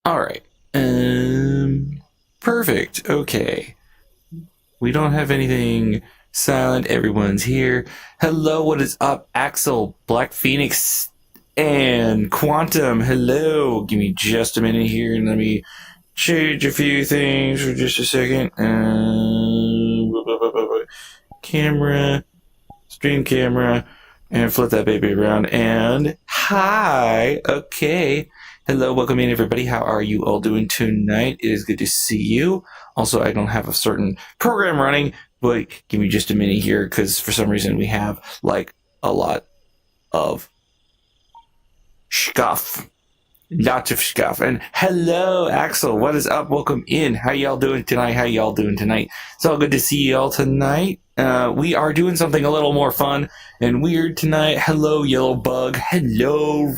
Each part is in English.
All right. Perfect. Okay. We don't have anything silent. Everyone's here. Hello, what is up? Axel, Black Phoenix, and Quantum. Hello. Give me just a minute here and let me change a few things for just a second. Camera, stream camera, and flip that baby around. And hi. Okay. Hello, welcome in everybody. How are you all doing tonight? It is good to see you. Also, I don't have a certain program running, but give me just a minute here because for some reason we have like a lot of stuff. Lots of stuff. And hello, Axel. What is up? Welcome in. How y'all doing tonight? How y'all doing tonight? It's all good to see y'all tonight. We are doing something a little more fun and weird tonight. Hello, Yellow Bug. Hello,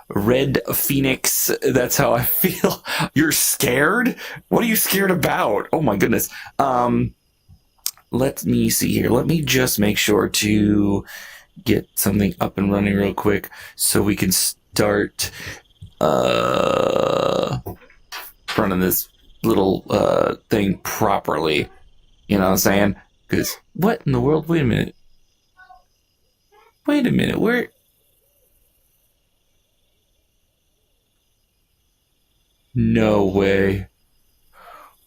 Red Phoenix. That's how I feel. You're scared? What are you scared about? Oh my goodness. Let me see here. Let me just make sure to get something up and running real quick so we can start running this little thing properly. You know what I'm saying? Because what in the world? Wait a minute. Wait a minute. Where? No way.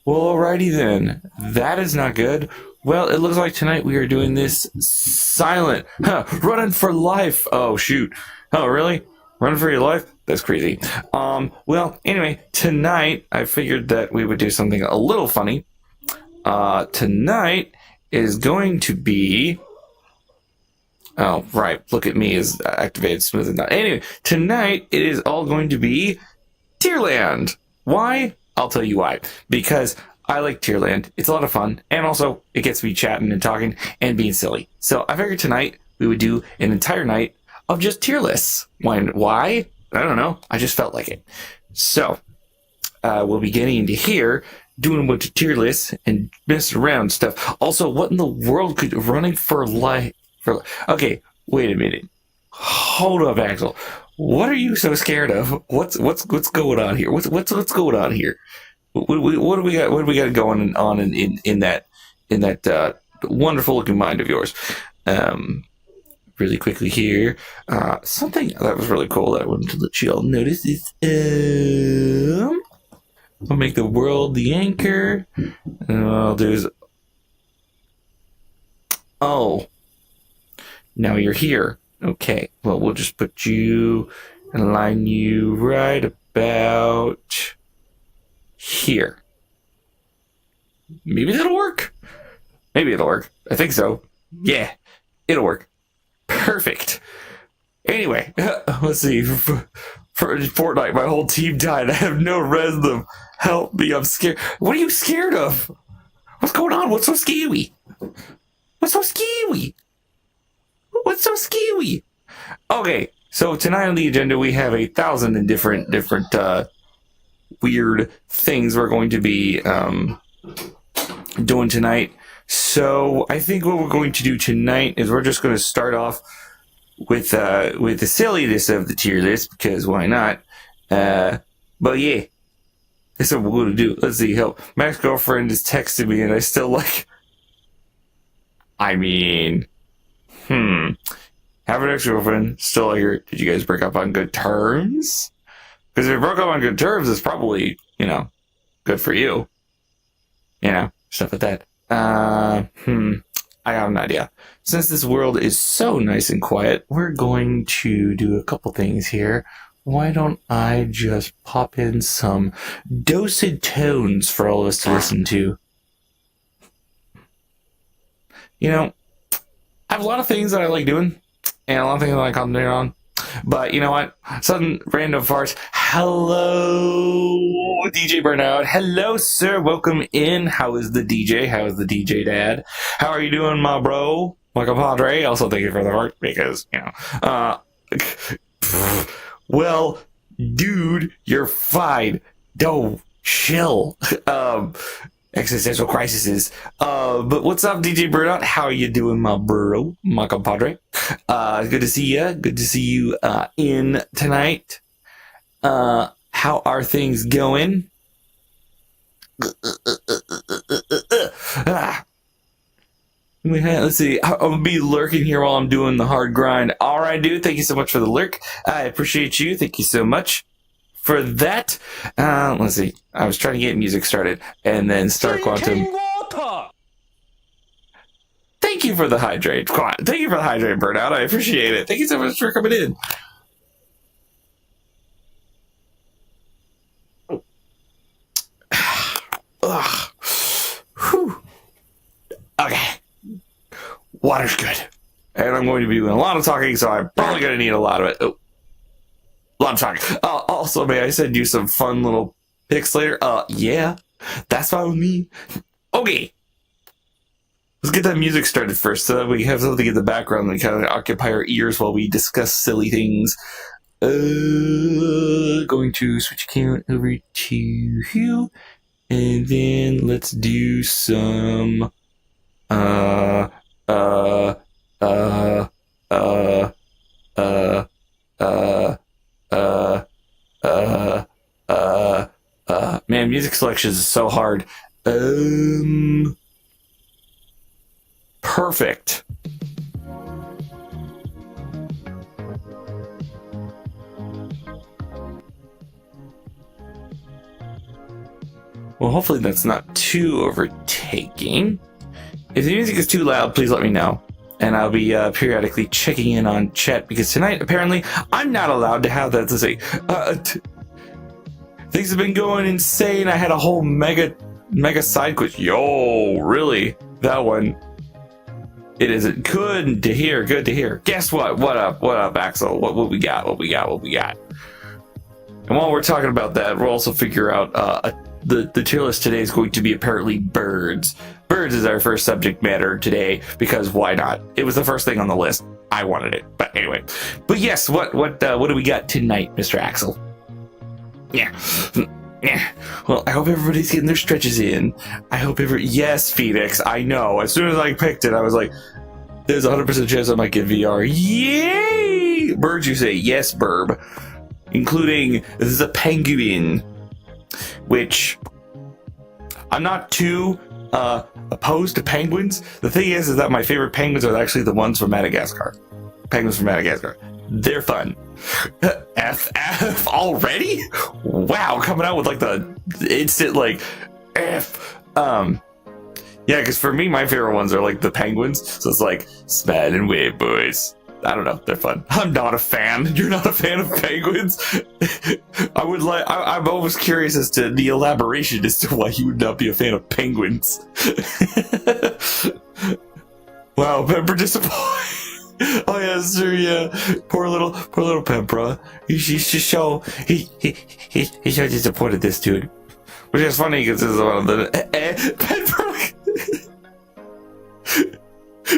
Well, alrighty then. That is not good. Well, it looks like tonight we are doing this silent. Huh, running for life. Oh, shoot. Oh, really? Running for your life? That's crazy. Well, anyway, tonight I figured that we would do something a little funny. Tonight is going to be... Oh, right. Look at me is activated smooth and not. Anyway, tonight it is all going to be Tierland. Why? I'll tell you why. Because I like Tierland. It's a lot of fun. And also, it gets me chatting and talking and being silly. So I figured tonight we would do an entire night of just tier lists. Why? I don't know. I just felt like it. So, we'll be getting into here, doing a bunch of tier lists and messing around stuff. Also, what in the world could running for life... Okay, wait a minute. Hold up, Axel. What are you so scared of? What's going on here? What's going on here? What do we got? What do we got going on in that wonderful looking mind of yours? Really quickly here, something that was really cool that I wanted to let you all notice is I'll make the world the anchor, and I'll do now you're here. Okay, well, we'll just put you and line you right about here. Maybe that'll work. Maybe it'll work. I think so. Yeah, it'll work. Perfect. Anyway, let's see. For Fortnite, my whole team died. I have no rhythm. Help me, I'm scared. What are you scared of? What's going on? What's so scary? What's so scary? What's so scary? Okay, so tonight on the agenda we have 1,000 and different weird things we're going to be doing tonight. So I think what we're going to do tonight is we're just going to start off with the silliness of the tier list because why not? But yeah, that's what we're going to do. Let's see. Help. My ex-girlfriend is texting me and I still like. I mean. Have an ex-girlfriend, still like her. Did you guys break up on good terms? Because if you broke up on good terms, it's probably, good for you. Stuff like that. I got an idea. Since this world is so nice and quiet, we're going to do a couple things here. Why don't I just pop in some dulcet tones for all of us to listen to? I have a lot of things that I like doing, and a lot of things that I concentrate on. But you know what? Sudden random farce. Hello, DJ Burnout. Hello, sir. Welcome in. How is the DJ? How is the DJ Dad? How are you doing, my bro? My compadre. Also, thank you for the heart because, well, dude, you're fine. Don't chill. Existential crises. But what's up, DJ Burnout? How are you doing, my bro, my compadre? Good to see you. Good to see you in tonight. how are things going? Let's see. I'm gonna be lurking here while I'm doing the hard grind. All right, dude. Thank you so much for the lurk. I appreciate you. Thank you so much for that. Let's see. I was trying to get music started and then start quantum. Thank you for the hydrate. Thank you for the hydrate, Burnout. I appreciate it. Thank you so much for coming in. Ugh. Whew. Okay. Water's good. And I'm going to be doing a lot of talking, so I'm probably going to need a lot of it. Oh. A lot of talking. Also, may I send you some fun little pics later? Yeah. That's fine with me. Okay. Let's get that music started first so that we have something in the background that kind of occupy our ears while we discuss silly things. Going to switch account over to you. And then let's do some man, music selections is so hard. Perfect. Well, hopefully that's not too overtaking. If the music is too loud, please let me know. And I'll be periodically checking in on chat because tonight, apparently, I'm not allowed to have that to say. Things have been going insane. I had a whole mega side quest. Yo, really? That one. It is good to hear. Good to hear. Guess what? What up, Axel? What we got? What we got? And while we're talking about that, we'll also figure out the tier list today is going to be apparently birds. Birds is our first subject matter today because why not? It was the first thing on the list. I wanted it, but anyway. But yes, what do we got tonight, Mr. Axel? Yeah. Well, I hope everybody's getting their stretches in. I hope yes, Phoenix. I know. As soon as I picked it, I was like, there's a 100% chance I might get VR. Yay! Birds, you say? Yes, Burb. Including the penguin, which I'm not too opposed to penguins. The thing is that my favorite penguins are actually the ones from Madagascar. Penguins from Madagascar. They're fun. F already? Wow, coming out with like the instant like F. Yeah, because for me, my favorite ones are like the penguins. So it's like smile and wave, boys. I don't know, they're fun. I'm not a fan. You're not a fan of penguins? I'm always curious as to the elaboration as to why you would not be a fan of penguins. Wow, Pepper disappointed. Oh yeah, sir, yeah. Poor little Pepper. He's so disappointed this dude. Which is funny because this is one of the Pepper.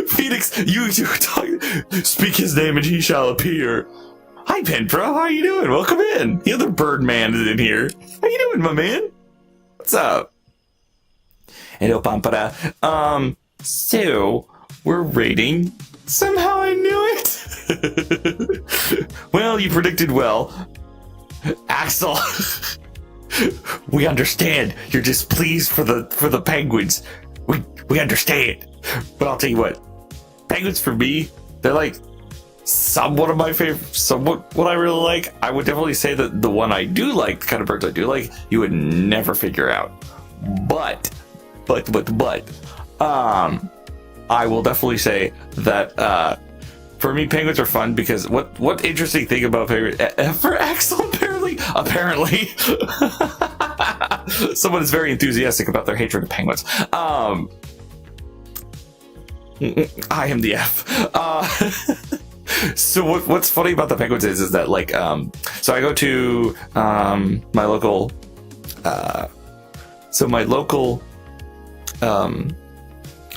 Phoenix, you talk, speak his name and he shall appear. Hi, Penpro, how you doing? Welcome in. The other Birdman is in here. How you doing, my man? What's up? Hello, Pampara. So we're rating. Somehow I knew it. Well, you predicted well, Axel. We understand. You're displeased for the penguins. We understand. But I'll tell you what, penguins for me, they're like somewhat of my favorite, somewhat what I really like. I would definitely say that the one I do like, the kind of birds I do like, you would never figure out. But, I will definitely say that for me, penguins are fun because what interesting thing about penguins, for Axel apparently, someone is very enthusiastic about their hatred of penguins. I am the F. So what's funny about the penguins is that like so I go to my local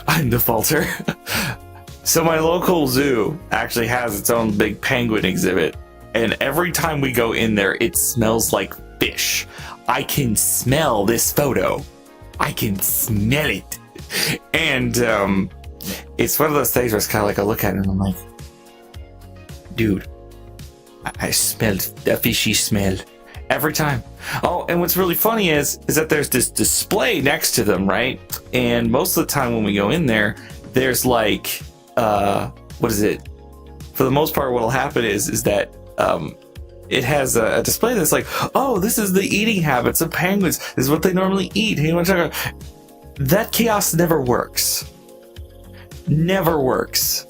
I'm the falter. So my local zoo actually has its own big penguin exhibit, and every time we go in there it smells like fish. I can smell this photo. I can smell it. And it's one of those things where it's kind of like I look at it and I'm like, dude, I smelled a fishy smell. Every time. Oh, and what's really funny is that there's this display next to them, right? And most of the time when we go in there, there's like, what is it? For the most part, what'll happen is that it has a display that's like, oh, this is the eating habits of penguins. This is what they normally eat. Hey, you want to check out? That kiosk never works. Never works.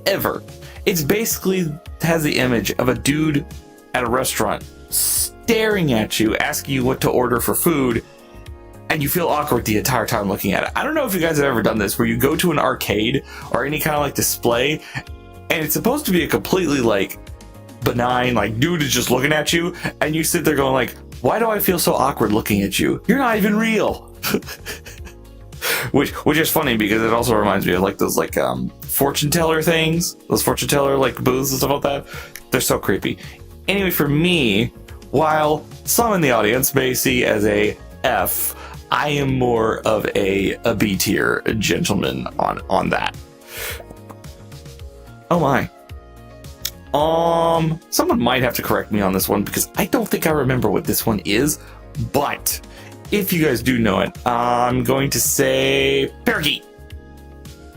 Ever. It's basically has the image of a dude at a restaurant staring at you, asking you what to order for food, and you feel awkward the entire time looking at it. I don't know if you guys have ever done this, where you go to an arcade or any kind of like display, and it's supposed to be a completely like benign, like dude is just looking at you, and you sit there going like, why do I feel so awkward looking at you? You're not even real. Which is funny because it also reminds me of like those like fortune teller things, those fortune teller like booths and stuff like that. They're so creepy. Anyway, for me, while some in the audience may see as a F, I am more of a B tier gentleman on that. Oh my. Someone might have to correct me on this one because I don't think I remember what this one is, but if you guys do know it, I'm going to say parakeet.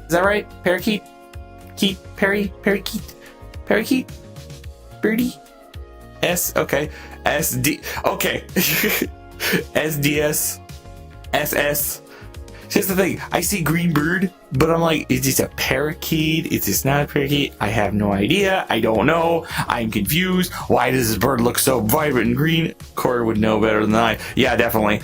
Is that right? Parakeet? Keet? Parakeet? Parakeet? Birdie? S? Okay. SD? Okay. SDS? SS? Here's the thing. I see green bird, but I'm like, is this a parakeet? Is this not a parakeet? I have no idea. I don't know. I'm confused. Why does this bird look so vibrant and green? Corey would know better than I. Yeah, definitely.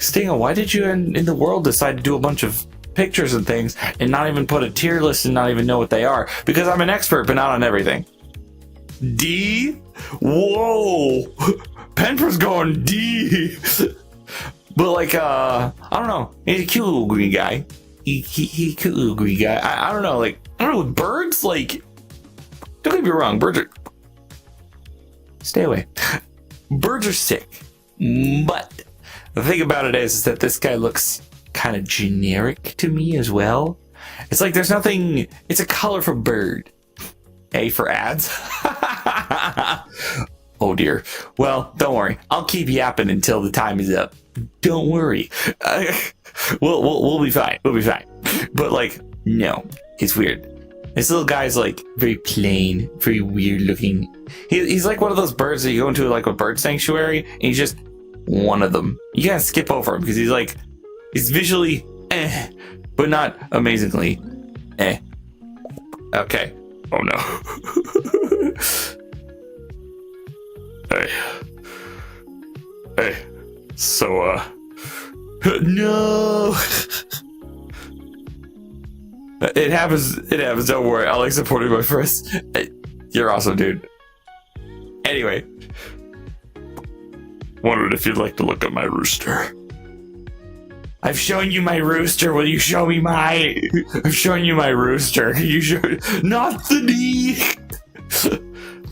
Stingo, why did you in the world decide to do a bunch of pictures and things and not even put a tier list and not even know what they are? Because I'm an expert, but not on everything. D? Whoa! Penper's going D! But like, I don't know. He's a cute little green guy. He's a cute little green guy. I don't know. Like, I don't know. With birds, like, don't get me wrong. Birds are... Stay away. Birds are sick. But the thing about it is that this guy looks kind of generic to me as well. It's like there's nothing... It's a colorful bird. A for ads. Oh dear. Well, don't worry. I'll keep yapping until the time is up. Don't worry. We'll be fine. We'll be fine. But like, no, it's weird. This little guy's like very plain, very weird looking. He's like one of those birds that you go into like a bird sanctuary, and he's just one of them. You gotta skip over him because he's visually but not amazingly Okay. Oh no. Hey. So, no! It happens, don't worry. I like supporting my friends. You're awesome, dude. Anyway. Wondered if you'd like to look at my rooster. I've shown you my rooster. Will you show me my... I've shown you my rooster. You should... Not the knee!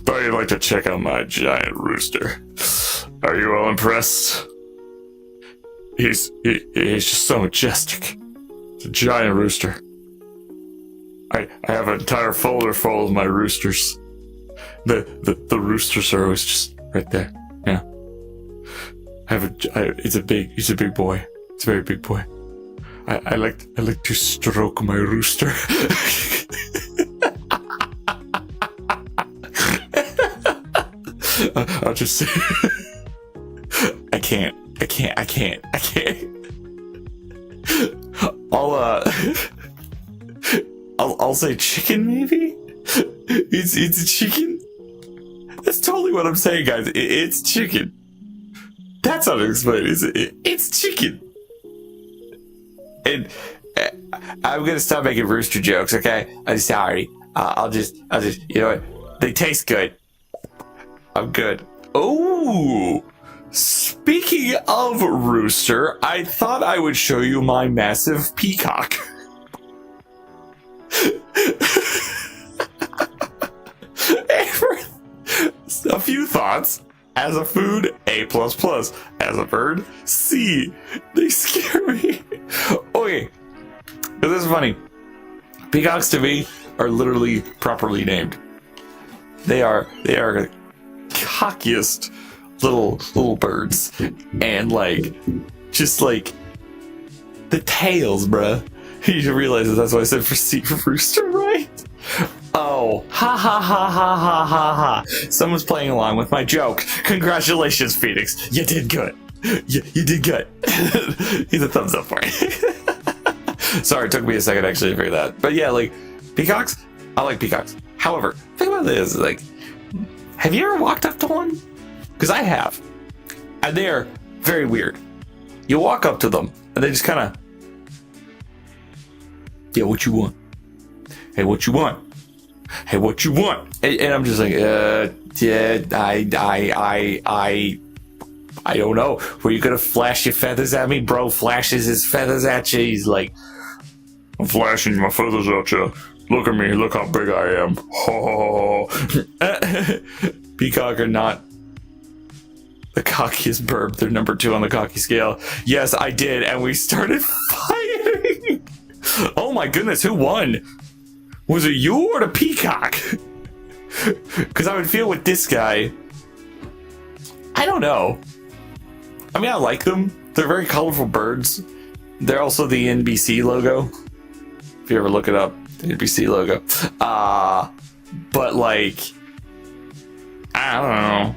Thought you'd like to check out my giant rooster. Are you all impressed? He's just so majestic. It's a giant rooster. I have an entire folder full of my roosters. The roosters are always just right there. Yeah. It's a big boy. It's a very big boy. I like to stroke my rooster. I'll just say I can't. I'll say chicken maybe? It's a chicken? That's totally what I'm saying, guys. It's chicken. That's how to explain it. It's chicken. And I'm gonna stop making rooster jokes, okay? I'm sorry. I'll just, you know what? They taste good. I'm good. Oh, speaking of rooster, I thought I would show you my massive peacock. A few thoughts. As a food, A++. As a bird, C. They scare me. Okay, this is funny. Peacocks to me are literally properly named. They are the cockiest, little birds, and like just like the tails, bruh. You realize that's why I said for rooster, right? Oh, ha ha ha ha ha ha ha! Someone's playing along with my joke. Congratulations, Phoenix. You did good. You did good. He's a thumbs up for me. Sorry, it took me a second actually to figure that. But yeah, like peacocks, I like peacocks. However, think about this: like, have you ever walked up to one? Because I have, and they are very weird. You walk up to them, and they just kind of, yeah, what you want? Hey, what you want? Hey, what you want? And I'm just like, yeah, I don't know. Were you gonna flash your feathers at me? Bro flashes his feathers at you. He's like, I'm flashing my feathers at you. Look at me. Look how big I am. Ho. Peacock are not the cockiest bird. They're number 2 on the cocky scale. Yes, I did. And we started fighting. Oh my goodness. Who won? Was it you or the peacock? Because I would feel with this guy, I don't know. I mean, I like them. They're very colorful birds. They're also the NBC logo. If you ever look it up, the NBC logo. But like, I don't know.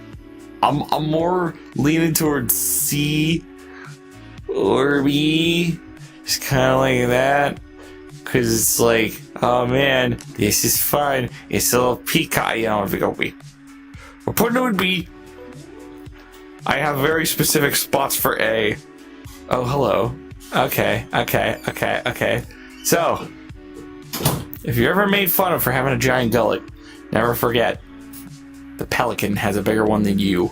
I'm more leaning towards C or B. Just kind of like that. Because it's like, oh man, this is fun. It's a little peacock. You know, if we go B. We're putting it with B. I have very specific spots for A. Oh, hello. Okay. So, if you're ever made fun of for having a giant gullet, never forget, the pelican has a bigger one than you.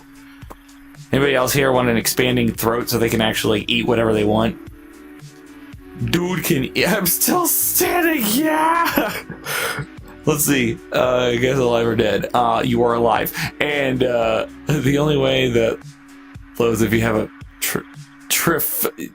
Anybody else here want an expanding throat so they can actually eat whatever they want? Dude can eat. I'm still standing, yeah! Let's see. I guess alive or dead. You are alive. And the only way that flows if you have a tripophobia.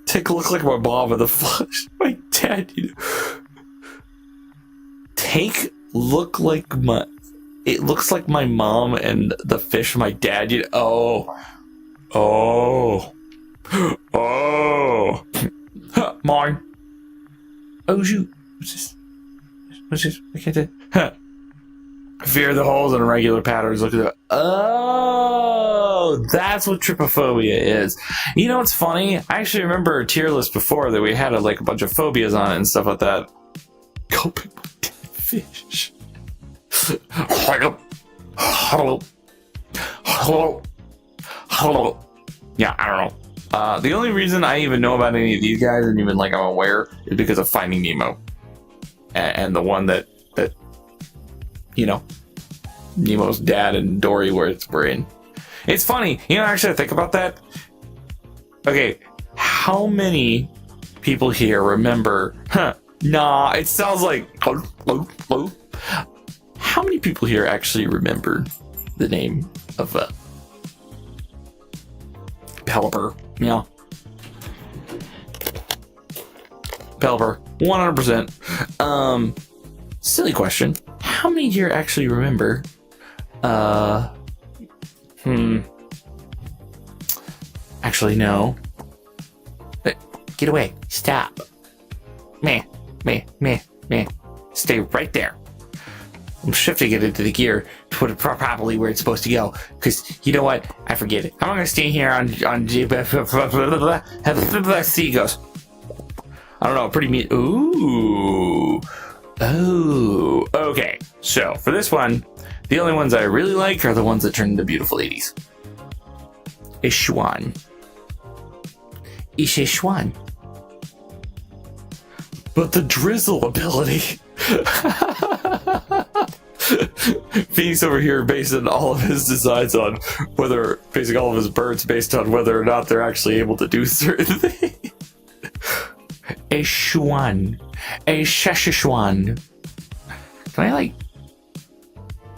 Take a look like my mom in the flesh. My dad, you know. Take look like my. It looks like my mom and the fish my dad. You know. Oh. Mine. Oh shoot. What's this? I can't do. Fear the holes and irregular patterns. Look at that. Oh, that's what tripophobia is. You know what's funny? I actually remember a tier list before that we had a bunch of phobias on it and stuff like that. Go pick my dead fish. Hello. Yeah, I don't know. The only reason I even know about any of these guys and even I'm aware is because of Finding Nemo. And the one that you know, Nemo's dad and Dory were in. It's funny, you know, actually I think about that. Okay, how many people here remember, nah, it sounds like, how many people here actually remember the name of Pelipper? Yeah. Pelipper, 100%. Silly question. How many here actually remember? Actually, no. Get away. Stop. Meh. Stay right there. I'm shifting it into the gear to put it properly where it's supposed to go. Because, you know what? I forget it. I'm going to stay here on see it goes. I don't know. Pretty mean. Ooh. Oh, okay. So for this one, the only ones I really like are the ones that turn into beautiful ladies. Ishwan. Ishishwan. But the drizzle ability. Phoenix over here basing all of his designs on basing all of his birds based on whether or not they're actually able to do certain things. A Shwan. A Shashishwan. Can I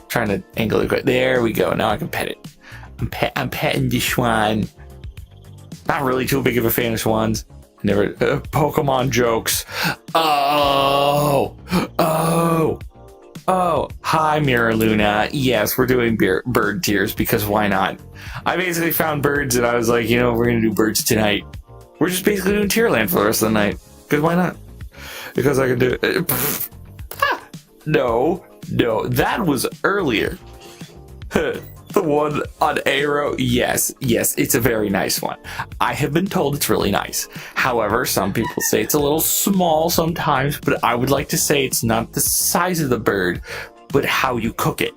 trying to angle it? There we go. Now I can pet it. I'm petting the Schwan. Not really too big of a fan of Schwans. Never Pokemon jokes. Oh. Hi, Mirror Luna. Yes, we're doing bird tiers because why not? I basically found birds and I was like, you know, we're gonna do birds tonight. We're just basically doing Tierland for the rest of the night. Because why not? Because I can do it. No, that was earlier. The one on Arrow, yes, it's a very nice one. I have been told it's really nice. However, some people say it's a little small sometimes, but I would like to say it's not the size of the bird, but how you cook it.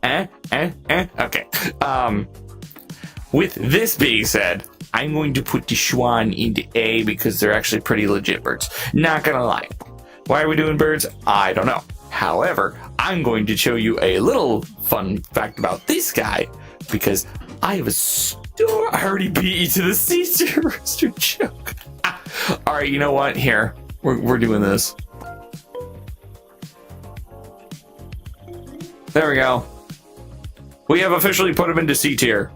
Okay. With this being said, I'm going to put the Schwan into A because they're actually pretty legit birds. Not gonna lie. Why are we doing birds? I don't know. However, I'm going to show you a little fun fact about this guy because I have a store. I already beat you to the C tier rooster joke. All right, you know what? Here, we're doing this. There we go. We have officially put him into C tier.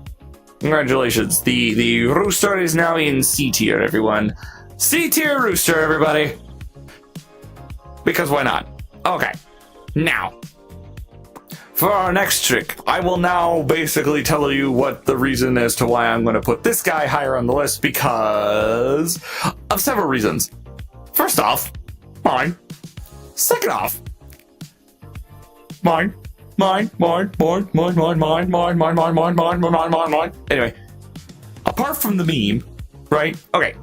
Congratulations. The rooster is now in C tier, everyone. C tier rooster, everybody. Because why not? Okay. Now, for our next trick, I will now basically tell you what the reason as to why I'm going to put this guy higher on the list because of several reasons. First off, mine. Second off, mine. Anyway, apart from the meme, right? Okay,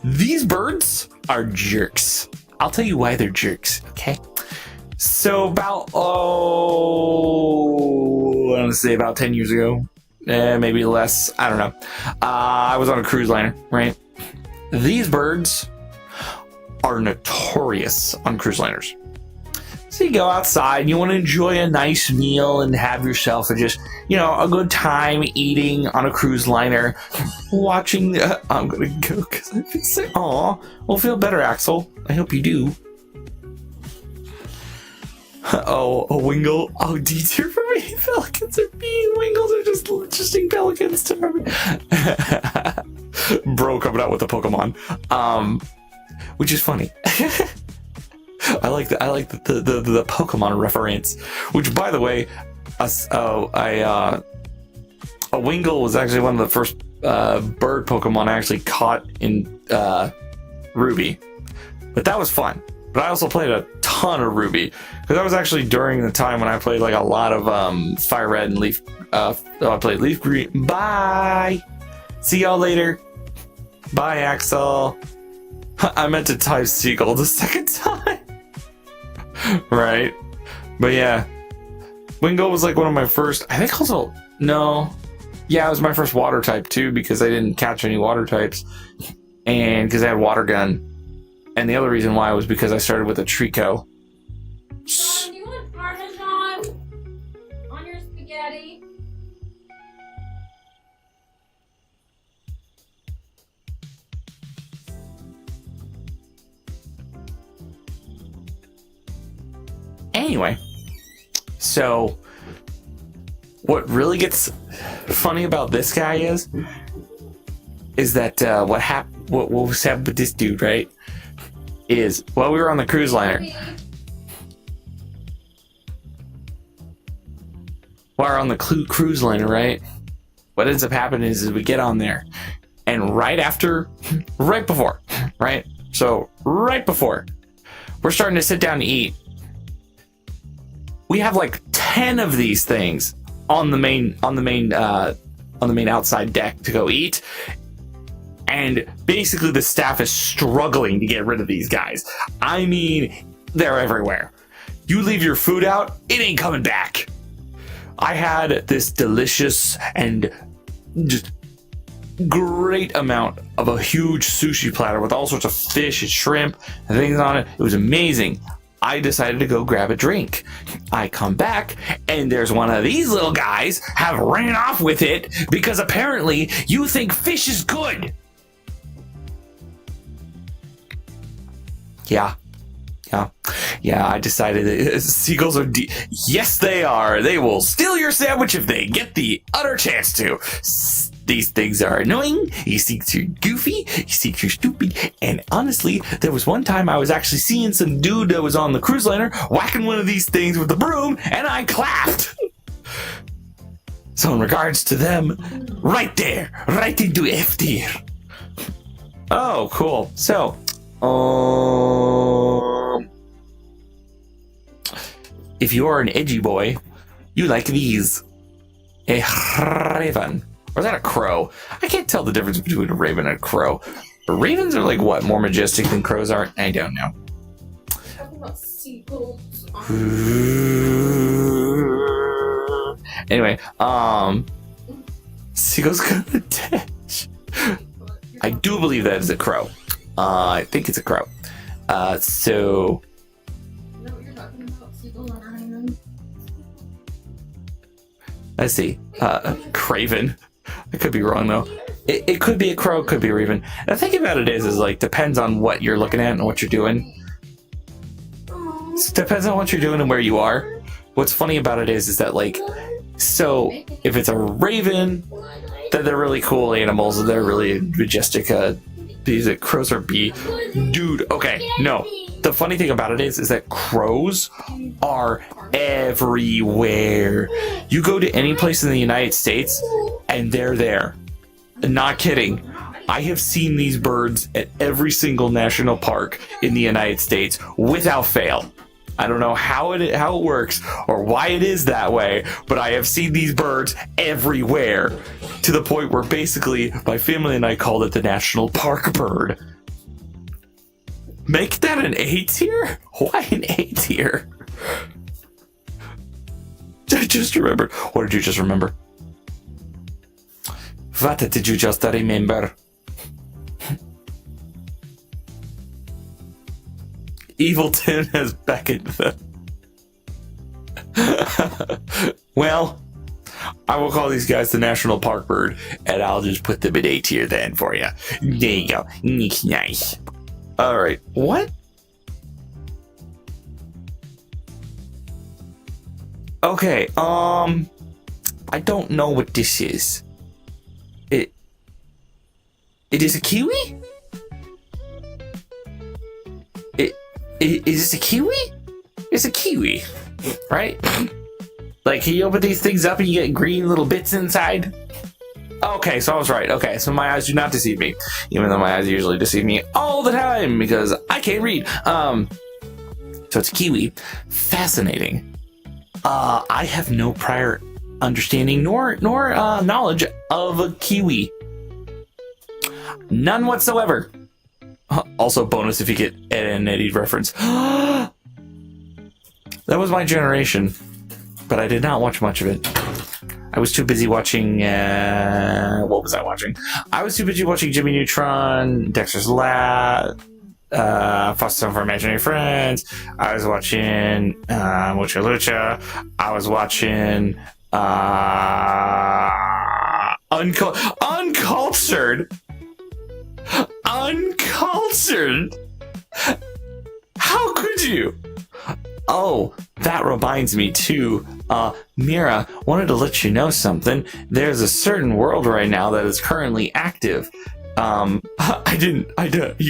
these birds are jerks. I'll tell you why they're jerks, okay? So about, I want to say about 10 years ago, maybe less, I don't know. I was on a cruise liner, right? These birds are notorious on cruise liners. So you go outside and you want to enjoy a nice meal and have yourself a a good time eating on a cruise liner, watching, I'm going to go because I feel sick. Aw, well, feel better, Axel. I hope you do. Oh, a Wingull. Oh, D tier for me. Pelicans are B. Wingles are just interesting pelicans to me. Bro coming out with a Pokemon. Which is funny. I like the Pokemon reference. Which, by the way, a Wingull was actually one of the first bird Pokemon I actually caught in Ruby. But that was fun. But I also played a ton of Ruby because that was actually during the time when I played like a lot of Fire Red and Leaf. I played Leaf Green. Bye. See y'all later. Bye, Axel. I meant to type Seagull the second time. Right. But yeah, Wingull was like one of my first. I think also no. Yeah, it was my first water type too because I didn't catch any water types, and because I had water gun. And the other reason why was because I started with a Trico. Do you want Parmesan on your spaghetti? Anyway, so what really gets funny about this guy is that what was happened with this dude, right? Is while we were on the cruise liner. While we're on the cruise liner, right? What ends up happening is we get on there, and right before, we're starting to sit down to eat. We have like 10 of these things on the main outside deck to go eat. And basically the staff is struggling to get rid of these guys. I mean, they're everywhere. You leave your food out, it ain't coming back. I had this delicious and just great amount of a huge sushi platter with all sorts of fish and shrimp and things on it. It was amazing. I decided to go grab a drink. I come back and there's one of these little guys have ran off with it because apparently you think fish is good. Yeah. Yeah, I decided that seagulls are yes, they are. They will steal your sandwich if they get the utter chance to. These things are annoying. He thinks you're goofy. He thinks you're stupid. And honestly, there was one time I was actually seeing some dude that was on the cruise liner whacking one of these things with the broom, and I clapped. So in regards to them, right there, right into F tier. Oh, cool. So, if you are an edgy boy, you like these. A raven. Or is that a crow? I can't tell the difference between a raven and a crow. But ravens are like what? More majestic than crows are? I don't know. Talking about seagulls. Anyway, seagulls go to ditch. I do believe that is a crow. I think it's a crow. So. You know what you're talking about? Seagulls on an island. Let's see. Craven. I could be wrong though. It could be a crow, could be a raven. The thing about it is like depends on what you're looking at and what you're doing. It depends on what you're doing and where you are. What's funny about it is that like, so if it's a raven, then they're really cool animals and they're really majestic. These crows are bee. Dude, okay, no. The funny thing about it is that crows are everywhere. You go to any place in the United States and they're there. Not kidding. I have seen these birds at every single national park in the United States without fail. I don't know how it works or why it is that way, but I have seen these birds everywhere to the point where basically my family and I called it the national park bird. Make that an A tier? Why an A tier? I just remembered. What did you just remember? What did you just remember? Evil Tim has beckoned them. Well, I will call these guys the national park bird, and I'll just put them in A tier then for you. There you go. Nice. All right. What? Okay. I don't know what this is. It is a kiwi? Is this a kiwi? It's a kiwi, right? Like, can you open these things up and you get green little bits inside? Okay, so I was right. Okay, so my eyes do not deceive me, even though my eyes usually deceive me all the time because I can't read. So it's a kiwi. Fascinating. I have no prior understanding nor knowledge of a kiwi. None whatsoever. Also, bonus if you get Ed and Eddie reference. That was my generation, but I did not watch much of it. I was too busy watching. What was I watching? I was too busy watching Jimmy Neutron, Dexter's Lab, Foster for Imaginary Friends. I was watching Mucha Lucha. I was watching Uncultured. Uncultured? How could you? Oh, that reminds me too. Mira, wanted to let you know something. There's a certain world right now that is currently active. You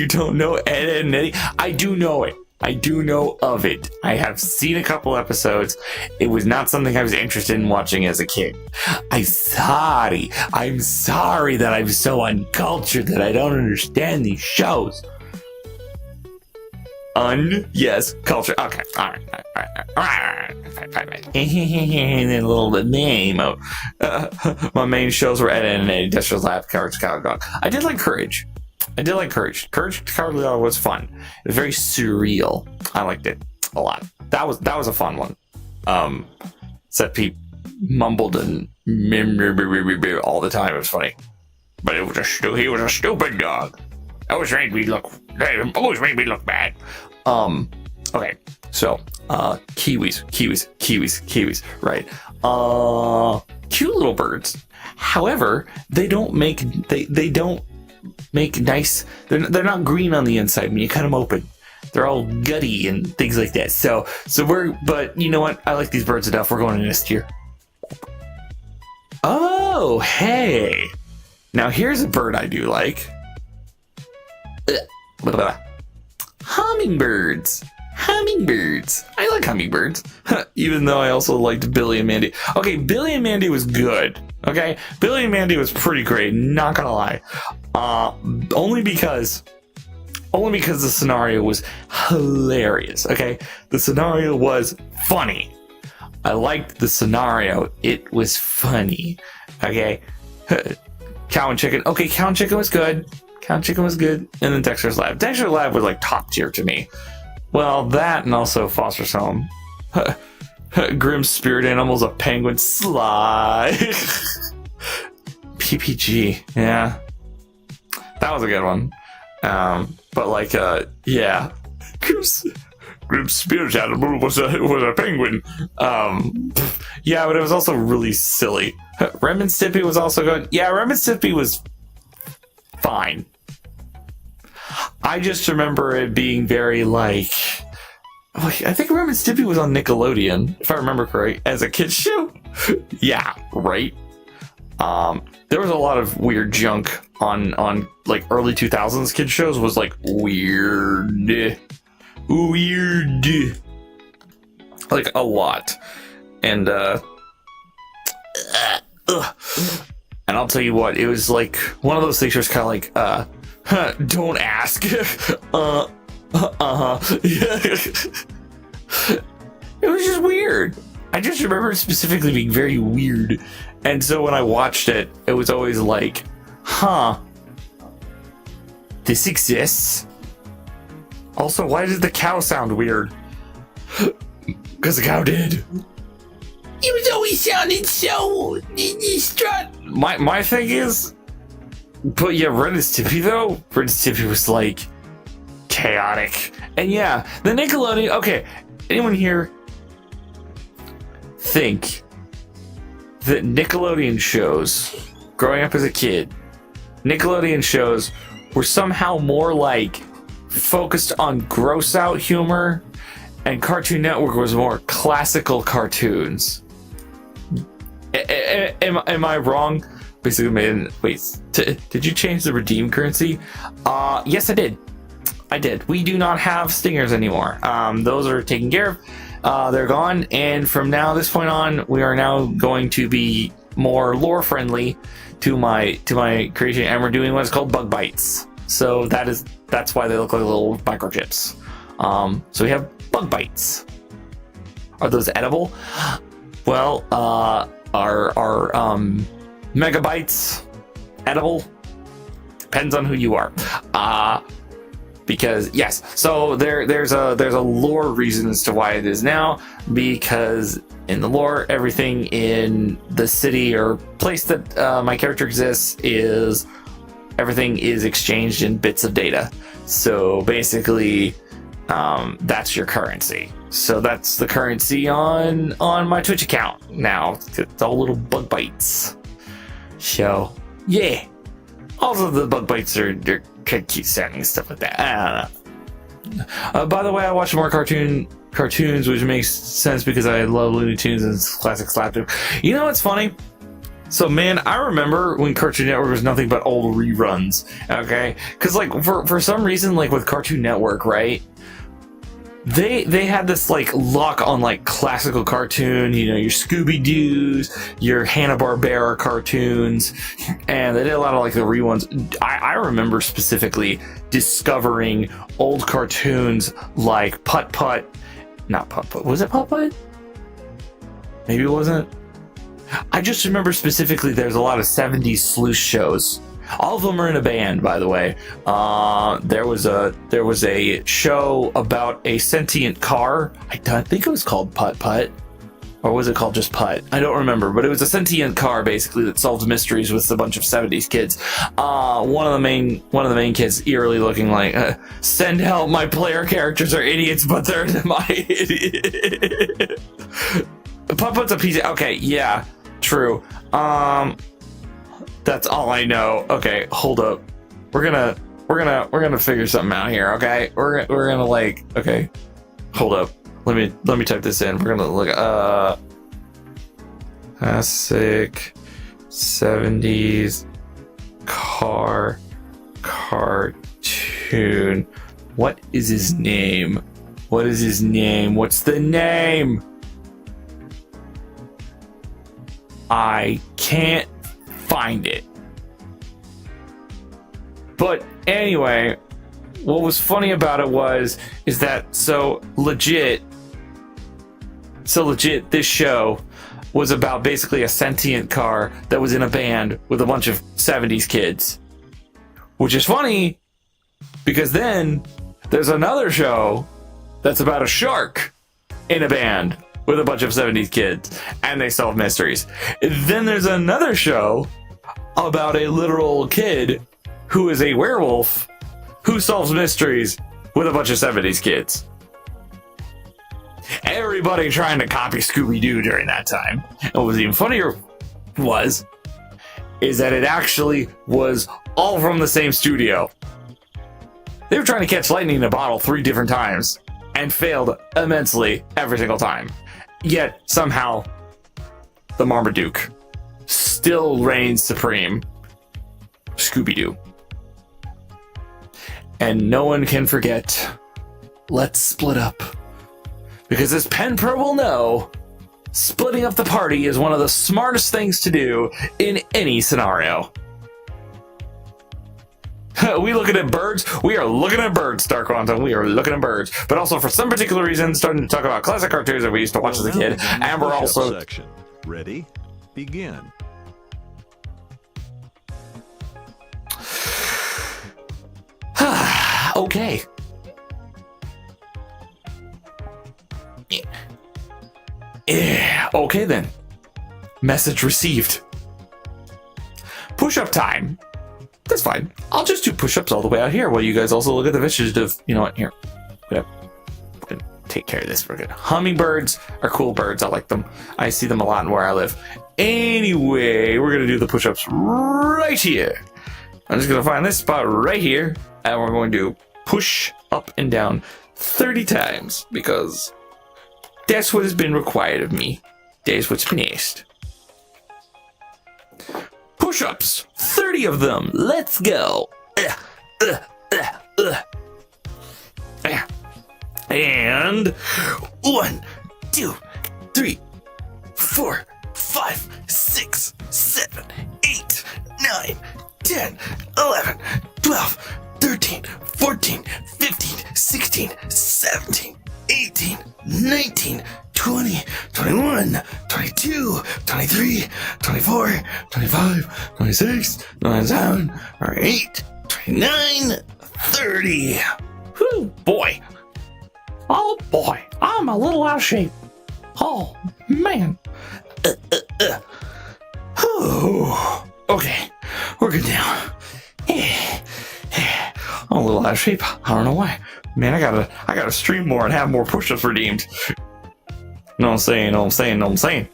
don't know Ed and Eddie? I do know it. I do know of it. I have seen a couple episodes. It was not something I was interested in watching as a kid. I'm sorry that I'm so uncultured that I don't understand these shows. Yes, culture. Okay, all right. And then a little bit name of my main shows were Ed and Eddie, Dexter's Lab, Courage Cowardly Dog. I did like Courage. Courage Cowardly Dog was fun. It was very surreal. I liked it a lot. That was a fun one. Except he mumbled and all the time. It was funny, but he was a stupid dog. That always made me look bad. Okay, so kiwis, right? Cute little birds. However, they don't make nice. They're not green on the inside when you cut them open. they're all gutty and things like that. So but you know what? I like these birds enough. We're going in this tier. Oh, hey. Now here's a bird I do like. Hummingbirds. Hummingbirds. I like hummingbirds. Even though I also liked Billy and Mandy. Okay, Billy and Mandy was good. Okay, Billy and Mandy was pretty great, not gonna lie. Only because the scenario was hilarious. Okay, the scenario was funny. I liked the scenario. It was funny. Okay, Cow and Chicken. Okay, Cow and Chicken was good. Cow and Chicken was good. And then Dexter's Lab. Dexter's Lab was like top tier to me. Well, that and also Foster's Home. Grim Spirit Animals, a Penguin, Sly. PPG, yeah. That was a good one. But like, yeah. Grim Spirit Animal was a penguin. Yeah, but it was also really silly. Rem and Stimpy was also good. Yeah, Rem and Stimpy was fine. I just remember it being very like I think Rem and Stimpy was on Nickelodeon, if I remember correct, as a kid's show. Yeah, right. There was a lot of weird junk on like early 2000s kid shows. Was like weird, like a lot, and and I'll tell you what, it was like one of those things where it's kind of like don't ask. It was just weird. I just remember it specifically being very weird. And so when I watched it, it was always like, huh, this exists? Also, why did the cow sound weird? Because the cow did. It was always sounding so distraught. My thing is, but yeah, Ren and Stimpy though, Ren and Stimpy was like chaotic. And yeah, the Nickelodeon, okay, anyone here think that Nickelodeon shows, growing up as a kid, Nickelodeon shows were somehow more like focused on gross out humor and Cartoon Network was more classical cartoons? Am I wrong? Basically, wait, did you change the redeem currency? Yes, I did. I did. We do not have stingers anymore. Those are taken care of. They're gone, and from this point on, we are now going to be more lore friendly to my creation, and we're doing what is called bug bites. So that's why they look like little microchips. So we have bug bites. Are those edible? Well, are megabytes edible? Depends on who you are. Because yes, so there's a lore reason as to why it is now, because in the lore, everything in the city or place that my character exists everything is exchanged in bits of data. So basically, that's your currency. So that's the currency on my Twitch account now. It's all little bug bites. So yeah. Also, the bug bites are kind of cute sounding and stuff like that. I don't know. By the way, I watch more cartoons, which makes sense because I love Looney Tunes and classic slapstick. You know what's funny? So, man, I remember when Cartoon Network was nothing but old reruns. Okay, because like for some reason, like with Cartoon Network, right? They had this like lock on like classical cartoon, you know, your Scooby-Doo's, your Hanna-Barbera cartoons, and they did a lot of like the reruns. I remember specifically discovering old cartoons like Putt Putt, not Putt Putt, was it Putt Putt? Maybe it wasn't. I just remember specifically there's a lot of 70s sleuth shows. All of them are in a band, by the way. There was a show about a sentient car. I think it was called Putt Putt, or was it called just Putt? I don't remember, but it was a sentient car basically that solved mysteries with a bunch of 70s kids. One of the main kids eerily looking like, "Send help! My player characters are idiots, but they're my idiot." Putt Putt's a piece. Okay, yeah, true. That's all I know. Okay, hold up. We're gonna we're gonna figure something out here, okay? We're gonna like, okay, hold up. Let me type this in. We're gonna look classic 70s cartoon. What is his name? What is his name? What's the name? I can't find it. But anyway, what was funny about it is that so legit, this show was about basically a sentient car that was in a band with a bunch of 70s kids. Which is funny because then there's another show that's about a shark in a band with a bunch of 70s kids and they solve mysteries. Then there's another show about a literal kid who is a werewolf who solves mysteries with a bunch of 70s kids. Everybody trying to copy Scooby-Doo during that time. And what was even funnier is that it actually was all from the same studio. They were trying to catch lightning in a bottle 3 different times and failed immensely every single time. Yet somehow the Marmaduke still reigns supreme. Scooby-Doo. And no one can forget, let's split up. Because as Penpro will know, splitting up the party is one of the smartest things to do in any scenario. We looking at birds? We are looking at birds, Star Quantum. We are looking at birds. But also, for some particular reason, starting to talk about classic cartoons that we used to watch as a kid. And we're also... Section. Ready? Begin. Okay. Yeah. Okay then. Message received. Push-up time. That's fine. I'll just do push-ups all the way out here while you guys also look at the initiative. You know what? Here. We're gonna take care of this. We're good. Hummingbirds are cool birds. I like them. I see them a lot in where I live. Anyway, we're gonna do the push-ups right here. I'm just gonna find this spot right here, and we're going to push up and down 30 times because that's what has been required of me. That's what's been asked. Push-ups, 30 of them. Let's go. And 1, 2, 3, 4, 5, 6, 7, 8, 9, 10, 11, 12, 13, 14, 15, 16, 17, 18, 19, 20, 21, 22, 23, 24, 25, 26, 27, 28, 29, 30. Whew, boy. Oh boy, I'm a little out of shape. Oh man. Okay, we're good now. I'm a little out of shape. I don't know why. Man, I gotta stream more and have more push-ups redeemed. Know what I'm saying?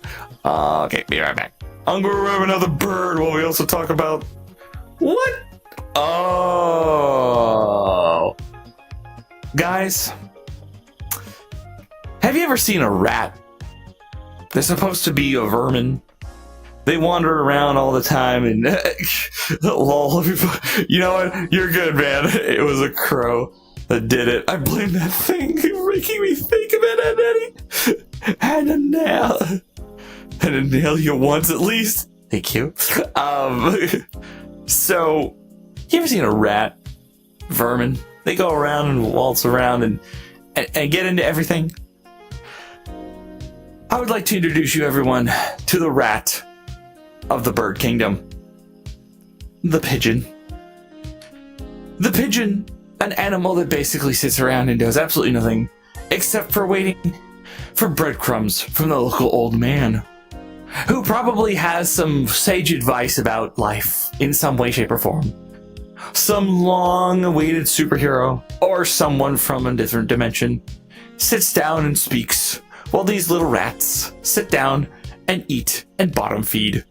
Okay, be right back. I'm gonna grab another bird while we also talk about... What? Oh. Guys, have you ever seen a rat? They're supposed to be a vermin. They wander around all the time and... lol. You know what? You're good, man. It was a crow that did it. I blame that thing. You're making me think of it, Eddie. And a nail. And a nail you once at least. Thank you. So, you ever seen a rat? Vermin? They go around and waltz around and get into everything. I would like to introduce you, everyone, to the rat of the bird kingdom. The pigeon. The pigeon, an animal that basically sits around and does absolutely nothing except for waiting for breadcrumbs from the local old man, who probably has some sage advice about life in some way, shape, or form. Some long-awaited superhero or someone from a different dimension sits down and speaks while these little rats sit down and eat and bottom feed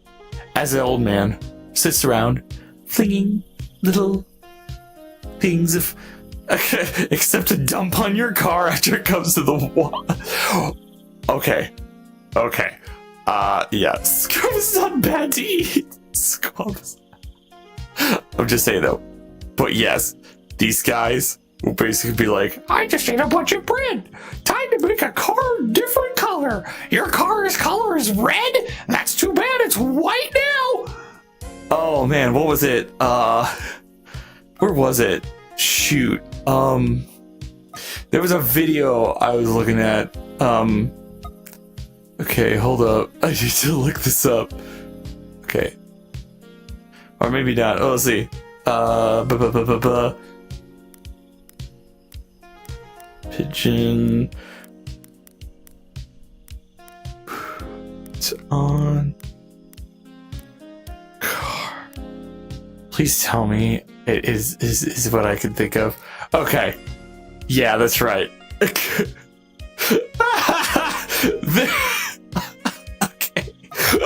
as the old man sits around flinging little things if except to dump on your car after it comes to the wall. Okay. Yeah, scrub is not bad to eat. Scrub is... I'm just saying though. But yes, these guys will basically be like, I just ate a bunch of bread. Time to make a car a different color. Your car's color is red? That's too bad, it's white now. Oh man, what was it? Where was it? Shoot. There was a video I was looking at. Okay, hold up. I need to look this up. Okay. Or maybe not. Oh, let's see. Pigeon. It's on. Car. Please tell me it is what I can think of. Okay. Yeah, that's right. Okay.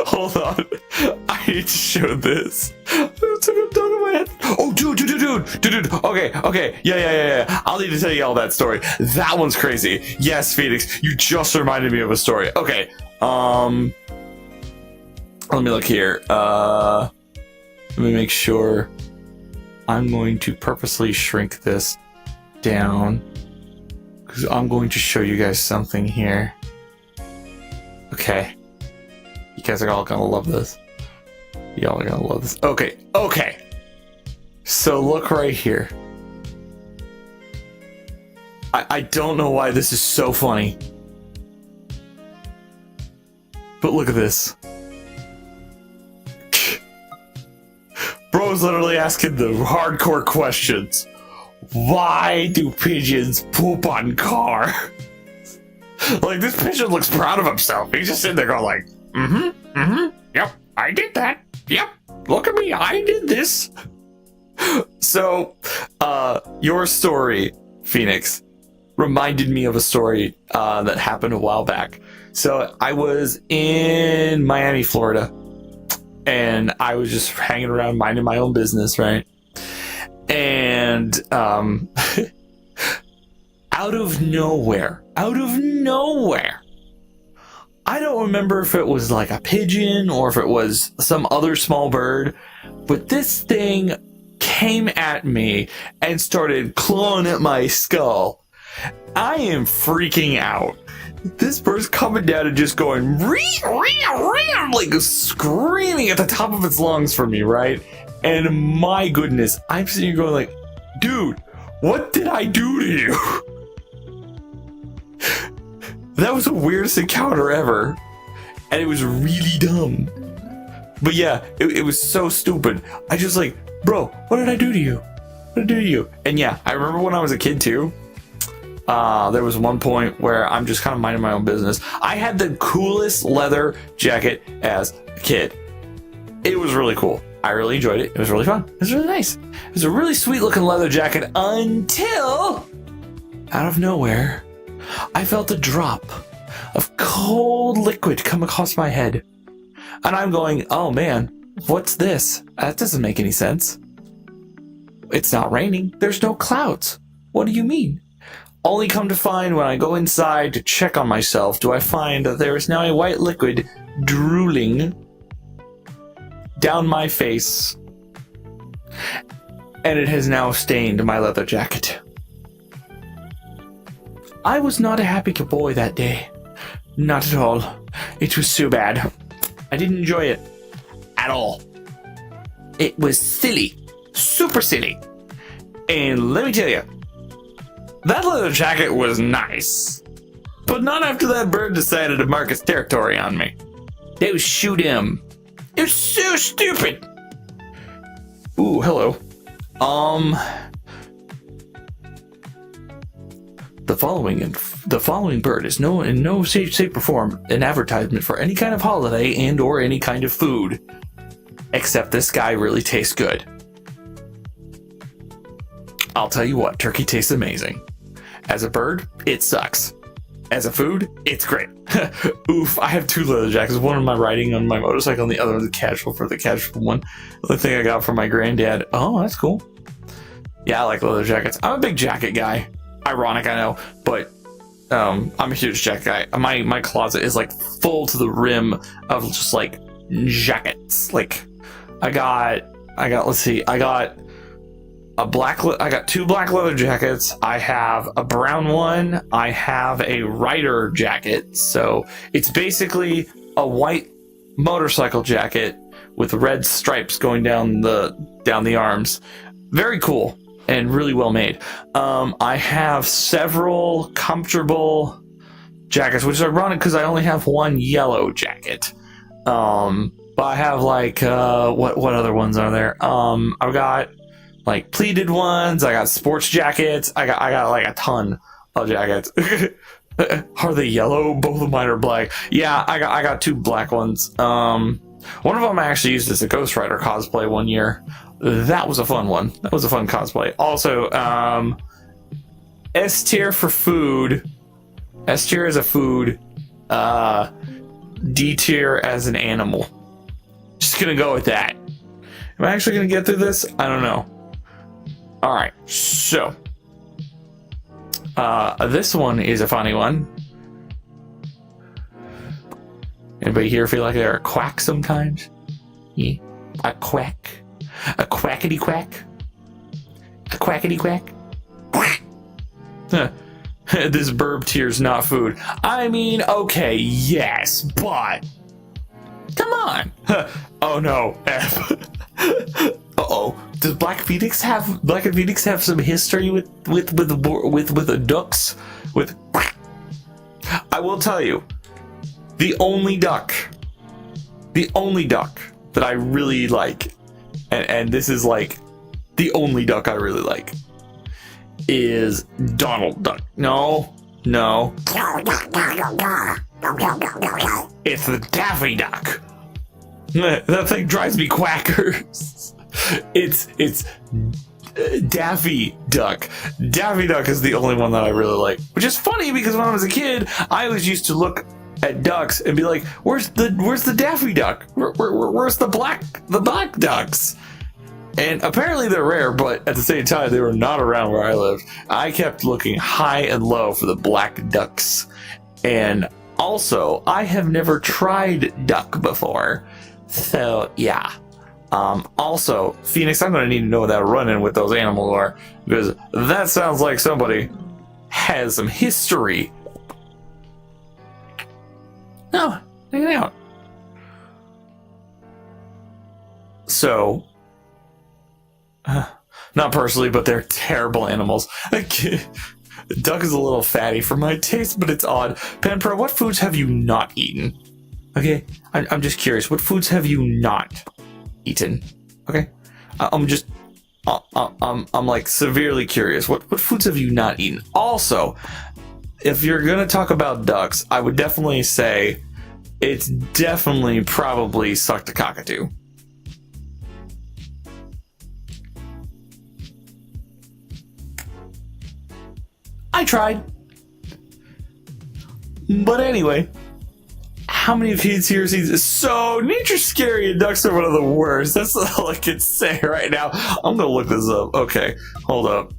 Hold on. I need to show this. It's on top of my head. Oh, dude. Okay. Yeah. I'll need to tell you all that story. That one's crazy. Yes, Phoenix, you just reminded me of a story. Okay. Let me look here. Let me make sure. I'm going to purposely shrink this down because I'm going to show you guys something here. Okay. You guys are all gonna love this. Y'all are gonna love this. Okay. So look right here. I don't know why this is so funny. But look at this. Bro's literally asking the hardcore questions. Why do pigeons poop on cars? Like, this pigeon looks proud of himself. He's just sitting there going like, yep, I did that. Yep, look at me, I did this. So, your story, Phoenix, reminded me of a story that happened a while back. So, I was in Miami, Florida, and I was just hanging around minding my own business, right? And out of nowhere, I don't remember if it was like a pigeon or if it was some other small bird, but this thing came at me and started clawing at my skull. I am freaking out. This bird's coming down and just going like screaming at the top of its lungs for me, right? And my goodness, I'm sitting here going like, dude, what did I do to you? That was the weirdest encounter ever. And it was really dumb. But yeah, it was so stupid. I just like, bro, what did I do to you? What did I do to you? And yeah, I remember when I was a kid too. There was one point where I'm just kind of minding my own business. I had the coolest leather jacket as a kid. It was really cool. I really enjoyed it. It was really fun. It was really nice. It was a really sweet looking leather jacket until out of nowhere, I felt a drop of cold liquid come across my head. And I'm going, oh man, what's this? That doesn't make any sense. It's not raining. There's no clouds. What do you mean? Only come to find when I go inside to check on myself, do I find that there is now a white liquid drooling down my face. And it has now stained my leather jacket. I was not a happy boy that day. Not at all. It was so bad. I didn't enjoy it at all. It was silly. Super silly. And let me tell you, that leather jacket was nice. But not after that bird decided to mark his territory on me. They would shoot him. It was so stupid. Ooh, hello. The following bird is in no shape or form an advertisement for any kind of holiday and or any kind of food. Except this guy really tastes good. I'll tell you what, turkey tastes amazing. As a bird, it sucks. As a food, it's great. Oof, I have two leather jackets. One of my riding on my motorcycle and the other the casual for the casual one. The thing I got from my granddad. Oh, that's cool. Yeah, I like leather jackets. I'm a big jacket guy. Ironic, I know, but I'm a huge jacket guy. My closet is like full to the rim of just like jackets. Like I got let's see, I got two black leather jackets. I have a brown one. I have a rider jacket. So it's basically a white motorcycle jacket with red stripes going down the arms. Very cool and really well made. I have several comfortable jackets, which is ironic because I only have one yellow jacket. But I have like what other ones are there? I've got like pleated ones. I got sports jackets. I got like a ton of jackets. Are they yellow? Both of mine are black. Yeah, I got two black ones. One of them I actually used as a Ghost Rider cosplay one year. That was a fun one. That was a fun cosplay. Also, S tier for food. S tier as a food. D tier as an animal. Just gonna go with that. Am I actually gonna get through this? I don't know. Alright, so this one is a funny one. Anybody here feel like they're a quack sometimes? Yeah. A quack. A quackity quack. A quackity quack. Quack. This burb tier's not food. I mean, okay, yes, but come on. Oh no, F. Uh-oh. Does Black Phoenix have some history with the ducks? I will tell you, the only duck that I really like, and this is like the only duck I really like, is Donald Duck. No. It's the Daffy Duck. That thing drives me quackers. It's Daffy Duck. Daffy Duck is the only one that I really like. Which is funny because when I was a kid, I always used to look at ducks and be like, "Where's the Daffy Duck? Where's the black ducks?" And apparently they're rare, but at the same time, they were not around where I lived. I kept looking high and low for the black ducks. And also, I have never tried duck before. So, yeah. Also, Phoenix, I'm going to need to know what that run-in with those animals are, because that sounds like somebody has some history. No, check it out. So, not personally, but they're terrible animals. Duck is a little fatty for my taste, but it's odd. Penpro, what foods have you not eaten? Okay, I'm just curious. What foods have you not eaten? Okay, I'm like severely curious. What foods have you not eaten? Also, if you're gonna talk about ducks, I would definitely say it's definitely probably sucked a cockatoo. I tried. But anyway, how many of these here seasons? So, nature's scary and ducks are one of the worst. That's all I can say right now. I'm gonna look this up. Okay, hold up.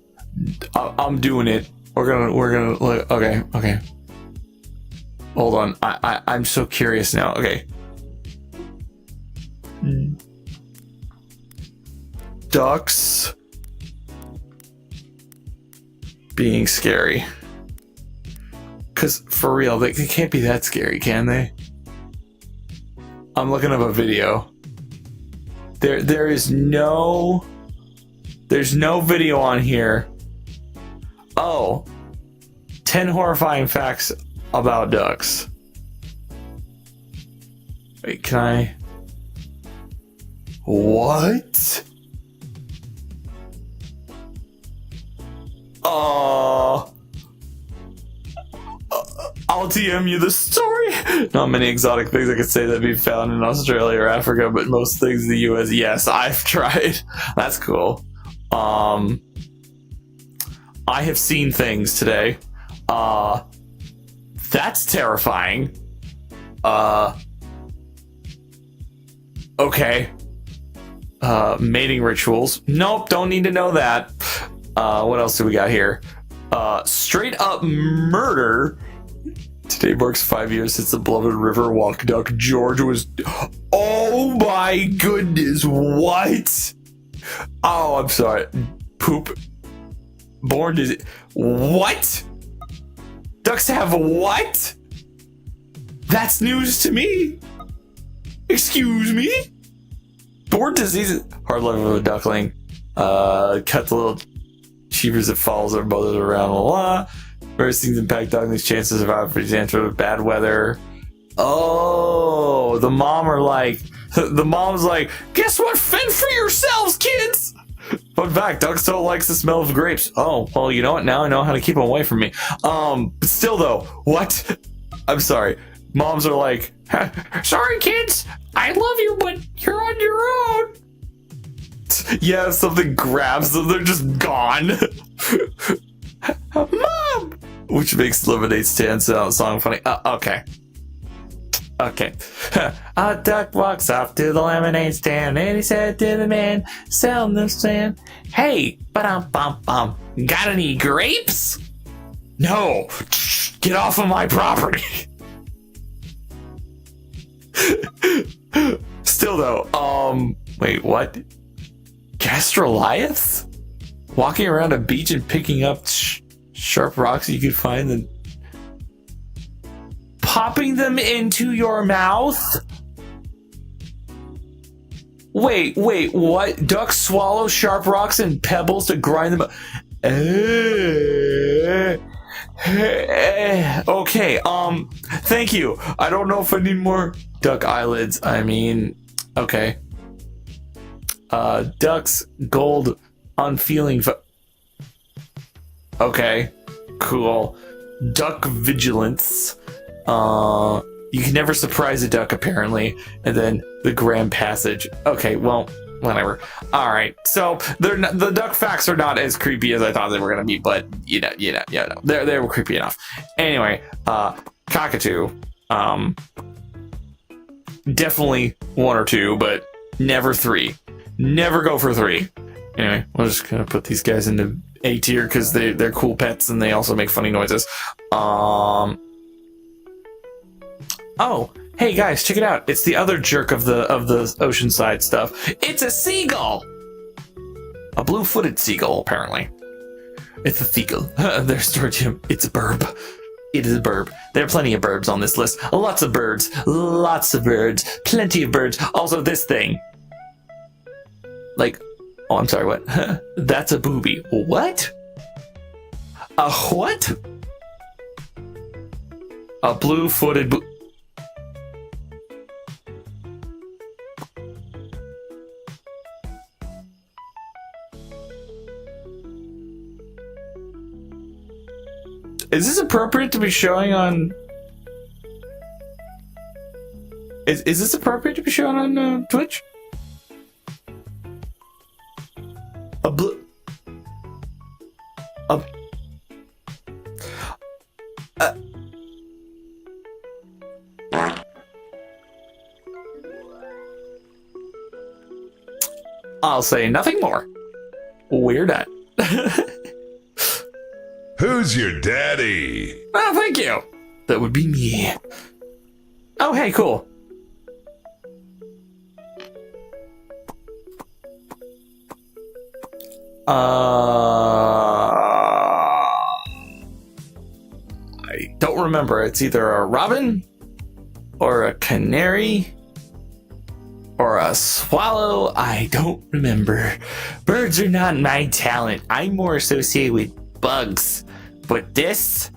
I'm doing it. We're gonna look. Okay. Hold on. I'm so curious now. Okay. Ducks being scary. Because for real, they can't be that scary, can they? I'm looking up a video. There's no video on here. Oh, 10 horrifying facts about ducks. Wait, can I? What? I'll TM you the story. Not many exotic things I could say that be found in Australia or Africa, but most things in the US. Yes, I've tried. That's cool. I have seen things today. That's terrifying. Okay. Mating rituals. Nope, don't need to know that. What else do we got here? Straight up murder. Today marks 5 years since the beloved river walk duck George was. Oh my goodness! What? Oh, I'm sorry. Poop. Born to. What? Ducks have what? That's news to me. Excuse me? Born disease. Hard life of a duckling. Cut the little cheevers that follows their mothers around. La la. Various things impact ducklings' chances of survival, for example, with bad weather. Oh, the mom's like, guess what? Fend for yourselves, kids. Fun fact: ducks don't like the smell of grapes. Oh, well, you know what? Now I know how to keep them away from me. But still, though, what? I'm sorry. Moms are like, sorry, kids. I love you, but you're on your own. Yeah, if something grabs them, they're just gone. Mom! Which makes Lemonade Stand song funny. Okay. Okay. A duck walks off to the lemonade stand and he said to the man selling the stand, hey, ba-dum-bum-bum, got any grapes? No. Get off of my property. Still though, wait, what? Gastroliaths? Walking around a beach and picking up sharp rocks you could find and popping them into your mouth? Wait, what? Ducks swallow sharp rocks and pebbles to grind them up. Okay, thank you. I don't know if I need more duck eyelids. I mean, okay. Ducks gold unfeeling. Okay, cool. Duck vigilance. You can never surprise a duck, apparently. And then the Grand Passage. Okay, well, whatever. All right, so the duck facts are not as creepy as I thought they were gonna be, but you know, they were creepy enough. Anyway, cockatoo. Definitely 1 or 2, but never 3. Never go for 3. Anyway, we're just gonna put these guys into A tier because they're cool pets and they also make funny noises. Oh, hey guys, check it out! It's the other jerk of the oceanside stuff. It's a seagull, a blue-footed seagull. Apparently, it's a seagull. There's storage him. It's a burb. It is a burb. There are plenty of burbs on this list. Lots of birds. Lots of birds. Plenty of birds. Also, this thing. Like, oh, I'm sorry, what? That's a booby. What? A what? A blue-footed Is this appropriate to be showing on... Is this appropriate to be shown on Twitch? A blue... I'll say nothing more. We're done. Who's your daddy? Oh, thank you. That would be me. Oh, hey, cool. I don't remember. It's either a robin or a canary or a swallow. I don't remember. Birds are not my talent. I'm more associated with bugs. But this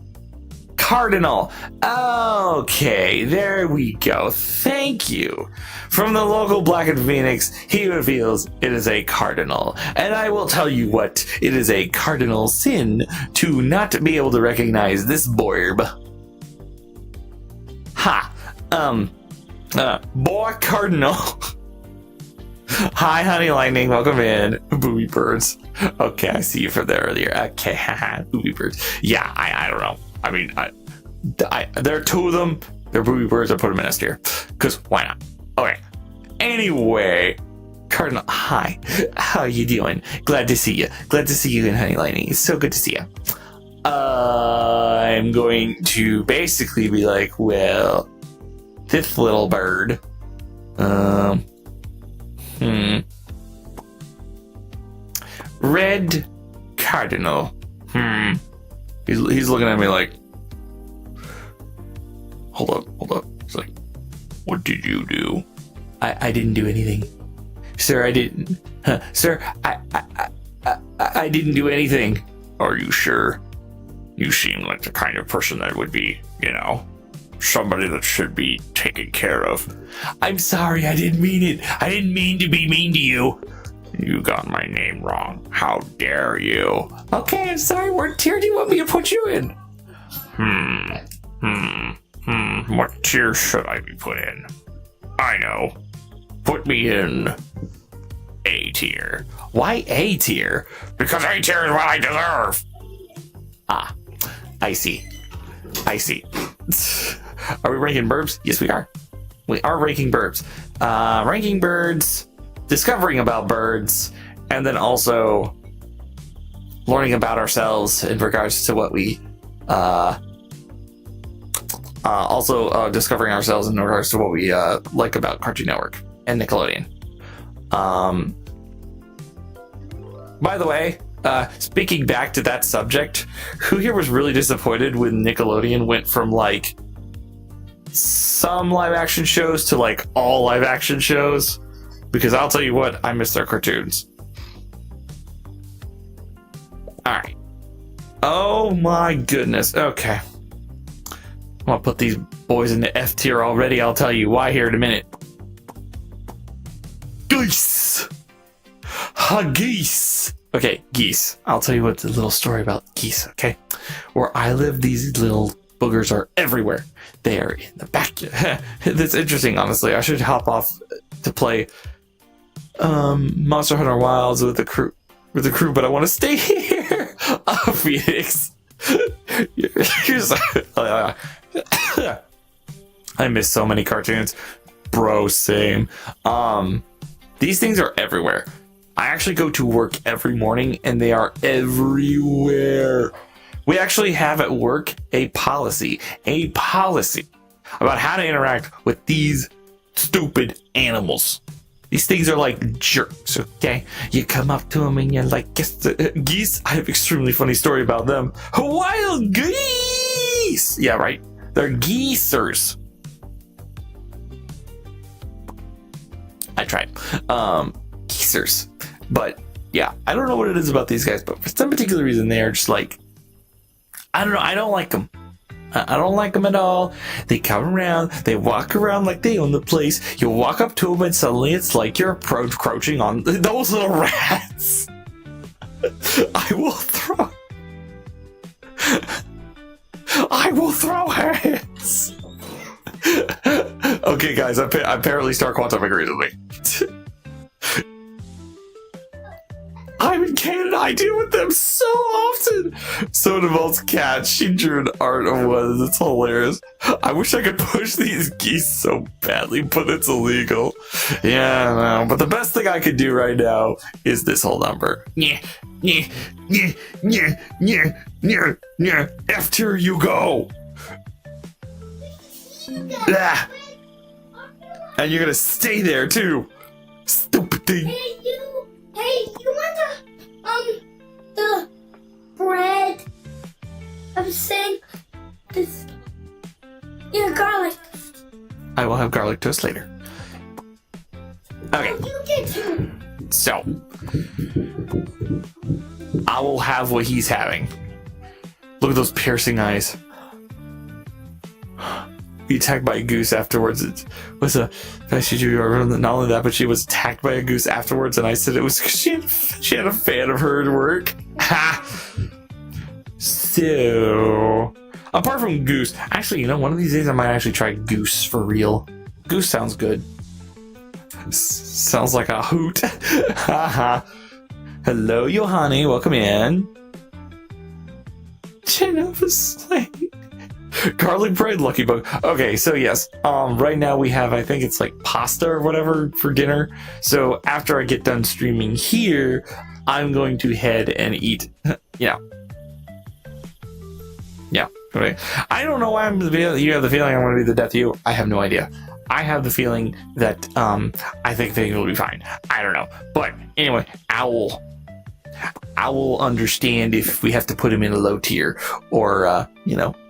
cardinal. Okay, there we go. Thank you. From the local Black and Phoenix, he reveals it is a cardinal. And I will tell you what, it is a cardinal sin to not be able to recognize this borb. Ha. Boy cardinal. Hi, Honey Lightning. Welcome in. Booby birds. Okay, I see you from there earlier. Okay, haha. Booby birds. Yeah, I don't know. I mean, there are 2 of them. They're booby birds. I put them in S tier. Because why not? Okay. Anyway, Cardinal, hi. How you doing? Glad to see you. Glad to see you in Honey Lightning. It's so good to see you. I'm going to basically be like, well, this little bird. Red Cardinal. He's looking at me like, hold up. He's like, what did you do? I didn't do anything. Sir, I didn't. Sir, I didn't do anything. Are you sure? You seem like the kind of person that would be, somebody that should be taken care of. I'm sorry, I didn't mean it. I didn't mean to be mean to you. You got my name wrong. How dare you? Okay, I'm sorry. What tier do you want me to put you in? What tier should I be put in? I know. Put me in A tier. Why A tier? Because A tier is what I deserve. Ah, I see. Are we ranking birds? Yes, we are. We are ranking birds. Ranking birds, discovering about birds, and then also learning about ourselves in regards to what we discovering ourselves in regards to what we like about Cartoon Network and Nickelodeon. By the way, speaking back to that subject, who here was really disappointed when Nickelodeon went from like some live action shows to like all live action shows? Because I'll tell you what, I miss their cartoons. Alright. Oh my goodness. Okay. I'm gonna put these boys in the F tier already. I'll tell you why here in a minute. Geese! Geese! Okay, geese. I'll tell you what's a little story about geese, okay? Where I live, these little boogers are everywhere. They are in the back. That's interesting, honestly. I should hop off to play Monster Hunter Wilds with the crew, but I want to stay here. Oh, Phoenix. I miss so many cartoons. Bro, same. These things are everywhere. I actually go to work every morning and they are everywhere. We actually have at work a policy about how to interact with these stupid animals. These things are like jerks, okay? You come up to them and you're like, geese. I have an extremely funny story about them. Wild geese! Yeah, right. They're geesers. I tried. Geesers. But yeah, I don't know what it is about these guys, but for some particular reason, they are just like, I don't know. I don't like them. I don't like them at all. They come around, they walk around like they own the place. You walk up to them and suddenly it's like you're encroaching on those little rats. I will throw hands. Okay, guys, apparently Star Quantum agrees with me. I'm in Canada. I deal with them so often. So Devolt's cat, she drew an art of one. It's hilarious. I wish I could push these geese so badly, but it's illegal. Yeah, no. But the best thing I could do right now is this whole number. F tier you go. Ah. And you're gonna stay there too. Stupid thing. Hey, you want the bread? I'm saying this. Yeah, garlic. I will have garlic toast later. Okay. You get to. So, I will have what he's having. Look at those piercing eyes. Be attacked by a goose afterwards. It was a not only that, but she was attacked by a goose afterwards, and I said it was because she had a fan of her at work. Ha! So, apart from goose, actually, one of these days I might actually try goose for real. Goose sounds good. Sounds like a hoot. Haha. Hello, Yohani. Welcome in. Jennifer Slade. Garlic bread, lucky bug. Okay, so yes, right now we have, I think it's like pasta or whatever for dinner. So after I get done streaming here, I'm going to head and eat. Yeah. Okay. I don't know why you have the feeling I'm going to be the death of you. I have no idea. I have the feeling that I think things will be fine. I don't know. But anyway, Owl will understand if we have to put him in a low tier or,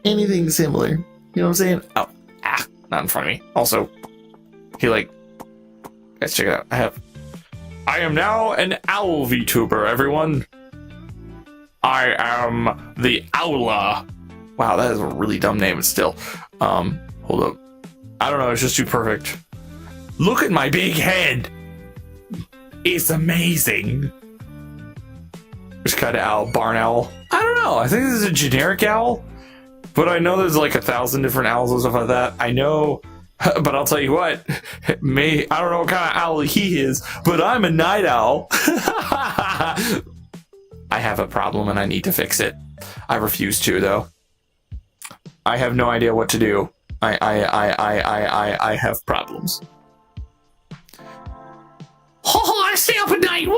anything similar. You know what I'm saying? Oh, not in front of me. Also, guys, check it out. I am now an owl VTuber, everyone. I am the Owla. Wow, that is a really dumb name, but still. Hold up. I don't know, it's just too perfect. Look at my big head. It's amazing. Which kind of owl? Barn owl? I don't know. I think this is a generic owl. But I know there's like 1,000 different owls and stuff like that. I know, but I'll tell you what. I don't know what kind of owl he is, but I'm a night owl. I have a problem and I need to fix it. I refuse to, though. I have no idea what to do. I have problems. Oh, I stay up at night.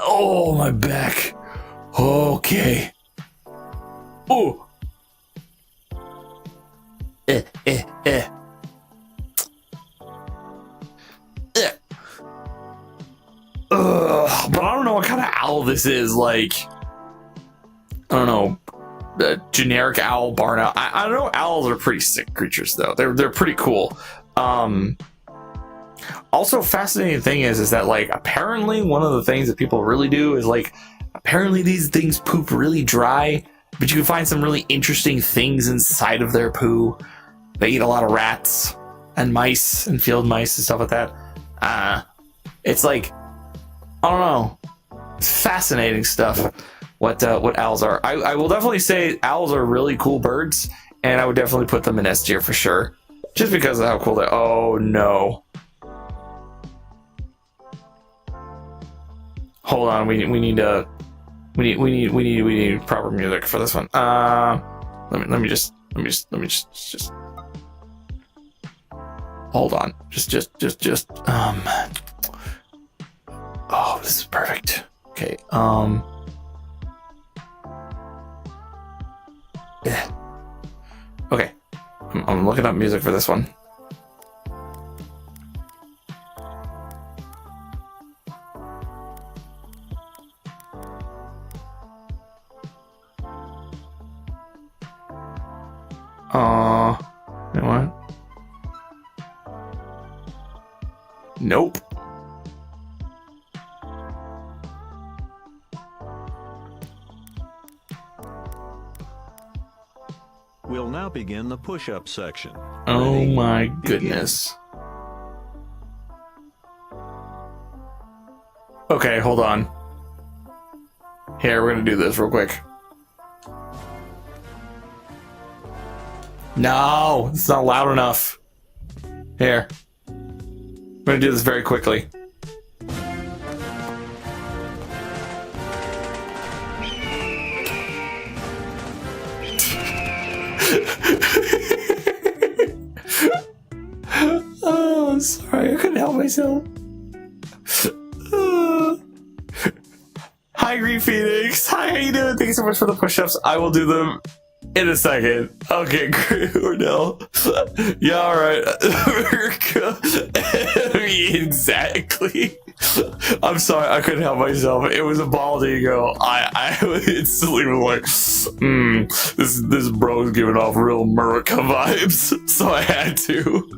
Oh, my back. Okay. Oh. But I don't know what kind of owl this is. Like, I don't know, generic owl, barn owl. I don't know. Owls are pretty sick creatures, though. They're pretty cool. Also, fascinating thing is that like apparently one of the things that people really do is like apparently these things poop really dry, but you can find some really interesting things inside of their poo. They eat a lot of rats and mice and field mice and stuff like that. It's like, I don't know. It's fascinating stuff. What owls are. I will definitely say owls are really cool birds, and I would definitely put them in S tier for sure, just because of how cool they. Oh no! Hold on, we need proper music for this one. Let me just hold on. Oh, this is perfect. Okay. Yeah. Okay. I'm looking up music for this one. You know what? Nope. We'll now begin the push-up section. Oh Ready? my Begin. goodness. Okay, hold on. Here, we're gonna do this real quick. No, it's not loud enough. Here. I'm gonna do this very quickly. Oh, I'm sorry, I couldn't help myself. Hi, Green Phoenix. Hi, how you doing? Thank you so much for the push-ups. I will do them in a second. Okay, great. Or no. Yeah, all right. Exactly. I'm sorry, I couldn't help myself. It was a bald ego. I instantly was like, this bro's giving off real America vibes, so I had to.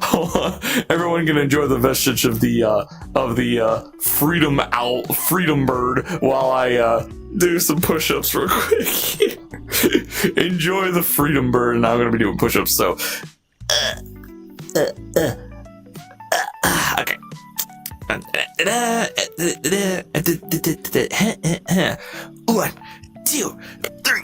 Hold on. Everyone can enjoy the vestige of the freedom bird while I do some push-ups real quick. Enjoy the freedom bird, and I'm gonna be doing push-ups. So, okay. 1, 2, 3,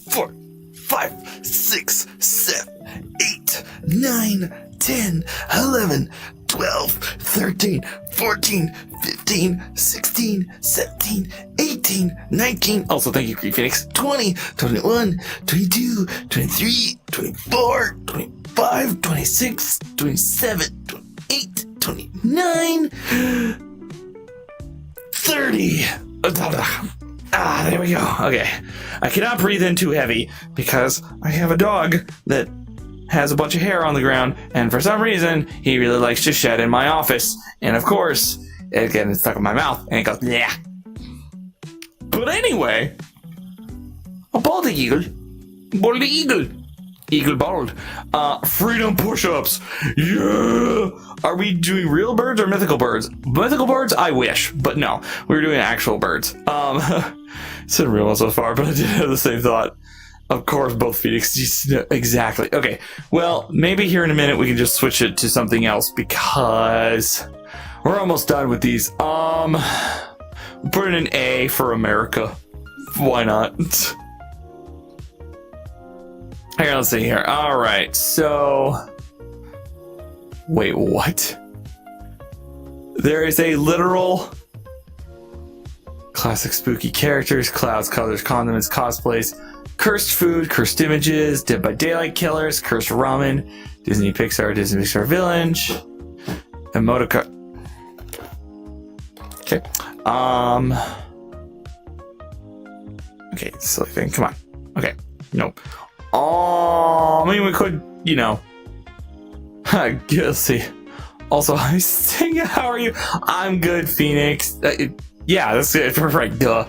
4, 5, 6, 7, 8, 9, 10, 11, 12, 13, 14, 15, 16, 17, 18, 19. Also, thank you, Green Phoenix. 20, 21, 22, 23, 24, 25, 26, 27, 28, 29, 30. There we go. Okay. I cannot breathe in too heavy because I have a dog that has a bunch of hair on the ground, and for some reason, he really likes to shed in my office. And of course, it gets stuck in my mouth, and it goes, yeah. But anyway, a bald eagle. Bald eagle. Eagle bald. Freedom push-ups. Yeah! Are we doing real birds or mythical birds? Mythical birds, I wish, but no. We're doing actual birds. It's been real one so far, but I did have the same thought. Of course, both Phoenix. Exactly. Okay. Well, maybe here in a minute we can just switch it to something else because we're almost done with these. Put in an A for America. Why not? Here, let's see here. All right. So, wait, what? There is a literal classic spooky characters, clouds, colors, condiments, cosplays, cursed food, cursed images, Dead by Daylight killers, cursed ramen, Disney Pixar Village, emotica. Okay. Okay, silly thing. Come on. Okay. Nope. I mean, we could, you know. Let's see. Also, hi, Sting. How are you? I'm good, Phoenix. Yeah, that's it. Right. Duh.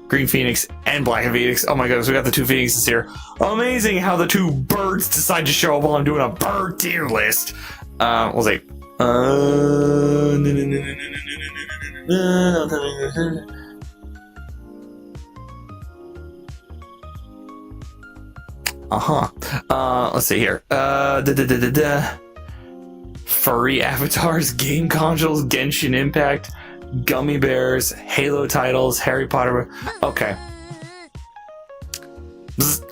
Green Phoenix and Black Phoenix. Oh my goodness, we got the two Phoenixes here. Amazing how the two birds decide to show up while I'm doing a bird tier list. We'll see. Let's see here. Furry avatars, game consoles, Genshin Impact, gummy bears, Halo titles, Harry Potter. Okay.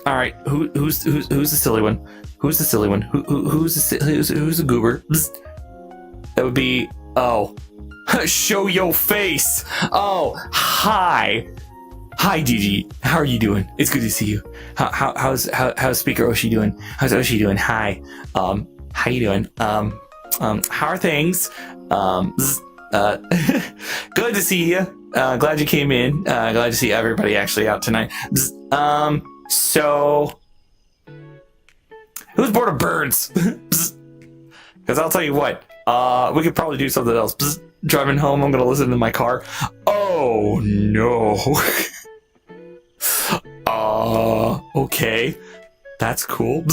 All right. Who's the silly one? Who's the silly one? Who's the goober? That would be. Oh, show your face. Oh, hi. Hi, Gigi. How are you doing? It's good to see you. How's Speaker Oshi doing? How's Oshi doing? Hi. How you doing? How are things? Good to see you. Glad you came in. Glad to see everybody actually out tonight. So, who's bored of birds? Because I'll tell you what, we could probably do something else. Driving home, I'm gonna listen to my car. Oh no. Okay, that's cool.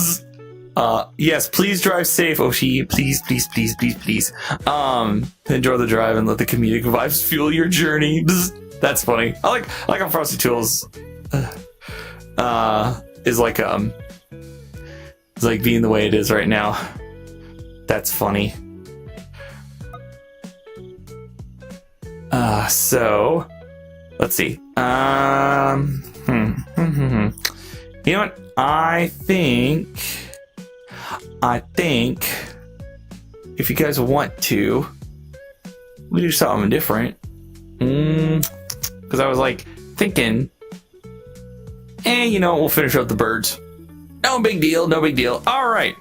Yes, please drive safe, Oshi. Please. Enjoy the drive and let the comedic vibes fuel your journey. That's funny. I like how Frosty Tools is like being the way it is right now. That's funny. So let's see. You know what? I think if you guys want to, we do something different. Because I was like thinking, you know, we'll finish up the birds. No big deal. All right.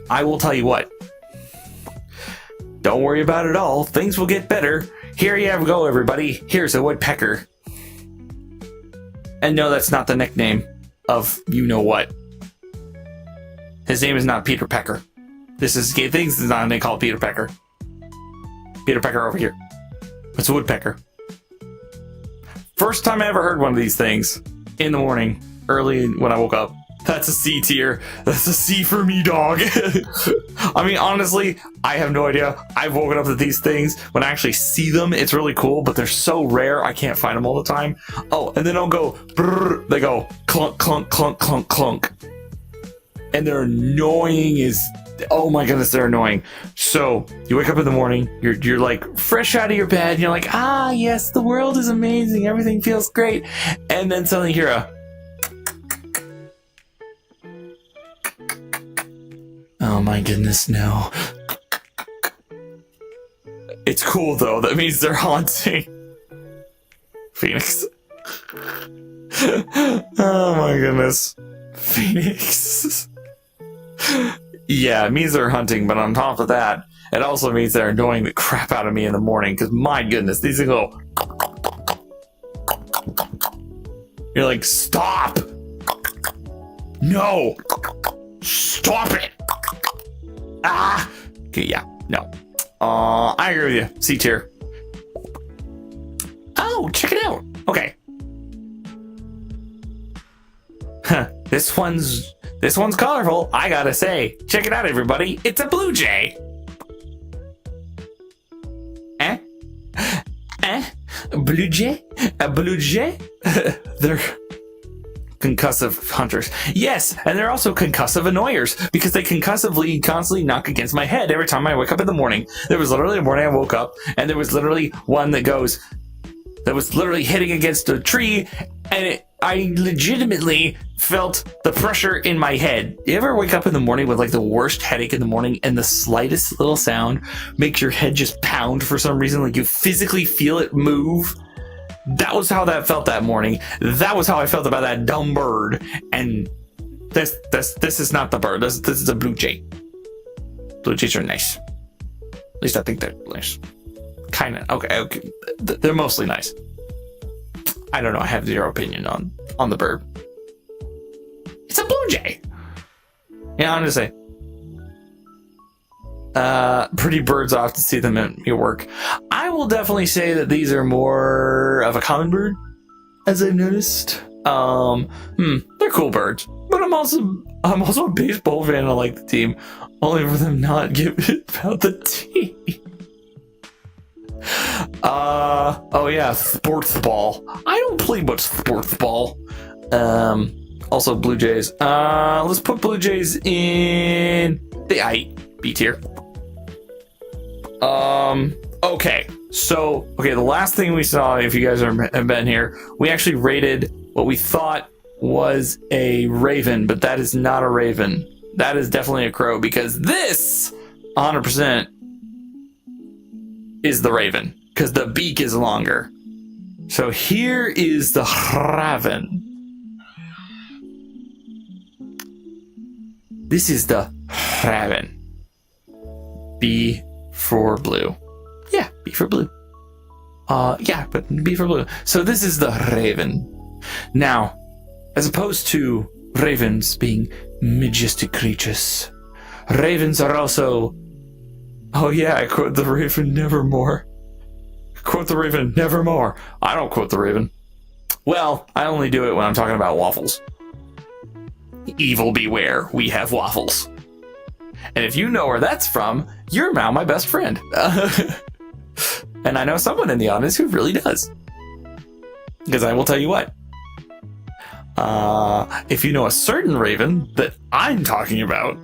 I will tell you what. Don't worry about it all. Things will get better. Here you go, everybody. Here's a woodpecker. And no, that's not the nickname of you know what. His name is not Peter Pecker. This is things is not a name called Peter Pecker. Peter Pecker over here. It's a woodpecker. First time I ever heard one of these things in the morning, early when I woke up. That's a C tier. That's a C for me, dog. I mean, honestly, I have no idea. I've woken up to these things. When I actually see them, it's really cool, but they're so rare, I can't find them all the time. Oh, and then they'll go, brrr, they go clunk, clunk, clunk, clunk, clunk. And they're annoying as, oh my goodness, they're annoying. So, you wake up in the morning, you're like fresh out of your bed, and you're like, yes, the world is amazing, everything feels great. And then suddenly you hear a, Oh my goodness, no. It's cool though. That means they're haunting Phoenix. Oh my goodness. Phoenix. Yeah, it means they're hunting, but on top of that, it also means they're annoying the crap out of me in the morning, because my goodness, these go. You're like, stop! No! Stop it! Ah! Okay, yeah, no. I agree with you. C tier. Oh, check it out. Okay. Huh. This one's colorful. I gotta say, check it out, everybody. It's a blue jay. Blue jay? A blue jay? They're concussive hunters. Yes, and they're also concussive annoyers because they concussively constantly knock against my head every time I wake up in the morning. There was literally a morning I woke up and there was literally one that was literally hitting against a tree, and I legitimately felt the pressure in my head. You ever wake up in the morning with like the worst headache in the morning and the slightest little sound makes your head just pound for some reason, like you physically feel it move? That was how that felt that morning. That was how I felt about that dumb bird. And this is not the bird. This is a blue jay. Blue jays are nice. At least I think they're nice. Kind of. Okay. They're mostly nice. I don't know. I have zero opinion on the bird. It's a blue jay. Yeah, I'm gonna say. Pretty birds, off to see them at your work. I will definitely say that these are more of a common bird, as I've noticed. They're cool birds, but I'm also a baseball fan. I like the team, only for them not give it about the team. Oh yeah, sports ball. I don't play much sports ball. Also Blue Jays. Let's put Blue Jays in the B tier. Okay. So, the last thing we saw, if you guys have been here, we actually rated what we thought was a raven, but that is not a raven. That is definitely a crow, because this 100% is the raven, because the beak is longer. So here is the raven. This is the raven. B for blue. Yeah, B for blue. Yeah, but B for blue. So this is the raven. Now, as opposed to ravens being majestic creatures, ravens are also... Oh yeah, I quote the raven nevermore. Quote the raven nevermore. I don't quote the raven. Well, I only do it when I'm talking about waffles. Evil beware, we have waffles. And if you know where that's from, you're now my best friend. And I know someone in the audience who really does. Because I will tell you what. If you know a certain raven that I'm talking about,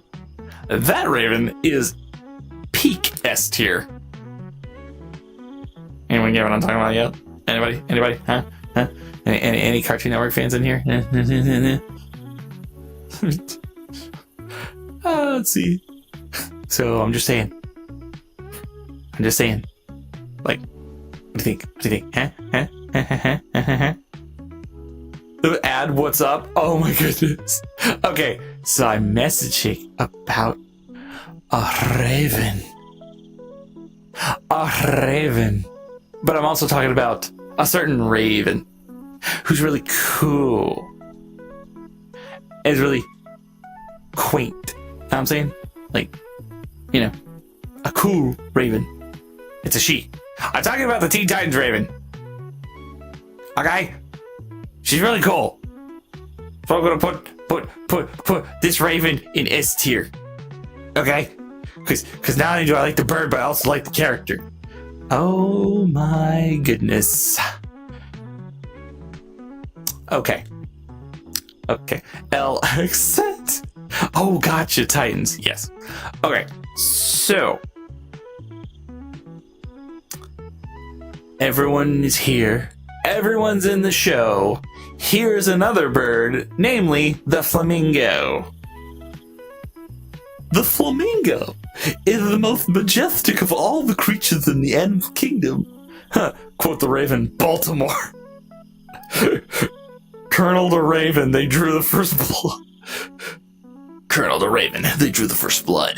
that raven is peak S tier. Anyone get what I'm talking about yet? Anybody? Huh? Any Cartoon Network fans in here? Let's see. So I'm just saying. Like, what do you think? Huh? The ad, what's up? Oh my goodness. Okay, so I'm messaging about a raven. But I'm also talking about a certain raven who's really cool. And is really quaint. You know what I'm saying? Like, a cool raven. It's a she. I'm talking about the Teen Titans raven. Okay? She's really cool. So I'm gonna put this raven in S tier. Okay? Because not only do I like the bird, but I also like the character. Oh my goodness. Okay. L accent. Oh, gotcha, Titans. Yes. Okay. So everyone is here. Everyone's in the show. Here's another bird, namely the flamingo. The flamingo is the most majestic of all the creatures in the animal kingdom. Huh, quote the Raven, Baltimore. Colonel the Raven, they drew the first blood. Colonel the Raven, they drew the first blood.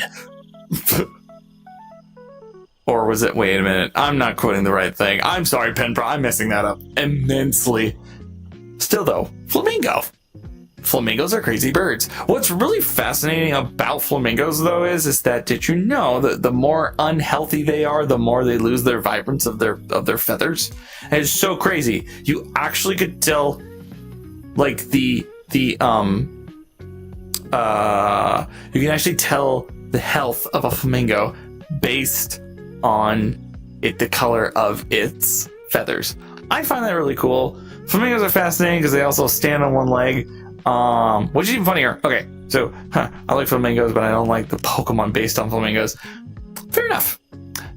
Or was it, wait a minute, I'm not quoting the right thing. I'm sorry, Penpro, I'm messing that up immensely. Still though, flamingo. Flamingos are crazy birds. What's really fascinating about flamingos though is that, did you know that the more unhealthy they are, the more they lose their vibrance of their feathers? And it's so crazy. You actually could tell, like you can actually tell the health of a flamingo based on the color of its feathers. I find that really cool. Flamingos are fascinating because they also stand on one leg. Which is even funnier. Okay, so I like flamingos, but I don't like the Pokemon based on flamingos. Fair enough.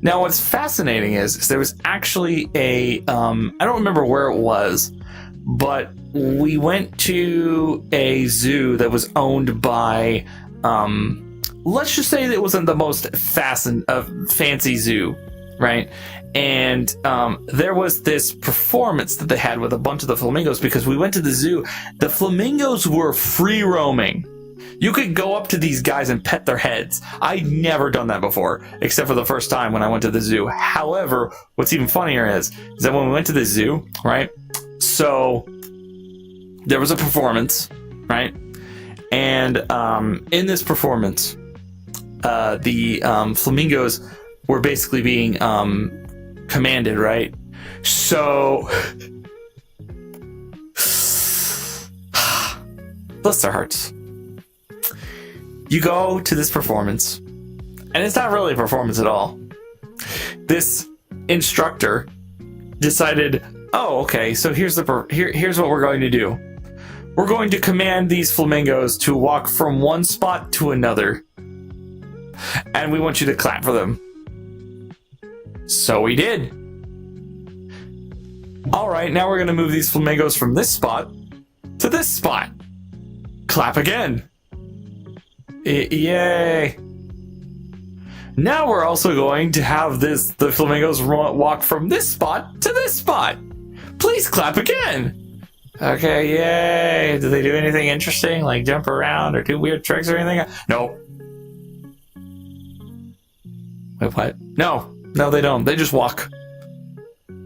Now, what's fascinating is there was actually a I don't remember where it was, but we went to a zoo that was owned by let's just say that it wasn't the most fancy zoo, right? And there was this performance that they had with a bunch of the flamingos, because we went to the zoo. The flamingos were free roaming. You could go up to these guys and pet their heads. I'd never done that before, except for the first time when I went to the zoo. However, what's even funnier is that when we went to the zoo, right? So there was a performance, right? And in this performance, the flamingos were basically being commanded, right? So bless their hearts. You go to this performance, and it's not really a performance at all. This instructor decided, oh, okay, so here's what we're going to do. We're going to command these flamingos to walk from one spot to another, and we want you to clap for them. So we did. All right, now we're going to move these flamingos from this spot to this spot. Clap again. Yay. Now we're also going to have the flamingos walk from this spot to this spot. Please clap again. Okay, yay. Do they do anything interesting, like jump around or do weird tricks or anything? No. Wait, what? No, they don't. They just walk.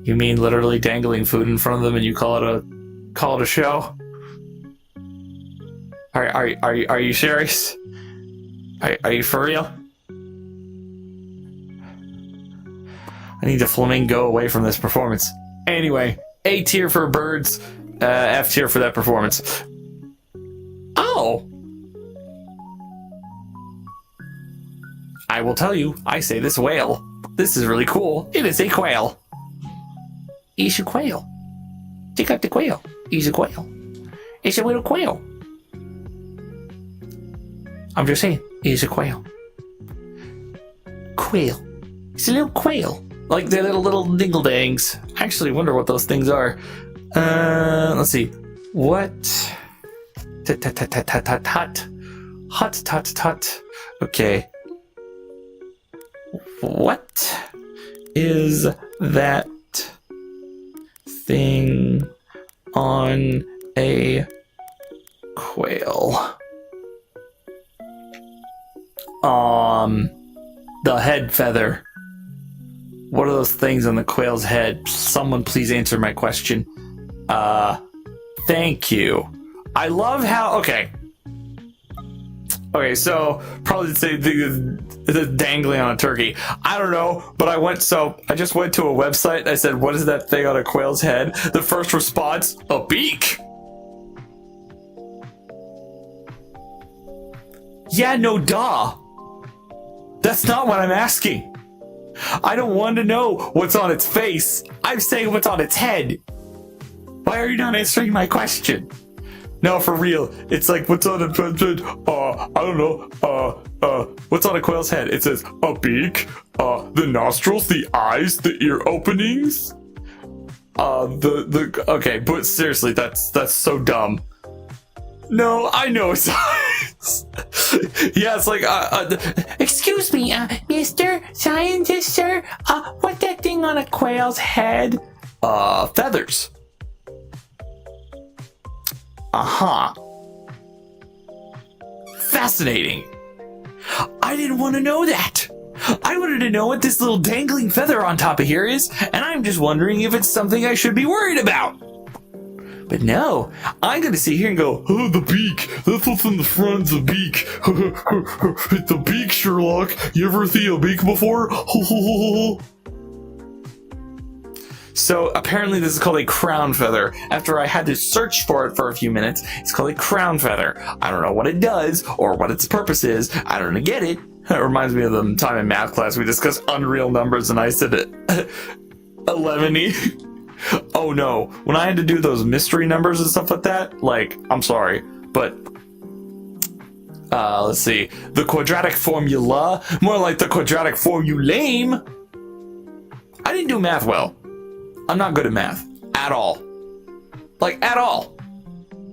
You mean literally dangling food in front of them and you call it a show? Are you serious? Are you for real? I need the flamingo away from this performance. Anyway, A tier for birds, F tier for that performance. Oh! I will tell you, I say this whale. This is really cool. It is a quail. It's a quail. Check out the quail. It's a quail. It's a little quail. I'm just saying, it's a quail. Quail. It's a little quail. Like they're little dingle-dangs. I actually wonder what those things are. Let's see. What? Hut. Okay. What is that thing on a quail? The head feather. What are those things on the quail's head? Someone please answer my question. Thank you. I love how, okay, so probably say the dangling on a turkey. I don't know, but I just went to a website. I said, what is that thing on a quail's head? The first response, a beak. Yeah, no, duh. That's not what I'm asking. I don't want to know what's on its face. I'm saying what's on its head. Why are you not answering my question? No, for real. It's like, what's on a I don't know. What's on a quail's head? It says a beak, the nostrils, the eyes, the ear openings. Okay, but seriously, that's so dumb. No, I know it's Yeah, it's like, Excuse me, Mr. Scientist, sir. What that thing on a quail's head? feathers. Uh-huh. Fascinating. I didn't want to know that. I wanted to know what this little dangling feather on top of here is, and I'm just wondering if it's something I should be worried about. But no, I'm going to sit here and go, oh, the beak. That's what's in the front, the beak. It's the beak, Sherlock. You ever see a beak before? So apparently this is called a crown feather. After I had to search for it for a few minutes, it's called a crown feather. I don't know what it does or what its purpose is. I don't get it. It reminds me of the time in math class we discussed unreal numbers and I said 11. Oh no, when I had to do those mystery numbers and stuff like that, like, I'm sorry, but let's see, the quadratic formula, more like the quadratic formulame. I didn't do math well. I'm not good at math at all. Like, at all.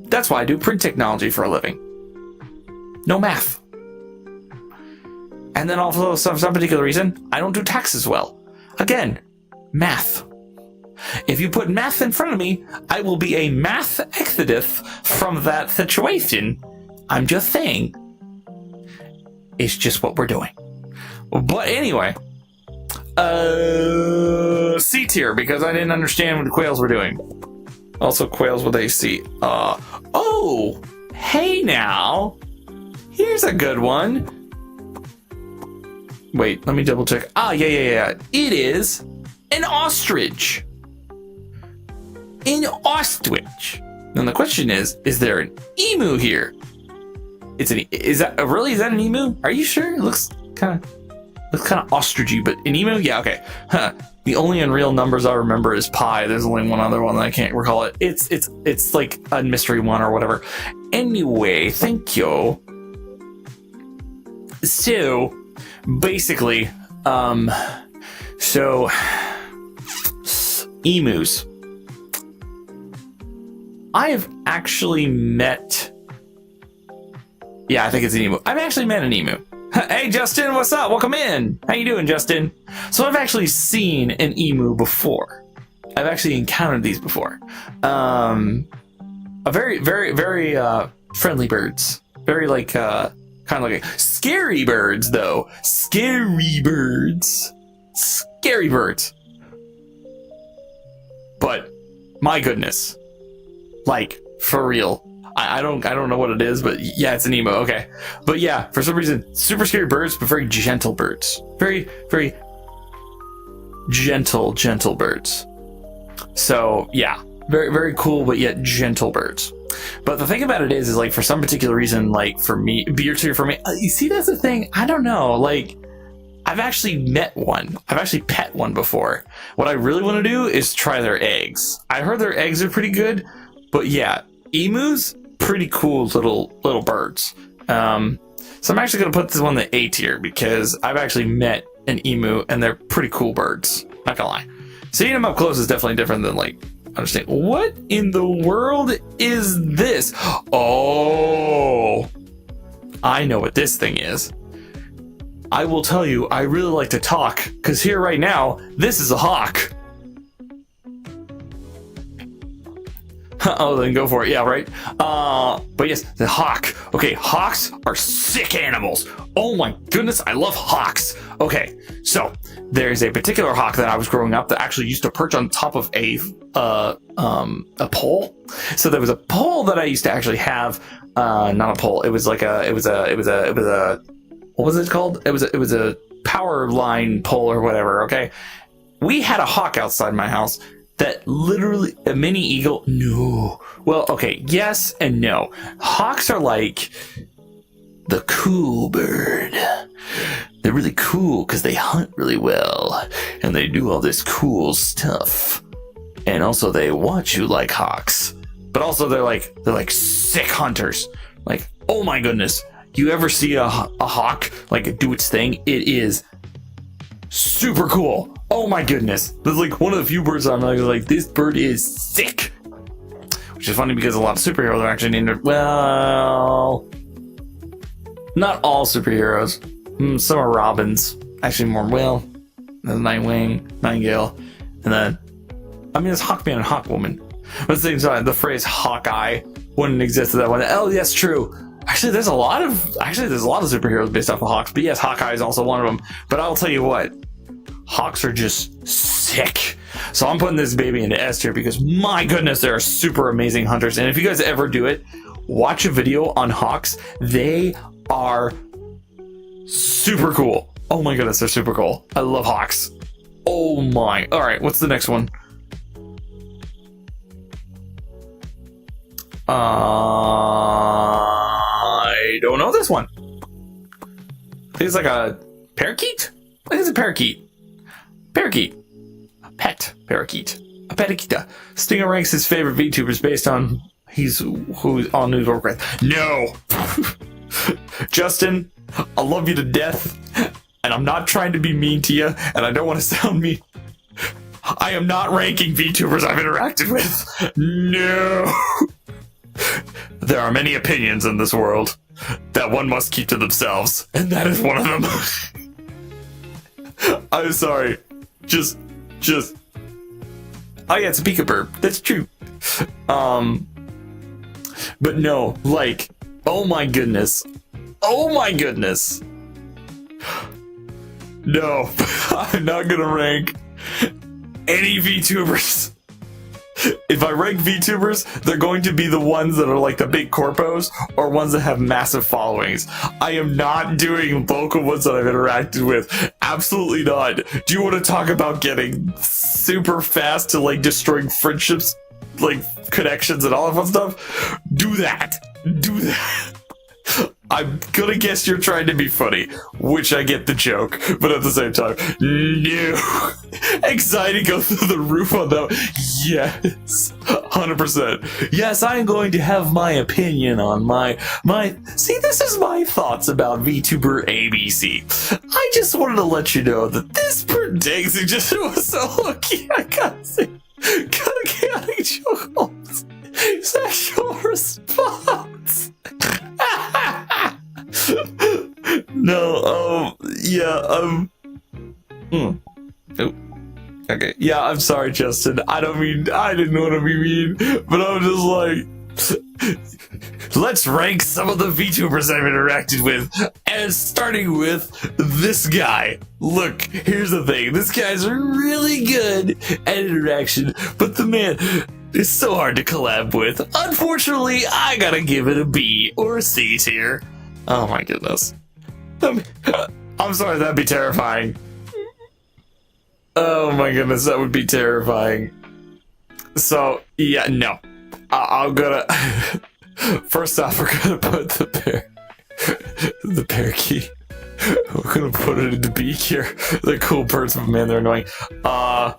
That's why I do print technology for a living. No math. And then also, for some particular reason, I don't do taxes well. Again, math. If you put math in front of me, I will be a math exodus from that situation. I'm just saying. It's just what we're doing. But anyway, C tier, because I didn't understand what the quails were doing. Also, quails with AC. Oh, hey now. Here's a good one. Wait, let me double check. Yeah. It is an ostrich. An ostrich. Then the question is there an emu here? Is that an emu? Are you sure? It looks kind of ostrichy, but an emu? Yeah, okay. Huh. The only unreal numbers I remember is pi. There's only one other one that I can't recall it. It's like a mystery one or whatever. Anyway, thank you. So basically, emus. I have actually met. Yeah, I think it's an emu. I've actually met an emu. Hey, Justin, what's up? Welcome in. How you doing, Justin? So I've actually seen an emu before. I've actually encountered these before. A very, very, very friendly birds. Very like kind of like scary birds, though. Scary birds. Scary birds. But my goodness. Like, for real. I don't know what it is, but yeah, it's an emo. Okay. But yeah, for some reason, super scary birds, but very gentle birds. Very, very gentle birds. So yeah, very, very cool, but yet gentle birds. But the thing about it is like for some particular reason, like for me, beer tier for me, you see, that's the thing. I don't know. Like, I've actually met one. I've actually pet one before. What I really want to do is try their eggs. I heard their eggs are pretty good, but yeah, emus, pretty cool little birds. So I'm actually going to put this one in the A tier because I've actually met an emu and they're pretty cool birds. Not gonna lie. Seeing them up close is definitely different than like understand. What in the world is this? Oh, I know what this thing is. I will tell you, I really like to talk because here right now, this is a hawk. Oh, then go for it. Yeah, right. But yes, the hawk. Okay, hawks are sick animals. Oh my goodness, I love hawks. Okay, so there's a particular hawk that I was growing up that actually used to perch on top of a pole. So there was a pole that I used to actually have. Not a pole. It was like it was a. What was it called? It was a power line pole or whatever. Okay, we had a hawk outside my house. That literally, a mini eagle, no. Well, okay, yes and no. Hawks are like the cool bird. They're really cool because they hunt really well. And they do all this cool stuff. And also they watch you like hawks. But also they're like sick hunters. Like, oh my goodness. You ever see a hawk like do its thing? It is super cool. Oh my goodness. This is like one of the few birds I'm like, this bird is sick. Which is funny because a lot of superheroes are actually named, well, Not all superheroes. Some are Robins. Actually, more Will. There's Nightwing, Nightingale, and then there's Hawkman and Hawkwoman. But at the same time, the phrase Hawkeye wouldn't exist at that one. Oh, yes, true. Actually, there's a lot of superheroes based off of Hawks. But yes, Hawkeye is also one of them. But I'll tell you what, Hawks are just sick. So I'm putting this baby into S tier because my goodness, they're super amazing hunters. And if you guys ever do it, watch a video on Hawks. They are super cool. Oh my goodness, they're super cool. I love Hawks. Oh my. All right, what's the next one? I don't know this one. I think it's like a parakeet? I think it's a parakeet. Parakeet. A pet parakeet. A parakeeta. Stinger ranks his favorite VTubers based on who's on who's work with. No! Justin, I love you to death, and I'm not trying to be mean to you, and I don't want to sound mean. I am not ranking VTubers I've interacted with. No! There are many opinions in this world that one must keep to themselves, and that is one of them. I'm sorry. Just. Oh yeah, it's a peekaboo. That's true. But no, like, oh my goodness. Oh my goodness. No, I'm not gonna rank any VTubers. If I rank VTubers, they're going to be the ones that are like the big corpos or ones that have massive followings. I am not doing local ones that I've interacted with. Absolutely not. Do you want to talk about getting super fast to like destroying friendships, like connections and all that fun stuff? Do that. Do that. I'm gonna guess you're trying to be funny, which I get the joke, but at the same time, no. Anxiety goes through the roof on that. Yes, 100%. Yes, I'm going to have my opinion on my. See, this is my thoughts about VTuber ABC. I just wanted to let you know that this predicts just was so lucky. I gotta say, gotta chaotic chokeholds. Sexual response. No, yeah, oh, okay, yeah, I'm sorry, Justin. I didn't want to be mean, but I'm just like, let's rank some of the VTubers I've interacted with, and starting with this guy. Look, here's the thing. This guy's really good at interaction, but the man is so hard to collab with. Unfortunately, I gotta give it a B or a C tier. Oh my goodness. I'm sorry, that'd be terrifying. Oh my goodness, that would be terrifying. So, yeah, no. I'm gonna... First off, we're gonna put the parakeet. We're gonna put it into B here. They're cool birds, but man, they're annoying. I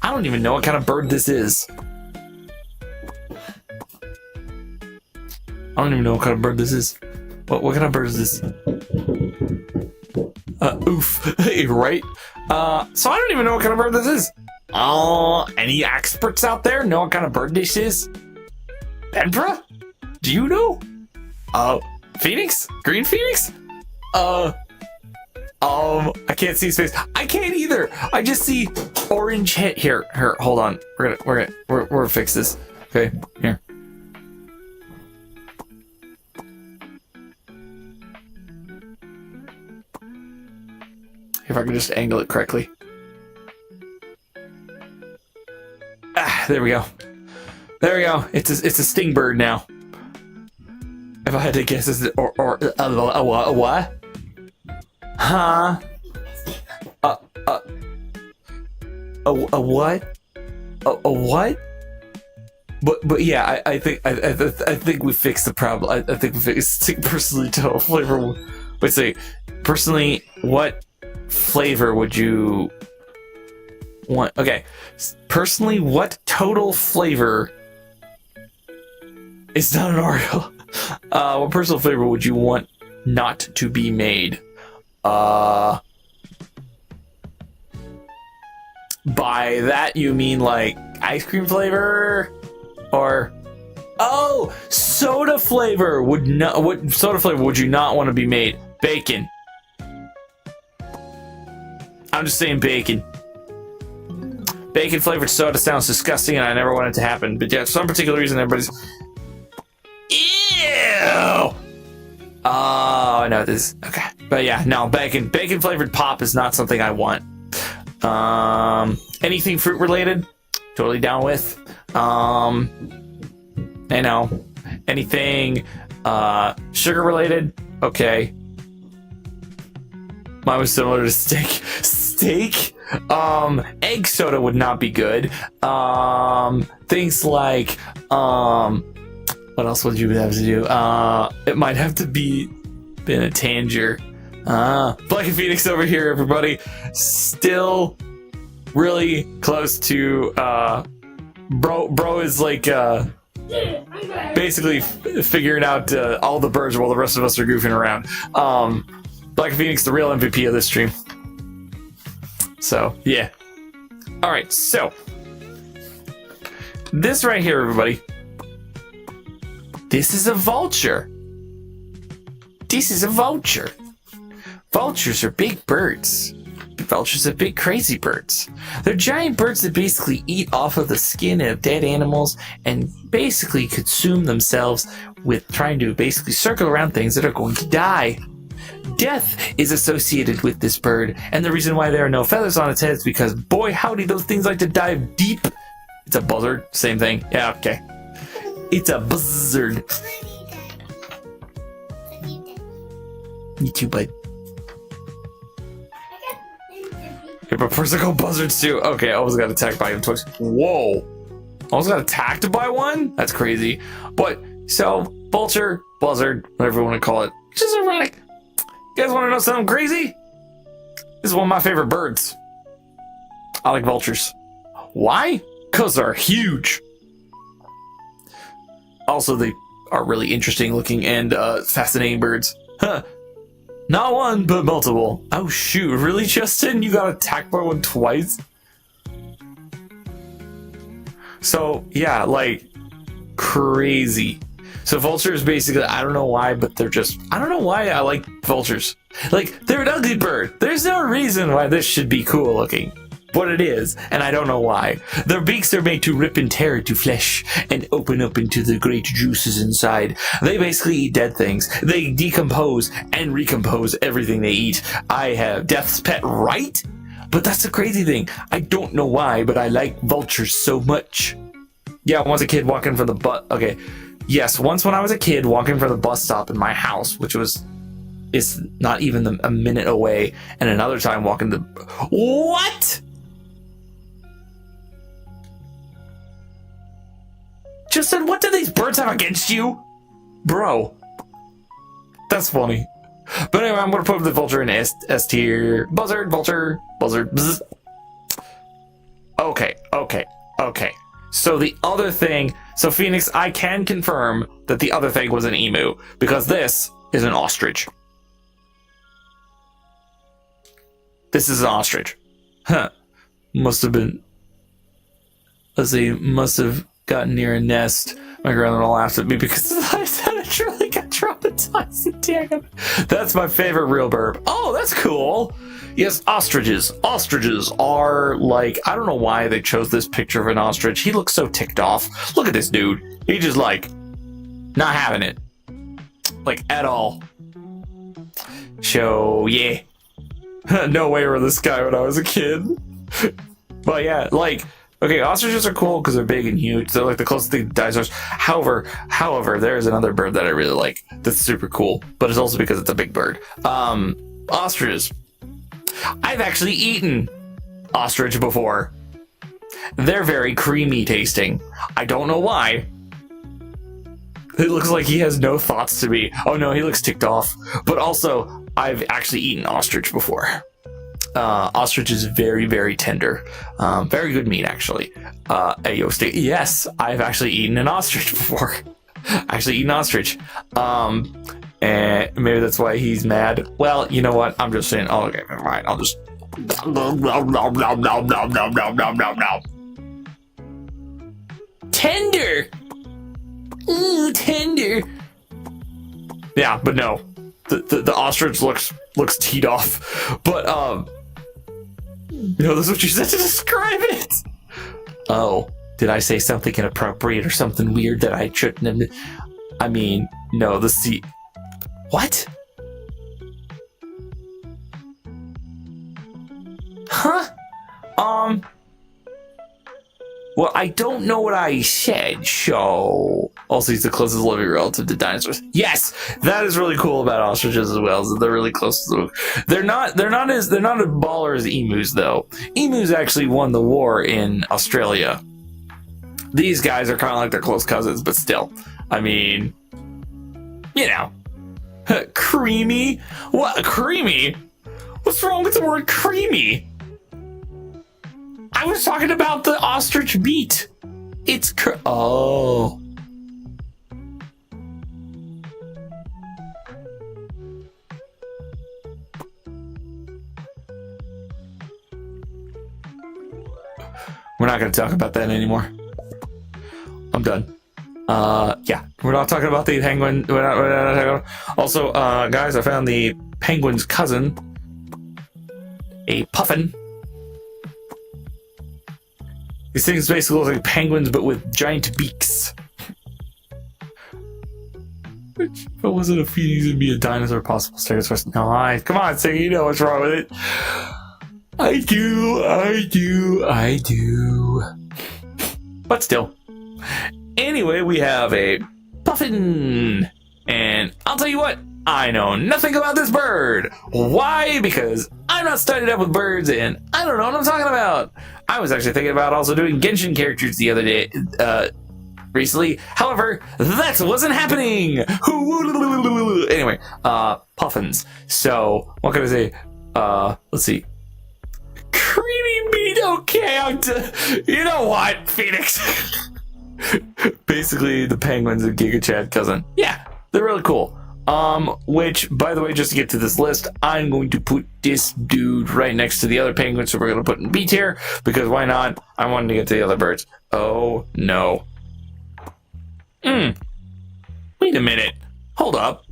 don't even know what kind of bird this is. I don't even know what kind of bird this is. What kind of bird is this? Oof. Right? So I don't even know what kind of bird this is. Any experts out there know what kind of bird this is? Penpra? Do you know? Phoenix? Green Phoenix? I can't see his face. I can't either. I just see orange head. Here, hold on. We're gonna fix this. Okay, here. If I can just angle it correctly. There we go. There we go. It's a sting bird now. If I had to guess, is it what? Huh? A what? A what? But yeah, I think we fixed the problem. I think we fixed personally total flavor. Wait, say personally, what flavor would you want? Okay, personally, what total flavor is not an Oreo? What personal flavor would you want not to be made? By that you mean like ice cream flavor, or Oh, soda flavor would not. What soda flavor would you not want to be made? Bacon. I'm just saying bacon. Bacon flavored soda sounds disgusting, and I never want it to happen. But yeah, for some particular reason, everybody's. Ew. Oh, I know this. Okay, but yeah, no, bacon flavored pop is not something I want. Anything fruit related, totally down with. You know, anything sugar related, okay. Mine was similar to steak. Egg soda would not be good. Things like what else would you have to do? It might have to be been a tanger. Black and Phoenix over here, everybody. Still really close to bro is like basically figuring out all the birds while the rest of us are goofing around. Black and Phoenix, the real MVP of this stream. So yeah. All right, so this right here, everybody. This is a vulture. This is a vulture. Vultures are big birds. Vultures are big crazy birds. They're giant birds that basically eat off of the skin of dead animals and basically consume themselves with trying to basically circle around things that are going to die. Death is associated with this bird, and the reason why there are no feathers on its head is because, boy howdy, those things like to dive deep. It's a buzzard, same thing. Yeah, okay. It's a buzzard. Me too, bud. Yeah, but first I go buzzards too. Okay, I almost got attacked by him twice. Whoa. Almost got attacked by one? That's crazy. But, so, vulture, buzzard, whatever you want to call it. Just ironic. You guys want to know something crazy? This is one of my favorite birds. I like vultures. Why? Because they're huge. Also, they are really interesting looking and fascinating birds. Huh. Not one, but multiple. Oh shoot, really, Justin? You got attacked by one twice? So, yeah, like, crazy. So vultures, basically, I don't know why, but they're just, I don't know why I like vultures. Like, they're an ugly bird. There's no reason why this should be cool looking. But it is, and I don't know why. Their beaks are made to rip and tear into flesh and open up into the great juices inside. They basically eat dead things. They decompose and recompose everything they eat. I have Death's pet right? But that's the crazy thing. I don't know why, but I like vultures so much. Yeah, once a kid walking from the bus. Okay. Yes, once when I was a kid walking from the bus stop in my house, which is not even a minute away, and another time walking the. What? Justin, what do these birds have against you? Bro. That's funny. But anyway, I'm going to put the vulture in S tier. Buzzard, vulture, buzzard. Bzz. Okay. So the other thing... So Phoenix, I can confirm that the other thing was an emu. Because this is an ostrich. This is an ostrich. Huh. Must have been... Let's see, must have gotten near a nest. My grandma laughed at me because I said I truly got traumatized. Dang, that's my favorite real burp. Oh, that's cool. Yes, ostriches. Ostriches are like, I don't know why they chose this picture of an ostrich. He looks so ticked off. Look at this dude. He just like, not having it. Like, at all. So, yeah. No way were this guy when I was a kid. But yeah, like, okay, ostriches are cool because they're big and huge. They're like the closest thing to dinosaurs. However, there is another bird that I really like that's super cool, but it's also because it's a big bird. Ostriches. I've actually eaten ostrich before. They're very creamy tasting. I don't know why. It looks like he has no thoughts to me. Oh no, he looks ticked off. But also, I've actually eaten ostrich before. Ostrich is very, very tender. Very good meat, actually. Yes, I've actually eaten an ostrich before. Actually eaten ostrich. And maybe that's why he's mad. Well, you know what? I'm just saying. Oh, okay, never mind. I'll just. Tender. Ooh, tender. Yeah, but no. The ostrich looks teed off. But, no, this is what you said to describe it. Oh, did I say something inappropriate or something weird that I shouldn't have? I mean, no, the sea. What? Huh? Well, I don't know what I said, so... Also, he's the closest living relative to dinosaurs. Yes! That is really cool about ostriches as well, is that they're really close to them. They're not as baller as emus, though. Emus actually won the war in Australia. These guys are kind of like their close cousins, but still. I mean... You know. Creamy? What? Creamy? What's wrong with the word creamy? I was talking about the ostrich beat. It's oh. We're not going to talk about that anymore. I'm done. Yeah, we're not talking about the penguin. We're not talking about... Also, guys, I found the penguin's cousin, a puffin. These things basically look like penguins, but with giant beaks. Which, if it wasn't a feeding, it'd be a dinosaur possible stegosaurus. No, come on, Siggy, you know what's wrong with it. I do. But still. Anyway, we have a puffin. And I'll tell you what, I know nothing about this bird. Why? Because I'm not studied up with birds and I don't know what I'm talking about. I was actually thinking about also doing Genshin characters the other day, recently. However, that wasn't happening. Anyway, puffins. So, what can I say? Let's see. Creamy meat, okay, you know what, Phoenix? Basically, the penguin's a Giga Chad cousin. Yeah, they're really cool. Which, by the way, just to get to this list, I'm going to put this dude right next to the other penguins, so we're going to put in B tier, because why not? I wanted to get to the other birds. Oh, no. Wait a minute. Hold up.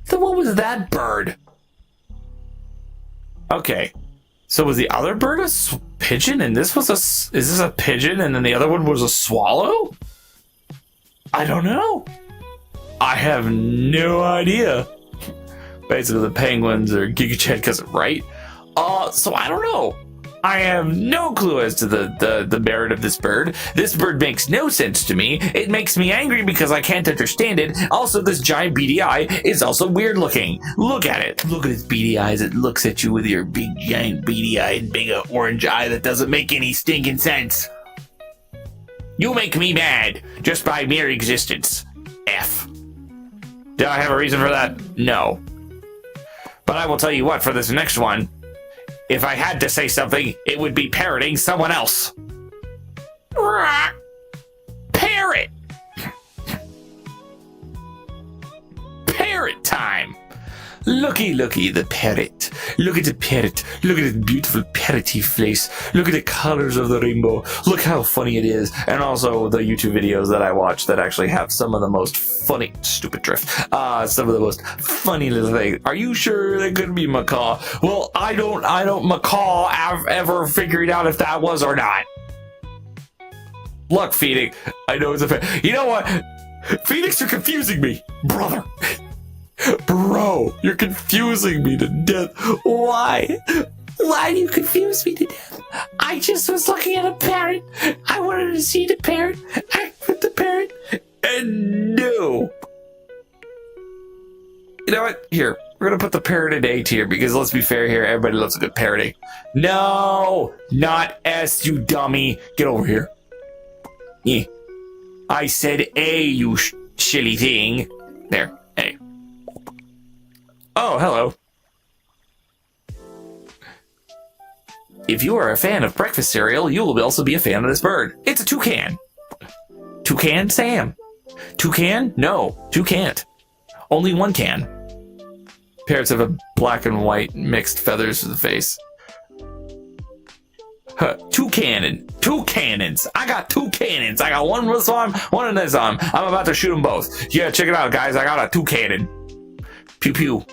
So what was that bird? Okay. So was the other bird a pigeon, and this was is this a pigeon, and then the other one was a swallow? I don't know. I have no idea. Basically, the penguins are Giga Chad cousin, right? So I don't know. I have no clue as to the merit of this bird. This bird makes no sense to me. It makes me angry because I can't understand it. Also, this giant beady eye is also weird looking. Look at it. Look at its beady eyes. It looks at you with your big giant beady eye and big orange eye that doesn't make any stinking sense. You make me mad just by mere existence. F. Do I have a reason for that? No. But I will tell you what, for this next one, if I had to say something, it would be parroting someone else. Parrot! Parrot time! Looky, the parrot. Look at the parrot. Look at its beautiful parroty face. Look at the colors of the rainbow. Look how funny it is. And also the YouTube videos that I watch that actually have some of the most funny... Stupid drift. Some of the most funny little things. Are you sure that could be macaw? Well, I don't macaw ever figured out if that was or not. Look, Phoenix. I know it's a... You know what? Phoenix, you're confusing me. Brother. Bro, you're confusing me to death. Why? Why do you confuse me to death? I just was looking at a parrot. I wanted to see the parrot, act with the parrot, and no. You know what? Here, we're going to put the parrot in A tier because let's be fair here. Everybody loves a good parroting. No, not S, you dummy. Get over here. Yeah. I said A, you shilly thing. There, A. Oh, hello. If you are a fan of breakfast cereal, you will also be a fan of this bird. It's a toucan. Toucan Sam. Toucan? No, two can't. Only one can. Parrots have a black and white mixed feathers to the face. Two cannons. I got 2 cannons. I got one in this arm, one in this arm. I'm about to shoot them both. Yeah, check it out, guys. I got a 2 cannon. Pew pew.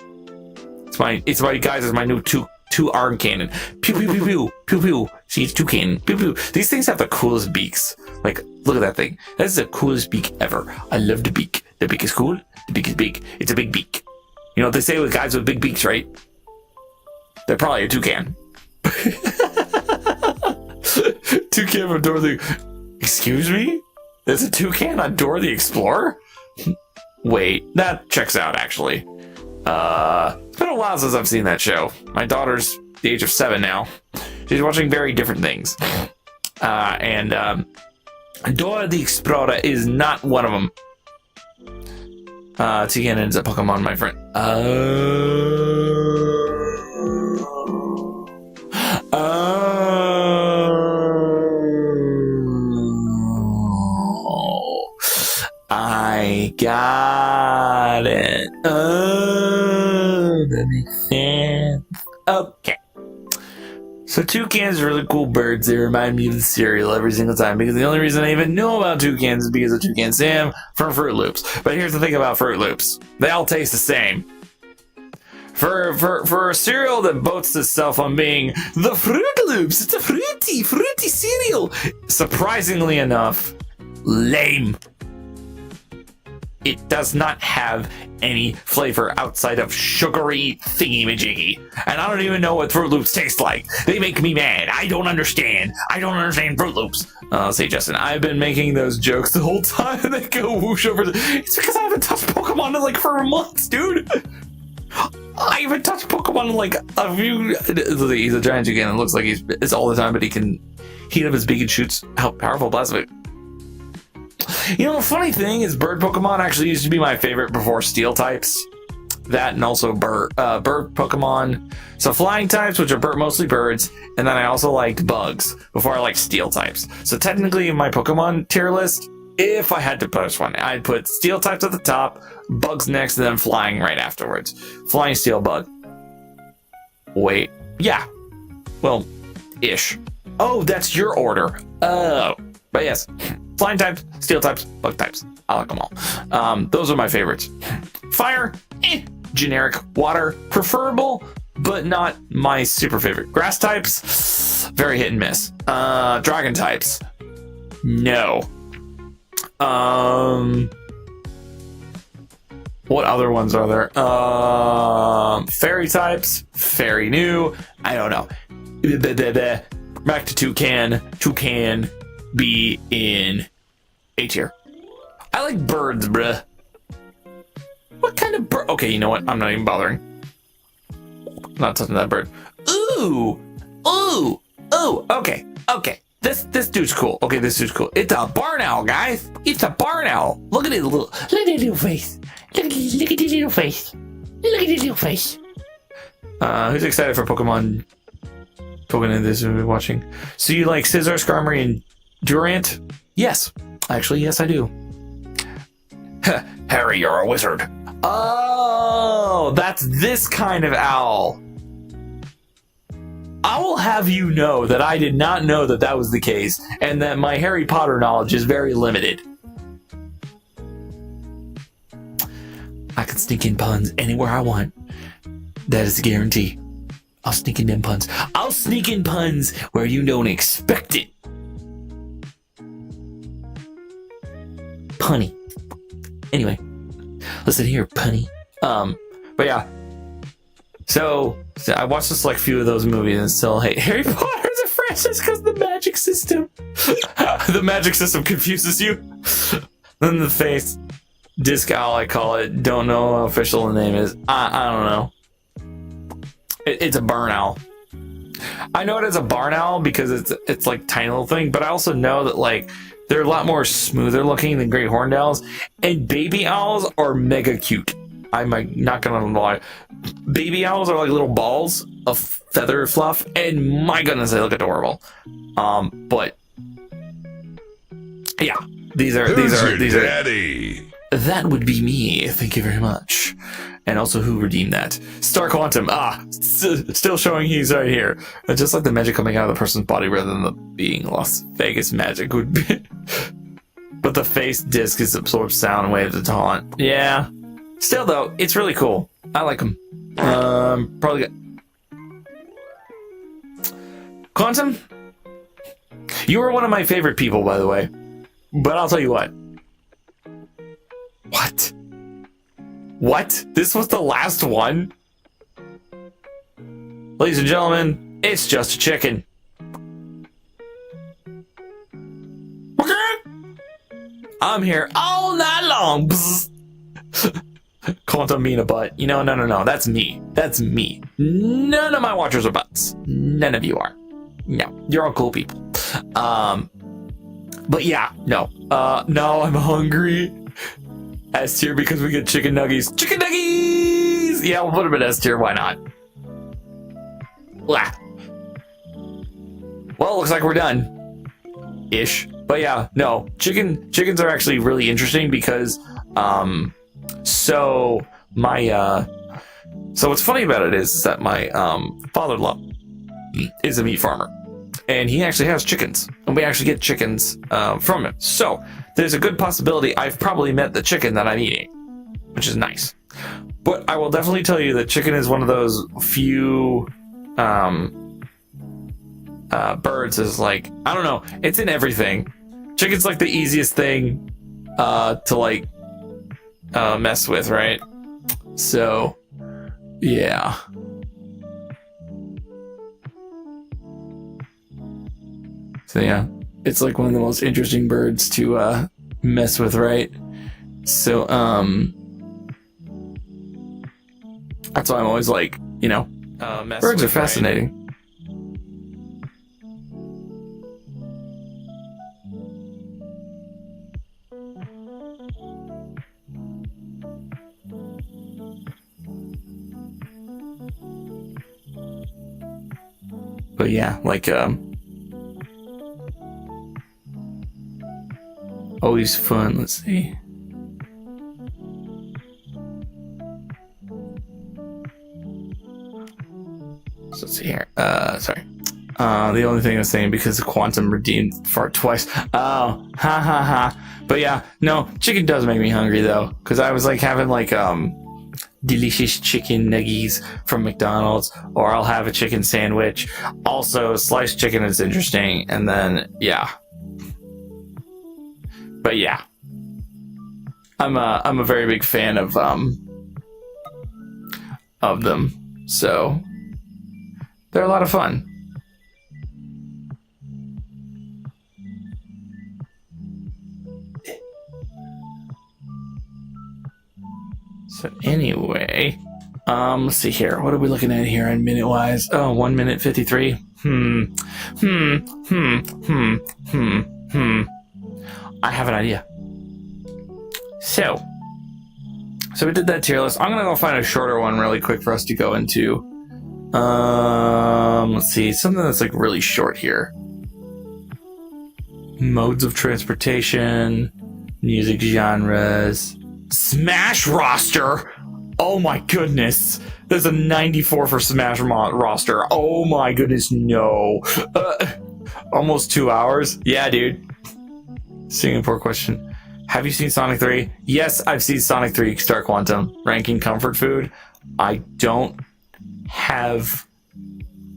It's my guys. It's my new two arm cannon. Pew pew pew pew pew pew. See, it's 2 cannon. Pew pew. These things have the coolest beaks. Like, look at that thing. That's the coolest beak ever. I love the beak. The beak is cool. The beak is big. It's a big beak. You know what they say with guys with big beaks, right? They're probably a toucan. Toucan from Dora the... Excuse me? There's a toucan on Dora the Explorer? Wait, that checks out, actually. It's been a while since I've seen that show. My daughter's the age of 7 now. She's watching very different things. And Dora the Explorer is not one of them. Toucan ends up Pokemon, my friend. I got it. Oh, that makes sense. Okay. So toucans are really cool birds. They remind me of the cereal every single time because the only reason I even know about toucans is because of Toucan Sam from Fruit Loops. But here's the thing about Fruit Loops. They all taste the same. For a cereal that boasts itself on being the Fruit Loops, it's a fruity cereal. Surprisingly enough, lame. It does not have any flavor outside of sugary thingy-majiggy. And I don't even know what Fruit Loops taste like. They make me mad. I don't understand. I don't understand Fruit Loops. Say, Justin, I've been making those jokes the whole time and they go whoosh over. It's because I haven't touched Pokemon in like 4 months, dude. I haven't touched Pokemon in like a few... He's a giant again. It looks like it's all the time, but he can heat up his beak and shoots out powerful plasma. You know, the funny thing is bird Pokemon actually used to be my favorite before steel types. That and also bird Pokemon. So flying types, which are mostly birds, and then I also liked bugs before I liked steel types. So technically in my Pokemon tier list, if I had to push one, I'd put steel types at the top, bugs next, and then flying right afterwards. Flying, steel, bug. Wait. Yeah. Well, ish. Oh, that's your order. Oh. But yes. Flying types, steel types, bug types. I like them all. Those are my favorites. Fire, generic. Water, preferable, but not my super favorite. Grass types, very hit and miss. Dragon types, no. What other ones are there? Fairy types, fairy new. I don't know. Back to toucan. Be in A tier. I like birds, bruh. What kind of bird? Okay, you know what? I'm not even bothering. I'm not touching that bird. Ooh. Okay. This dude's cool. Okay, this dude's cool. It's a barn owl, guys. It's a barn owl. Look at his little face. Look at his little face. Look at his little face. Who's excited for Pokemon in this we're watching? So you like Scizor, Skarmory, and Durant? Yes. Actually, yes, I do. Harry, you're a wizard. Oh, that's this kind of owl. I will have you know that I did not know that that was the case, and that my Harry Potter knowledge is very limited. I can sneak in puns anywhere I want. That is a guarantee. I'll sneak in them puns. I'll sneak in puns where you don't expect it. Punny. Anyway, listen here, punny. But yeah. So I watched a select few of those movies and still hate Harry Potter as a franchise because the magic system. The magic system confuses you. Then the face. Disc owl, I call it. Don't know what official the name is. I don't know. It's a barn owl. I know it as a barn owl because it's like tiny little thing, but I also know that like they're a lot more smoother looking than great horned owls, and baby owls are mega cute. I'm like, not gonna lie. Baby owls are like little balls of feather fluff, and my goodness, they look adorable. But yeah, these are Who's your daddy? that would be me. Thank you very much. And also, who redeemed that? Star Quantum. Still showing he's right here. Just like the magic coming out of the person's body rather than the being Las Vegas magic would be. But the face disc is absorbs sound waves to taunt. Yeah. Still though, it's really cool. I like them. Probably got Quantum. You were one of my favorite people, by the way. But I'll tell you what. What? What? This was the last one? Ladies and gentlemen, it's just a chicken. I'm here all night long. Quantum being a butt. You know, no. That's me. That's me. None of my watchers are butts. None of you are. No, you're all cool people. But yeah, no. No, I'm hungry. S tier because we get chicken nuggies. Chicken nuggies! Yeah, we'll put them in S tier. Why not? Blah. Well, it looks like we're done. Ish. But yeah, no. Chickens are actually really interesting because, so what's funny about it is that my, father-in-law is a meat farmer. And he actually has chickens. And we actually get chickens, from him. So, there's a good possibility I've probably met the chicken that I'm eating, which is nice. But I will definitely tell you that chicken is one of those few birds is like, I don't know, it's in everything. Chicken's like the easiest thing to like mess with, right? So, yeah. So yeah, it's like one of the most interesting birds to mess with, right? So that's why I'm always like, you know, birds are fascinating. Right? But yeah, like always fun. Let's see. So let's see here. Sorry. The only thing I was saying because Quantum redeemed fart twice. Oh, ha. But yeah, no, chicken does make me hungry though, because I was like having like delicious chicken nuggies from McDonald's, or I'll have a chicken sandwich. Also, sliced chicken is interesting, and then yeah. But yeah, I'm a very big fan of them, so they're a lot of fun. So anyway, let's see here. What are we looking at here on minute wise? Oh, 1 minute 53. I have an idea. So we did that tier list. I'm gonna go find a shorter one really quick for us to go into. Let's see, something that's like really short here. Modes of transportation, music genres, Smash roster. Oh my goodness. There's a 94 for Smash roster. Oh my goodness, no. Almost 2 hours. Yeah, dude. Singapore question. Have you seen Sonic 3? Yes, I've seen Sonic 3 Star Quantum. Ranking comfort food. I don't have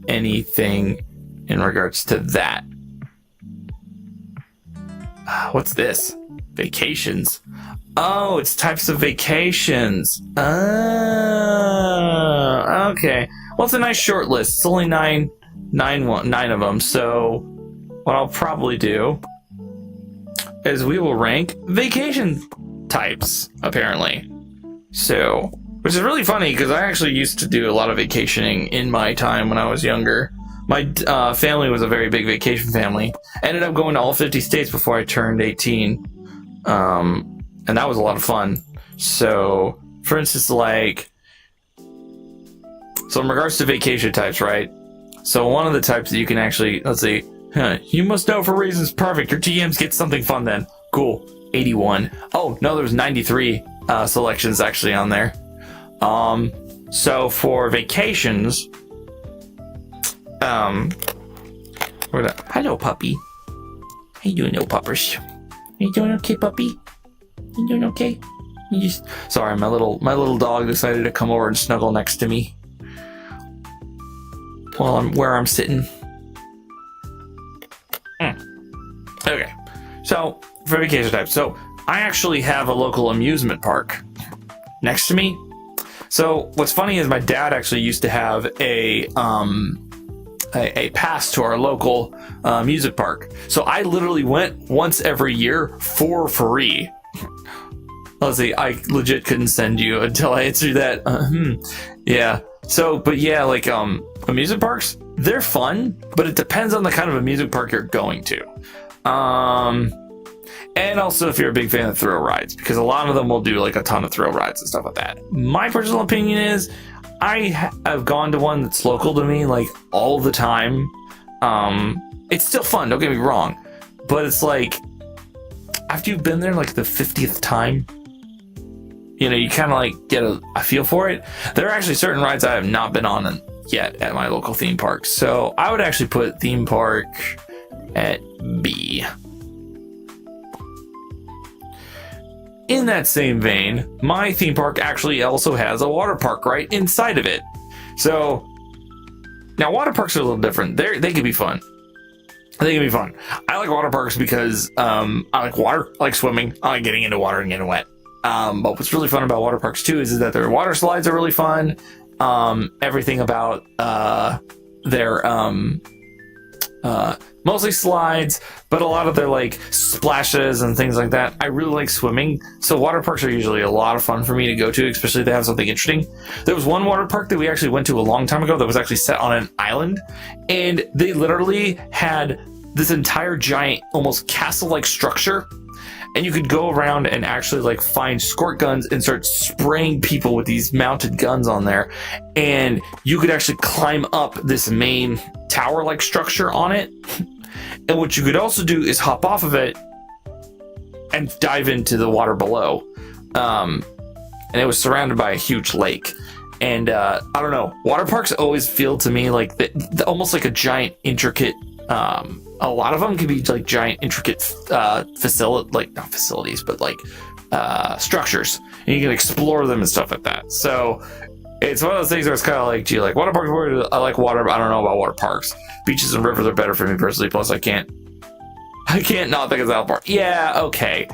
anything in regards to that. What's this? Vacations. Oh, it's types of vacations. Okay. Well, it's a nice short list. It's only nine of them. So what I'll probably do is we will rank vacation types, apparently. So, which is really funny because I actually used to do a lot of vacationing in my time when I was younger. My family was a very big vacation family. I ended up going to all 50 states before I turned 18. And that was a lot of fun. So, for instance, like, so in regards to vacation types, right? So one of the types that you can actually, let's see, you must know for reasons. Perfect. Your TMs get something fun then. Cool. 81. Oh, no, there's 93 selections actually on there. So for vacations, hello, puppy. How you doing, little puppers? You doing okay, puppy? You doing okay? Sorry, my little dog decided to come over and snuggle next to me while I'm sitting. Okay, so for vacation type, so I actually have a local amusement park next to me. So what's funny is my dad actually used to have a pass to our local music park. So I literally went once every year for free. Let's see, I legit couldn't send you until I answered that. Yeah. So, but yeah, like amusement parks, they're fun, but it depends on the kind of amusement park you're going to. And also if you're a big fan of thrill rides, because a lot of them will do like a ton of thrill rides and stuff like that. My personal opinion is I have gone to one that's local to me like all the time. It's still fun, don't get me wrong, but it's like after you've been there like the 50th time, you know, you kind of like get a feel for it. There are actually certain rides I have not been on yet at my local theme park, so I would actually put theme park at B. In that same vein, my theme park actually also has a water park right inside of it. So now water parks are a little different. They can be fun. They can be fun. I like water parks because I like water, I like swimming, I like getting into water and getting wet. But what's really fun about water parks too is that their water slides are really fun. Everything about their mostly slides, but a lot of their like splashes and things like that. I really like swimming, so water parks are usually a lot of fun for me to go to, especially if they have something interesting. There was one water park that we actually went to a long time ago that was actually set on an island, and they literally had this entire giant, almost castle-like structure, and you could go around and actually like find squirt guns and start spraying people with these mounted guns on there, and you could actually climb up this main tower-like structure on it. And what you could also do is hop off of it and dive into the water below. And it was surrounded by a huge lake. And I don't know, water parks always feel to me like almost like a giant intricate, a lot of them can be like giant intricate not facilities, but like structures, and you can explore them and stuff like that. So it's one of those things where it's kind of like, gee, like water parks, I like water, but I don't know about water parks. Beaches and rivers are better for me personally, plus I can't not think of South Park. Yeah, okay.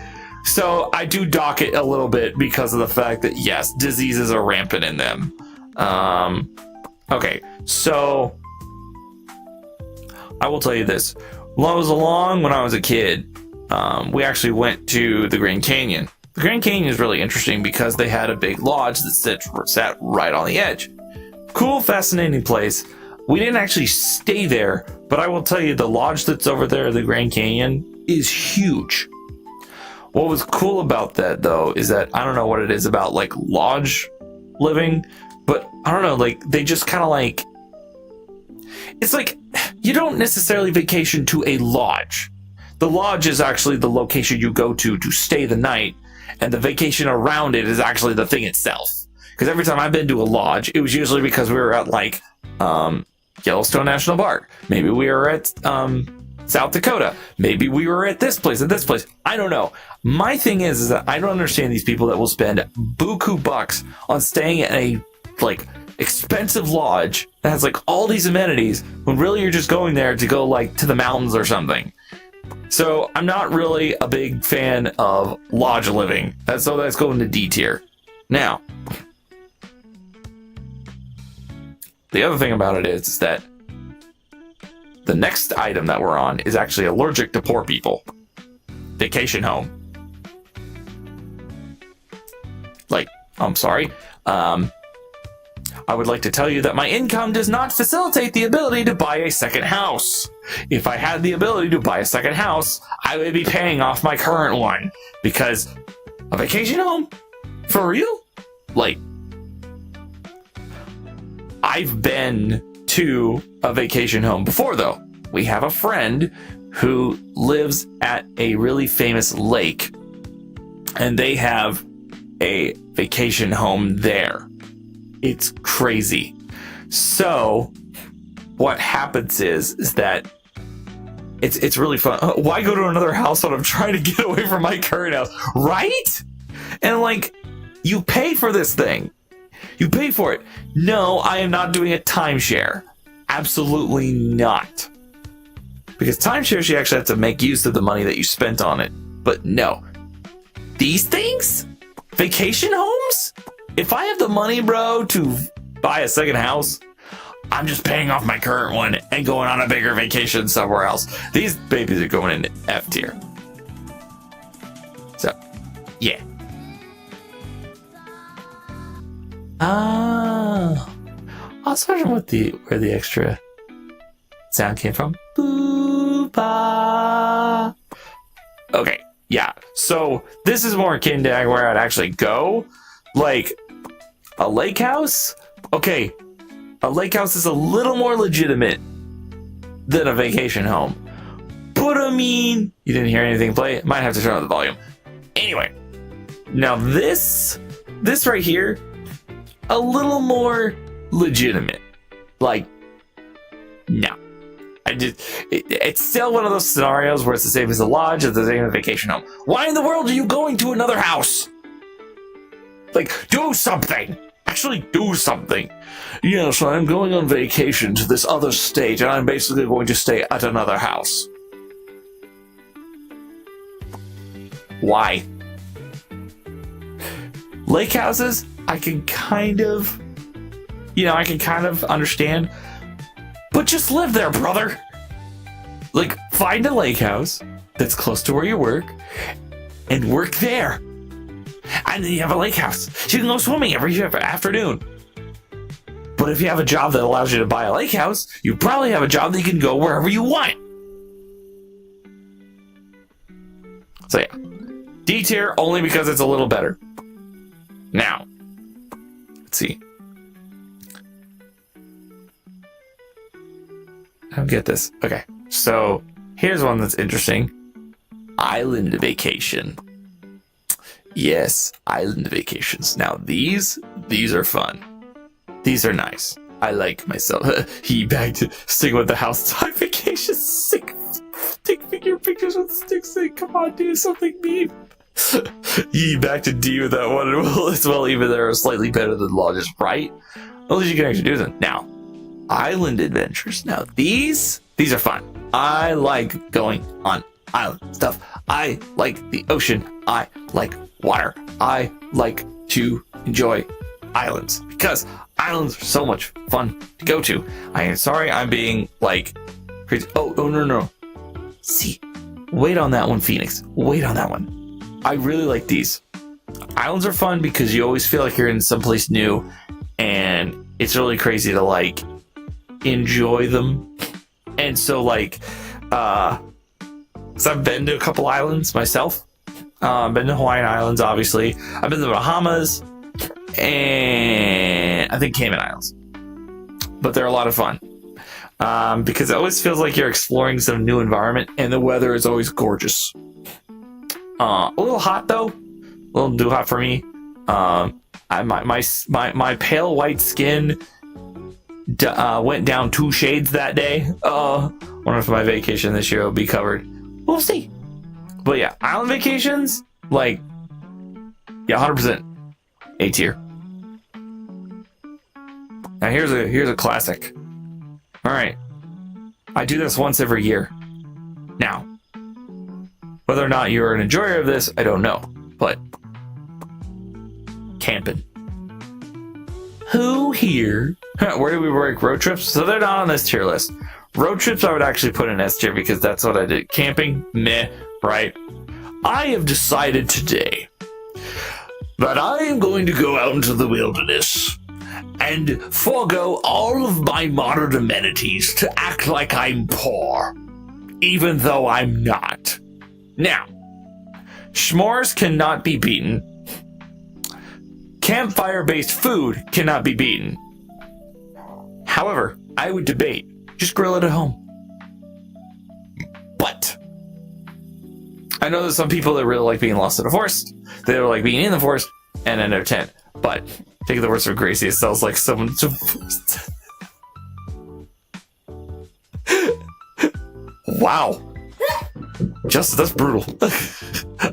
So I do dock it a little bit because of the fact that, yes, diseases are rampant in them. Okay, so I will tell you this. When I was a kid, we actually went to the Grand Canyon. The Grand Canyon is really interesting because they had a big lodge that sat right on the edge. Cool, fascinating place. We didn't actually stay there, but I will tell you the lodge that's over there, the Grand Canyon, is huge. What was cool about that, though, is that I don't know what it is about like lodge living, but I don't know, like they just kind of like, it's like you don't necessarily vacation to a lodge. The lodge is actually the location you go to stay the night, and the vacation around it is actually the thing itself. Because every time I've been to a lodge, it was usually because we were at like Yellowstone National Park. Maybe we were at South Dakota. Maybe we were at this place, I don't know. My thing is that I don't understand these people that will spend buku bucks on staying at a like expensive lodge that has like all these amenities when really you're just going there to go like to the mountains or something. So I'm not really a big fan of lodge living. So that's going to D tier. Now, the other thing about it is that the next item that we're on is actually allergic to poor people. Vacation home. Like, I'm sorry. I would like to tell you that my income does not facilitate the ability to buy a second house. If I had the ability to buy a second house, I would be paying off my current one. Because a vacation home? For real? Like, I've been to a vacation home before, though. We have a friend who lives at a really famous lake and they have a vacation home there. It's crazy. So what happens is that it's really fun. Why go to another house when I'm trying to get away from my current house, right? And like, you pay for this thing. You pay for it. No, I am not doing a timeshare. Absolutely not. Because timeshares, you actually have to make use of the money that you spent on it. But no. These things? Vacation homes? If I have the money, bro, to buy a second house, I'm just paying off my current one and going on a bigger vacation somewhere else. These babies are going into F tier. So, yeah. I was wondering where the extra sound came from. Boo-ba. Okay, yeah. So this is more akin to where I'd actually go. Like a lake house. Okay, a lake house is a little more legitimate than a vacation home. But I mean, you didn't hear anything play? Might have to turn up the volume. Anyway, now this right here, a little more legitimate. Like, no. It's still one of those scenarios where it's the same as the lodge, it's the same as a vacation home. Why in the world are you going to another house? Like, do something. Actually do something. Yes, I'm going on vacation to this other state, and I'm basically going to stay at another house. Why? Lake houses, I can kind of understand. But just live there, brother. Like, find a lake house that's close to where you work and work there. And then you have a lake house. So you can go swimming every afternoon. But if you have a job that allows you to buy a lake house, you probably have a job that you can go wherever you want. So yeah. D tier only because it's a little better. Now, let's see. I don't get this. Okay, so here's one that's interesting. Island vacation. Yes, island vacations. Now these are fun. These are nice. I like myself. He back to stick with the house time vacation. Sick. Take figure pictures with sticks. Come on, do something mean. He back to D with that one as well. Even they're slightly better than lodges, right? At least you can actually do them now. Island adventures. Now these are fun. I like going on island stuff. I like the ocean. I like water. I like to enjoy islands because islands are so much fun to go to. I am sorry I'm being like crazy. Oh no. See, wait on that one, Phoenix. Wait on that one. I really like these. Islands are fun because you always feel like you're in someplace new and it's really crazy to like enjoy them. And so like so I've been to a couple islands myself. Been to Hawaiian Islands, obviously. I've been to the Bahamas and I think Cayman Islands. But they're a lot of fun. Because it always feels like you're exploring some new environment and the weather is always gorgeous. A little hot though. A little too hot for me. My pale white skin went down 2 shades that day. Wonder if my vacation this year will be covered. We'll see. But yeah, island vacations, like, yeah, 100% A tier. Now here's a classic. All right, I do this once every year. Now, whether or not you're an enjoyer of this, I don't know, but camping. Who here? Where do we work? Road trips? So they're not on this tier list. Road trips I would actually put in S tier because that's what I did. Camping, meh, right? I have decided today that I am going to go out into the wilderness and forego all of my modern amenities to act like I'm poor, even though I'm not. Now, s'mores cannot be beaten. Campfire-based food cannot be beaten. However, I would debate, just grill it at home. But I know there's some people that really like being lost in the forest. They like being in the forest and in their tent. But taking the words from Gracie, it sounds like someone's forced. Wow. Justin, that's brutal.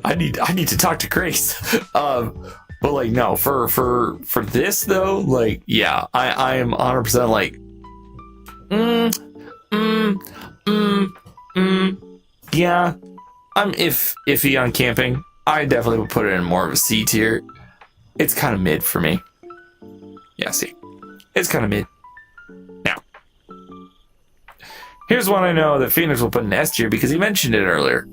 I need to talk to Grace. But like no, for this though, like yeah, I am 100% like yeah. I'm iffy on camping. I definitely would put it in more of a C tier. It's kind of mid for me. Yeah, C. It's kind of mid. Now, here's one I know that Phoenix will put in S tier because he mentioned it earlier.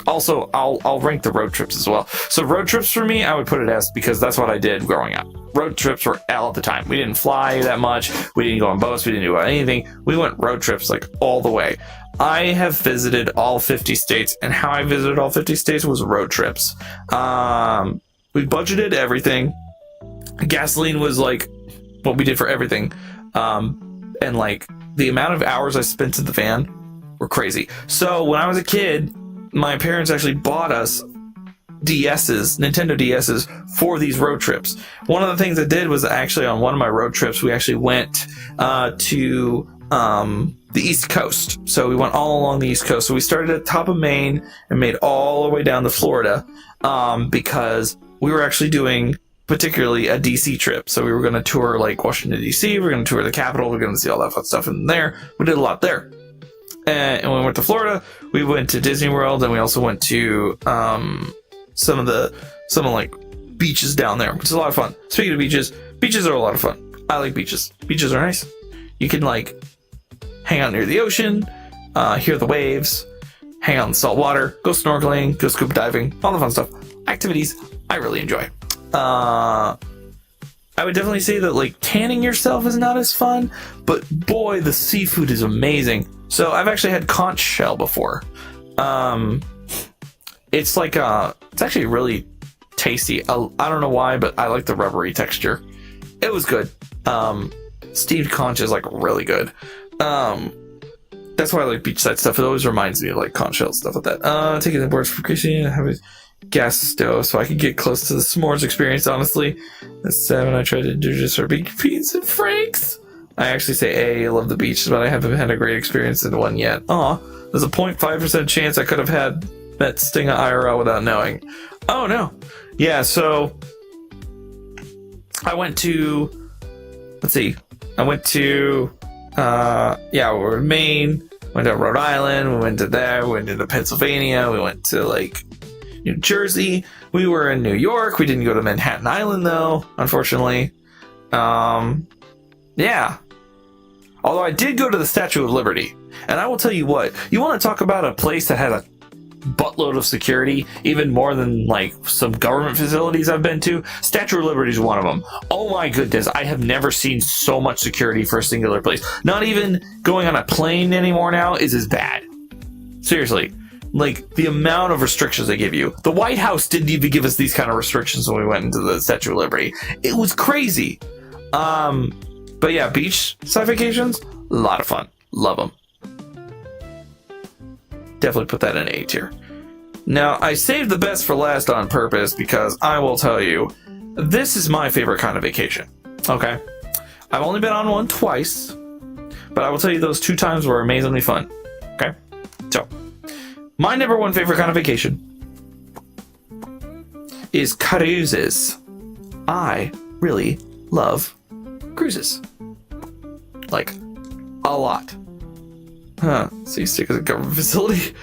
Also, I'll rank the road trips as well. So road trips for me, I would put it S because that's what I did growing up. Road trips were all the time. We didn't fly that much. We didn't go on boats. We didn't do anything. We went road trips like all the way. I have visited all 50 states, and how I visited all 50 states was road trips. We budgeted everything. Gasoline was like what we did for everything. And like the amount of hours I spent in the van were crazy. So when I was a kid, my parents actually bought us Nintendo DS's for these road trips. One of the things I did was actually on one of my road trips, we actually went to the East Coast. So we went all along the East Coast. So we started at the top of Maine and made all the way down to Florida because we were actually doing particularly a DC trip. So we were going to tour like Washington, DC. We were going to tour the Capitol. We were going to see all that fun stuff in there. We did a lot there. And when we went to Florida, we went to Disney World, and we also went to some of like beaches down there, which is a lot of fun. Speaking of beaches are a lot of fun. I like beaches. Beaches are nice. You can like hang out near the ocean, hear the waves, hang out in the salt water, go snorkeling, go scuba diving, all the fun stuff. Activities I really enjoy. I would definitely say that like tanning yourself is not as fun, but boy, the seafood is amazing. So I've actually had conch shell before. It's like it's actually really tasty. I don't know why, but I like the rubbery texture. It was good. Steamed conch is like really good. That's why I like beachside stuff. It always reminds me of like conch shell stuff like that. Taking the boards for Chrissy, I have a gas stove so I could get close to the s'mores experience. Honestly, at 7, I tried to do just for big P's and Franks. I actually say A, I love the beach, but I haven't had a great experience in one yet. Aw, there's a 0.5% chance I could have had that Stinga IRL without knowing. Oh no. Yeah, so I went to, we were in Maine, went to Rhode Island, we went to there, we went into Pennsylvania, we went to like New Jersey, we were in New York, we didn't go to Manhattan Island though, unfortunately. Yeah. Although I did go to the Statue of Liberty, and I will tell you what, you want to talk about a place that has a buttload of security, even more than like some government facilities I've been to. Statue of Liberty is one of them. Oh my goodness, I have never seen so much security for a singular place. Not even going on a plane anymore now is as bad. Seriously, like the amount of restrictions they give you. The White House didn't even give us these kind of restrictions when we went into the Statue of Liberty. It was crazy. But yeah, beach side vacations, a lot of fun. Love them. Definitely put that in A tier. Now, I saved the best for last on purpose because I will tell you, this is my favorite kind of vacation. Okay? I've only been on one twice, but I will tell you those 2 times were amazingly fun. Okay? So, my number 1 favorite kind of vacation is cruises. I really love cruises. Like, a lot. Huh. So you stick at a government facility?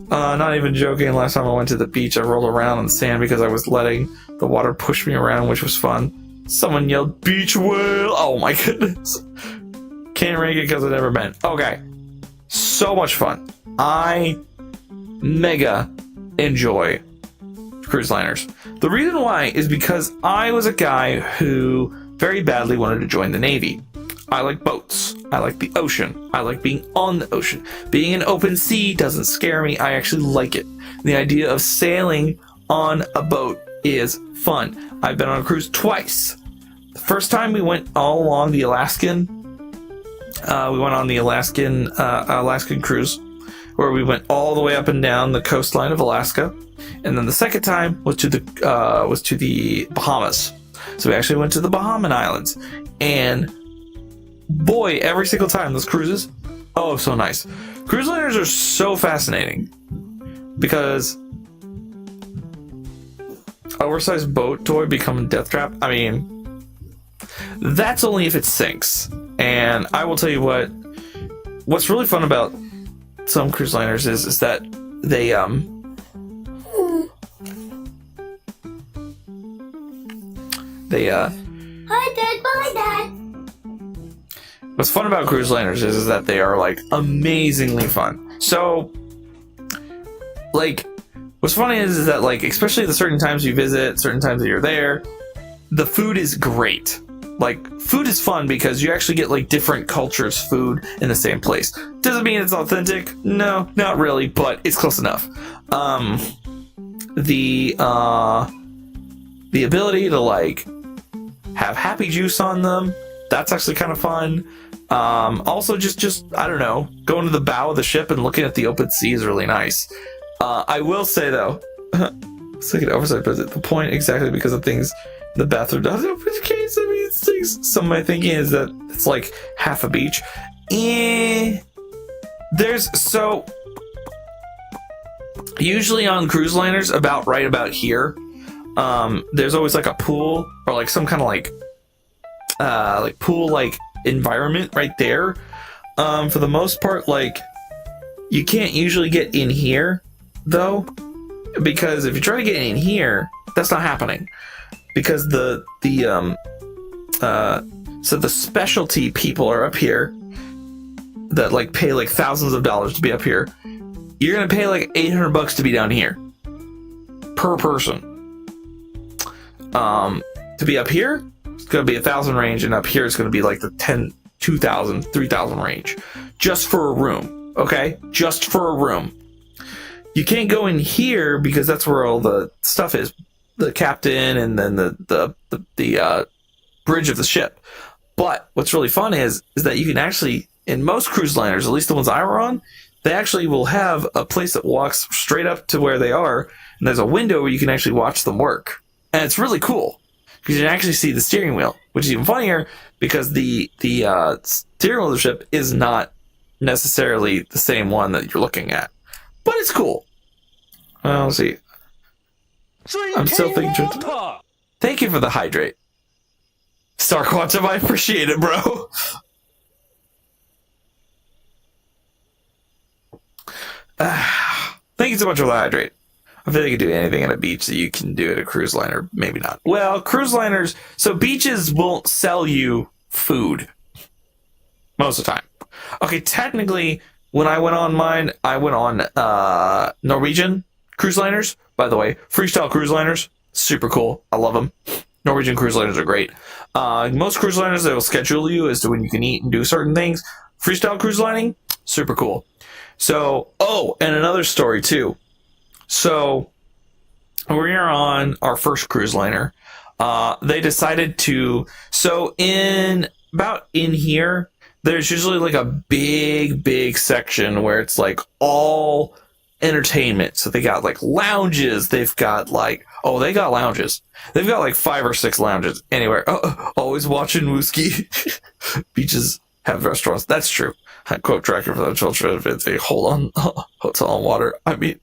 Not even joking. Last time I went to the beach, I rolled around on the sand because I was letting the water push me around, which was fun. Someone yelled, "Beach whale!" Oh my goodness. Can't rank it because I've never been. Okay. So much fun. I mega enjoy cruise liners. The reason why is because I was a guy who very badly wanted to join the Navy. I like boats. I like the ocean. I like being on the ocean. Being in open sea doesn't scare me. I actually like it. The idea of sailing on a boat is fun. I've been on a cruise twice. The first time we went all along the Alaskan. We went on the Alaskan cruise. where we went all the way up and down the coastline of Alaska, and then the second time was to the Bahamas. So we actually went to the Bahamian Islands, and boy, every single time those cruises, oh, so nice. Cruise liners are so fascinating because oversized boat toy becoming death trap. I mean, that's only if it sinks. And I will tell you what's really fun about some cruise liners is that they Hi, Dad. Bye, Dad. what's fun about cruise liners is that they are like amazingly fun. So like what's funny is that like especially the certain times you visit, certain times that you're there, the food is great. Like food is fun because you actually get like different cultures' food in the same place. Doesn't mean it's authentic. No, not really, but it's close enough. The ability to like have happy juice on them, that's actually kind of fun. Also just I don't know, going to the bow of the ship and looking at the open sea is really nice. I will say though, it's like an oversight, but the point exactly because of things the bathroom doesn't open case. I mean, it's things. Some of my thinking is that it's like half a beach. There's so usually on cruise liners about right about here. There's always like a pool or like some kind of like pool like environment right there. For the most part, like you can't usually get in here though, because if you try to get in here, that's not happening. Because the specialty people are up here that like pay like thousands of dollars to be up here. You're gonna pay like $800 to be down here per person. To be up here, it's gonna be 1,000 range, and up here it's gonna be like the 10, 2,000, 3,000 range, just for a room. Okay, just for a room. You can't go in here because that's where all the stuff is. The captain and then the bridge of the ship. But what's really fun is that you can actually, in most cruise liners, at least the ones I were on, they actually will have a place that walks straight up to where they are, and there's a window where you can actually watch them work. And it's really cool because you can actually see the steering wheel, which is even funnier because the steering wheel of the ship is not necessarily the same one that you're looking at. But it's cool. Well, let's see. I'm still thinking. Thank you for the hydrate, Star Quantum. I appreciate it, bro. Thank you so much for the hydrate. I feel like you can do anything at a beach that you can do at a cruise liner. Maybe not. Well, cruise liners. So beaches won't sell you food most of the time. Okay, technically, when I went on mine, I went on Norwegian cruise liners. By the way, freestyle cruise liners, super cool. I love them. Norwegian cruise liners are great. Most cruise liners, they will schedule you as to when you can eat and do certain things. Freestyle cruise lining, super cool. So, oh, and another story too. So, we were on our first cruise liner. They decided to, so in here, there's usually like a big section where it's like all entertainment. So they got like lounges. They've got like, oh, they got lounges. They've got like 5 or 6 lounges anywhere. Always watching Wooski. Beaches have restaurants. That's true. I quote tracker for the children. It's a hold on hotel on water. I mean,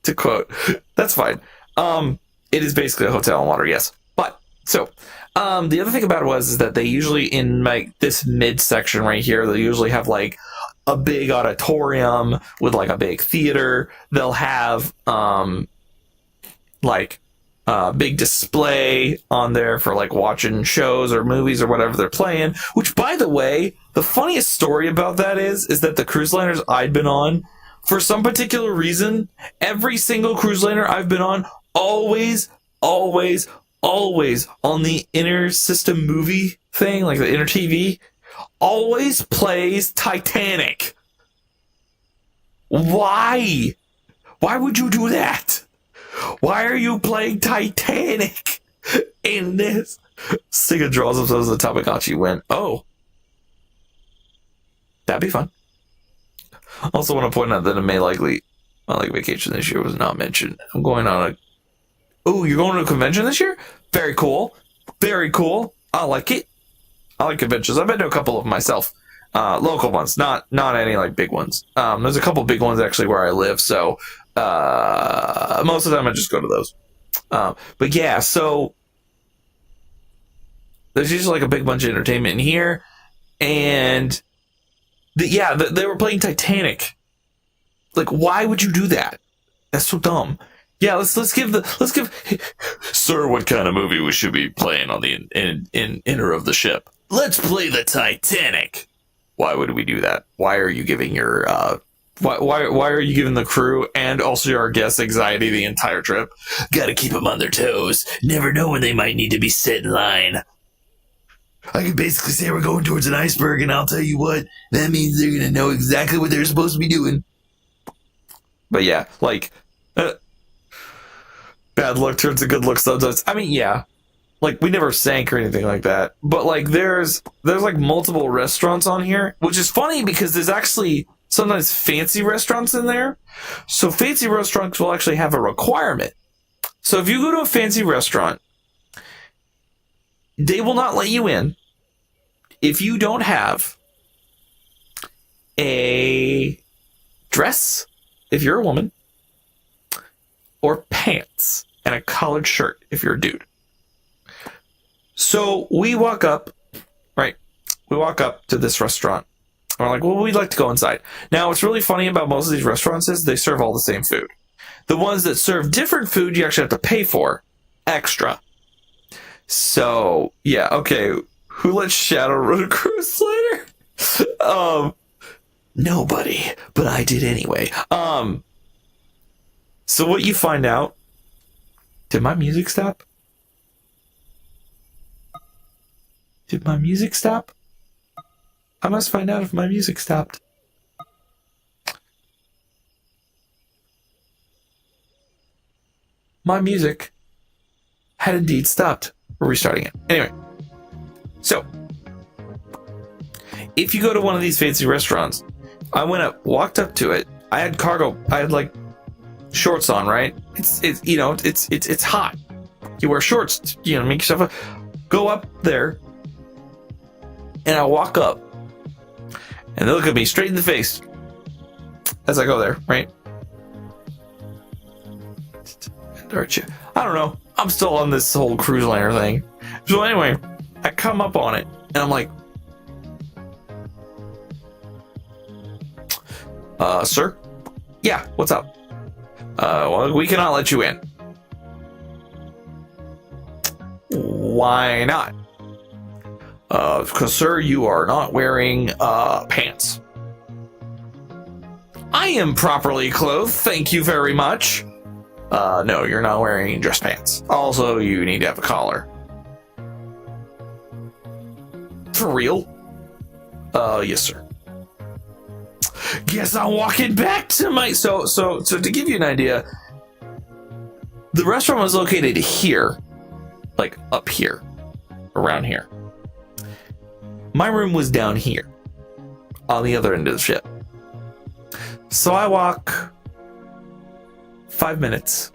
to quote, that's fine. It is basically a hotel on water. Yes. But so, the other thing about it is that they usually in like this mid section right here, they usually have like a big auditorium with like a big theater. They'll have like a big display on there for like watching shows or movies or whatever they're playing. Which, by the way, the funniest story about that is that the cruise liners I'd been on, for some particular reason, every single cruise liner I've been on always on the inner system movie thing, like the inner TV, always plays Titanic. Why? Why would you do that? Why are you playing Titanic in this? Siga draws themselves to the Tamagotchi went, oh, that'd be fun. Also want to point out that my vacation this year was not mentioned. I'm going on a... Oh, you're going to a convention this year? Very cool. Very cool. I like it. I like conventions. I've been to a couple of them myself. Local ones, not any like big ones. There's a couple big ones actually where I live, so most of the time I just go to those. But yeah, so there's usually like a big bunch of entertainment in here, and they were playing Titanic. Like, why would you do that? That's so dumb. Yeah, let's give sir, what kind of movie we should be playing on the inner of the ship? Let's play the Titanic. Why would we do that? Why are you giving your why are you giving the crew and also our guests anxiety the entire trip? Gotta keep them on their toes. Never know when they might need to be set in line. I could basically say we're going towards an iceberg, and I'll tell you what, that means they're gonna know exactly what they're supposed to be doing. But yeah, like, bad luck turns to good luck sometimes. I mean, yeah. Like, we never sank or anything like that. But, like, there's like, multiple restaurants on here. Which is funny because there's actually sometimes fancy restaurants in there. So, fancy restaurants will actually have a requirement. So, if you go to a fancy restaurant, they will not let you in if you don't have a dress, if you're a woman, or pants and a collared shirt if you're a dude. So we walk up, right? We walk up to this restaurant. We're like, well, we'd like to go inside. Now, what's really funny about most of these restaurants is they serve all the same food. The ones that serve different food, you actually have to pay for extra. So, yeah, okay. Who let Shadow run a cruise later? Nobody, but I did anyway. So what you find out... Did my music stop? Did my music stop? I must find out if my music stopped. My music had indeed stopped. We're restarting it. Anyway. So, if you go to one of these fancy restaurants, I went up, walked up to it. I had like shorts on, right? It's hot. You wear shorts, make yourself up. Go up there. And I walk up, and they look at me straight in the face as I go there, right? I don't know. I'm still on this whole cruise liner thing. So anyway, I come up on it, and I'm like, sir? Yeah, what's up? Well, we cannot let you in. Why not? Because, sir, you are not wearing, pants. I am properly clothed, thank you very much. No, you're not wearing dress pants. Also, you need to have a collar. For real? Yes, sir. Guess I'm walking back to my... So to give you an idea, the restaurant was located here. Like, up here. Around here. My room was down here, on the other end of the ship. So I walk 5 minutes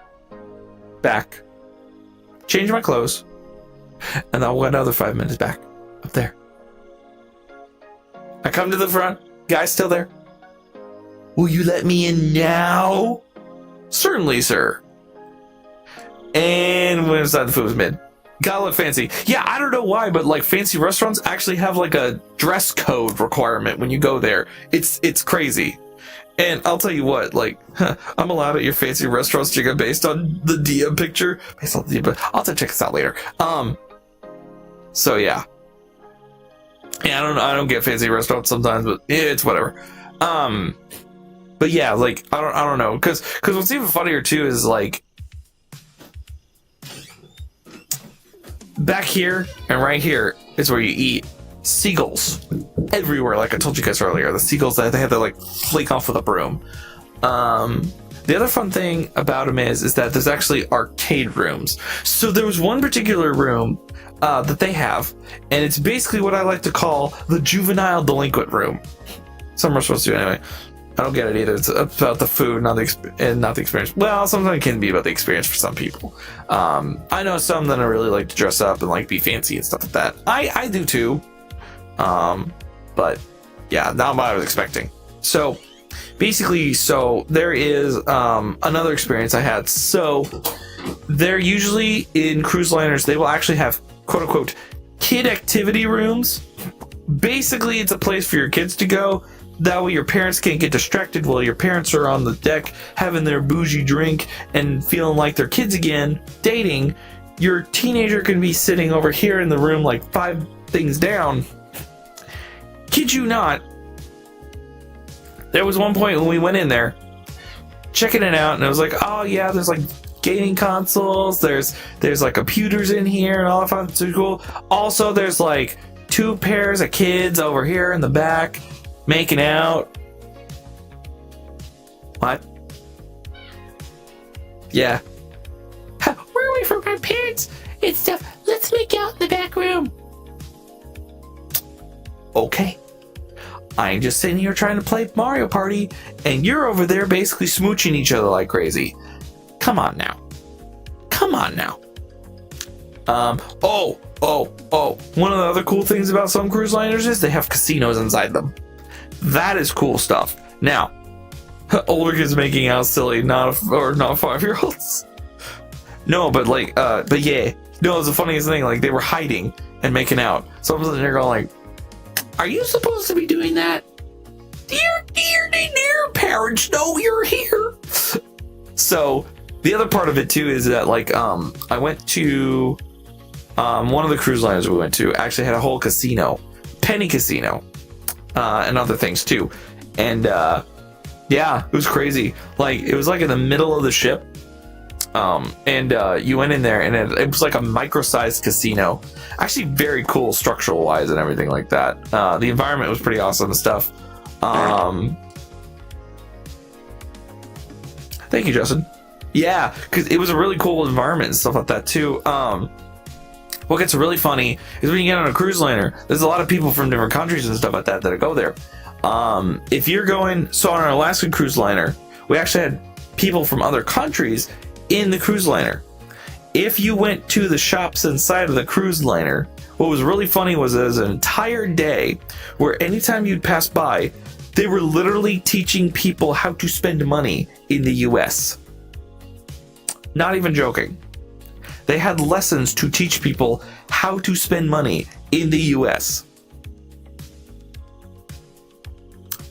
back, change my clothes, and I'll walk another 5 minutes back, up there. I come to the front, guy's still there. Will you let me in now? Certainly, sir. And when inside, the food was mid. Gotta look fancy. Yeah, I don't know why, but like fancy restaurants actually have like a dress code requirement when you go there. It's crazy. And I'll tell you what, like, I'm allowed at your fancy restaurants, Chica, based on the DM picture. Based on the DM, I'll have to check this out later. So yeah. Yeah, I don't get fancy restaurants sometimes, but it's whatever. But yeah, like, I don't know. Cause what's even funnier too is like, back here and right here is where you eat. Seagulls everywhere, like I told you guys earlier. The seagulls that they have to like flake off with a broom. The other fun thing about them is that there's actually arcade rooms. So there was one particular room that they have, and it's basically what I like to call the juvenile delinquent room. Some restaurants do anyway. I don't get it either. It's about the food, not the experience. Well, sometimes it can be about the experience for some people. I know some that are really like to dress up and like be fancy and stuff like that. I do too. But yeah, not what I was expecting. So basically, there is another experience I had. So they're usually in cruise liners, they will actually have quote unquote kid activity rooms. Basically, it's a place for your kids to go. That way your parents can't get distracted while your parents are on the deck having their bougie drink and feeling like they're kids again, dating. Your teenager can be sitting over here in the room like 5 things down. Kid you not. There was one point when we went in there, checking it out, and it was like, oh yeah, there's like gaming consoles, there's like computers in here and all that fun, super cool. Also, there's like 2 pairs of kids over here in the back making out. What? Yeah. We're away from our parents and stuff. Let's make out in the back room. Okay. I'm just sitting here trying to play Mario Party, and you're over there basically smooching each other like crazy. Come on now. Come on now. One of the other cool things about some cruise liners is they have casinos inside them. That is cool stuff. Now, older kids making out silly, not 5-year-olds. No, but yeah. No, it's the funniest thing. Like, they were hiding and making out. So I'm sitting there going like, are you supposed to be doing that? Dear parents, know you're here. So the other part of it too is that like I went to one of the cruise liners we went to actually had a whole casino, penny casino, and other things too. And yeah, it was crazy. Like it was like in the middle of the ship. You went in there and it was like a micro-sized casino, actually very cool structural wise and everything like that. The environment was pretty awesome and stuff. Thank you, Justin. Yeah, because it was a really cool environment and stuff like that too. What gets really funny is when you get on a cruise liner, there's a lot of people from different countries and stuff like that that go there. If you're going, so on an Alaskan cruise liner, we actually had people from other countries in the cruise liner. If you went to the shops inside of the cruise liner, what was really funny was there's an entire day where anytime you'd pass by, they were literally teaching people how to spend money in the US. Not even joking. They had lessons to teach people how to spend money in the US.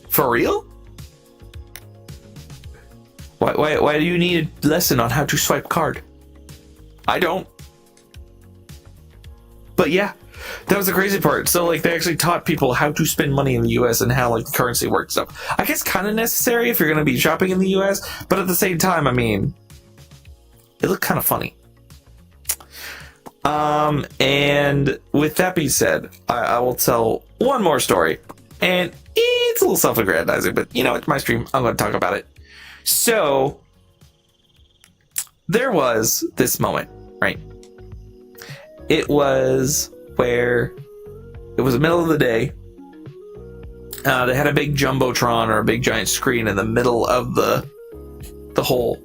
For real? Why do you need a lesson on how to swipe card? I don't. But yeah, that was the crazy part. So like they actually taught people how to spend money in the US and how like the currency works stuff. I guess kind of necessary if you're going to be shopping in the US, but at the same time, I mean, it looked kind of funny. And with that being said, I will tell one more story, and it's a little self-aggrandizing, but you know, it's my stream. I'm going to talk about it. So there was this moment, right? It was where it was the middle of the day. They had a big jumbotron or a big giant screen in the middle of the whole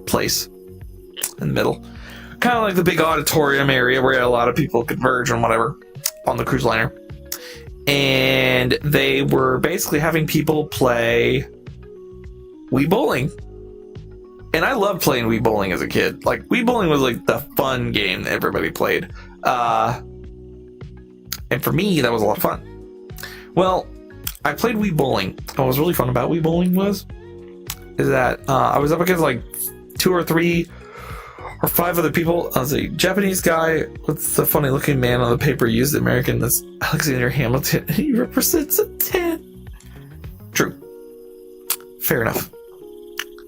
place in the middle, kind of like the big auditorium area where a lot of people converge and whatever on the cruise liner. And they were basically having people play Wii Bowling. And I loved playing Wii Bowling as a kid. Like, Wii Bowling was like the fun game that everybody played. And for me, that was a lot of fun. Well, I played Wii Bowling. What was really fun about Wii Bowling is that I was up against like 2 or 3 or 5 other people. I was a Japanese guy with the funny looking man on the paper used American. That's Alexander Hamilton. He represents a 10. True. Fair enough.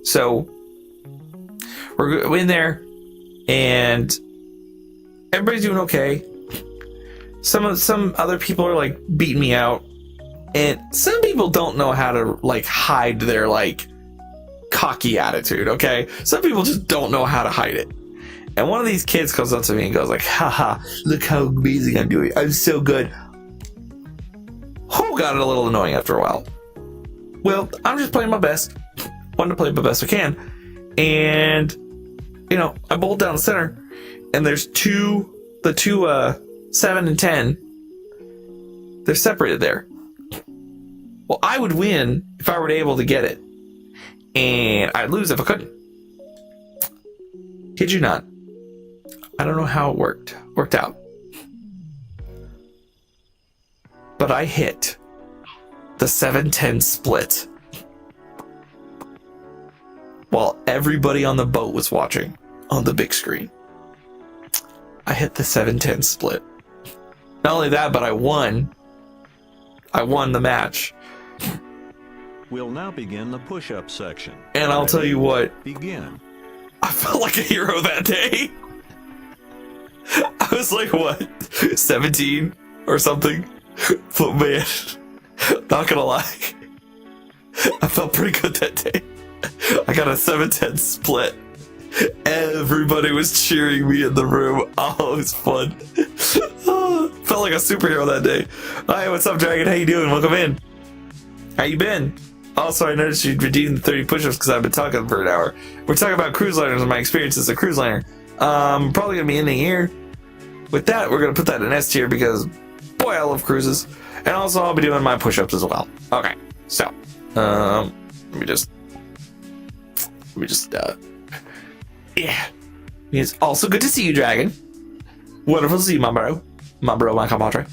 So we're in there and everybody's doing okay. Some other people are like beating me out, and some people don't know how to like hide their like cocky attitude. Okay, some people just don't know how to hide it. And one of these kids comes up to me and goes like, haha, look how amazing I'm doing, I'm so good. Oh, got it a little annoying after a while. well, I'm just playing my best. Want to play my best I can. And, I bowled down the center, and there's the two 7 and 10. They're separated there. Well, I would win if I were able to get it. And I'd lose if I couldn't. Kid you not. I don't know how it worked out. But I hit the 7-10 split while everybody on the boat was watching on the big screen. I hit the 7-10 split. Not only that, but I won. I won the match. We'll now begin the push-up section. And I'll tell you what, Begin. I felt like a hero that day. I was like, what, 17 or something? But man, not gonna lie, I felt pretty good that day. I got a 7-10 split. Everybody was cheering me in the room. Oh, it was fun. Felt like a superhero that day. Hi, what's up, Dragon? How you doing? Welcome in. How you been? Also, I noticed you redeemed the 30 push-ups because I've been talking for an hour. We're talking about cruise liners and my experience as a cruise liner. Probably gonna be ending here. With that, we're gonna put that in S tier because, boy, I love cruises. And also, I'll be doing my push-ups as well. Okay, so, let me just, yeah. It's also good to see you, Dragon. Wonderful to see you, my bro. My compadre.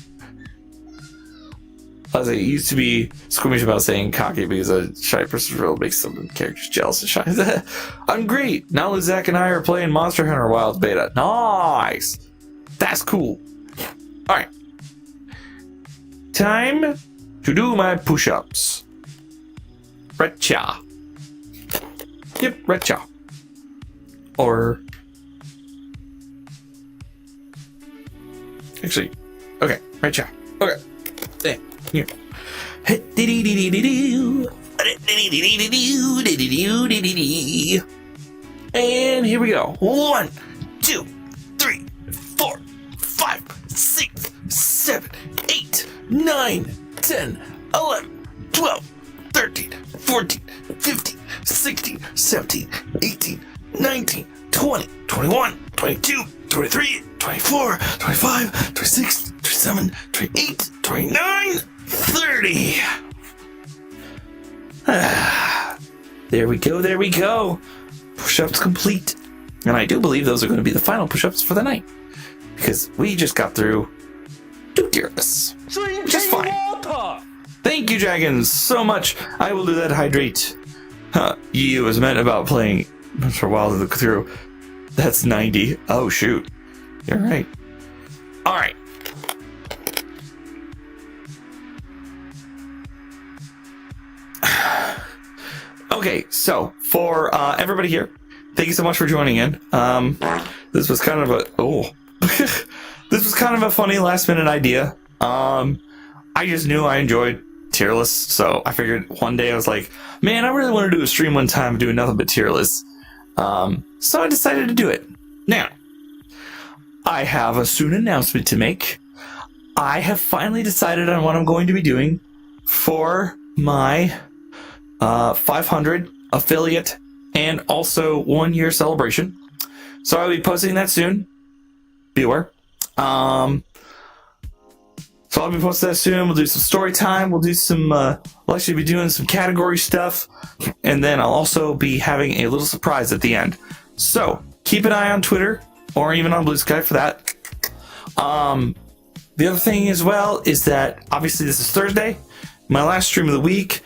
As I used to be squeamish about saying cocky because a shy person really makes some characters jealous and shy. I'm great. Now that Zach and I are playing Monster Hunter Wilds beta. Nice. That's cool. Alright. Time to do my push-ups. Vrchat. Yep, Vrchat. Or... Actually, okay, Vrchat. Okay. There. Here. And here we go. 1, 2, 3, 4, 5, 6, 7, 8, 9, 10, 11, 12, 13, 14, 15, 16, 17, 18, 19, 20, 21, 22, 23, 24, 25, 26, 27, 28, 29, 30. There we go, there we go. Push-ups complete. And I do believe those are going to be the final push-ups for the night. Because we just got through 2 tier lists. Which is fine. Thank you, Dragons, so much. I will do that hydrate. You was meant about playing for a while through. That's 90. Oh, shoot. You're right. Alright. Okay, so for everybody here, thank you so much for joining in. This was kind of this was kind of a funny last minute idea. I just knew I enjoyed tier lists, so I figured one day I was like, man, I really want to do a stream one time and do nothing but tier lists. So I decided to do it. Now, I have a soon announcement to make. I have finally decided on what I'm going to be doing for my 500 affiliate and also 1 year celebration. So I'll be posting that soon. Be aware. So I'll be posting that soon. We'll do some story time. We'll do some, we'll actually be doing some category stuff. And then I'll also be having a little surprise at the end. So keep an eye on Twitter or even on Blue Sky for that. The other thing as well is that obviously this is Thursday, my last stream of the week.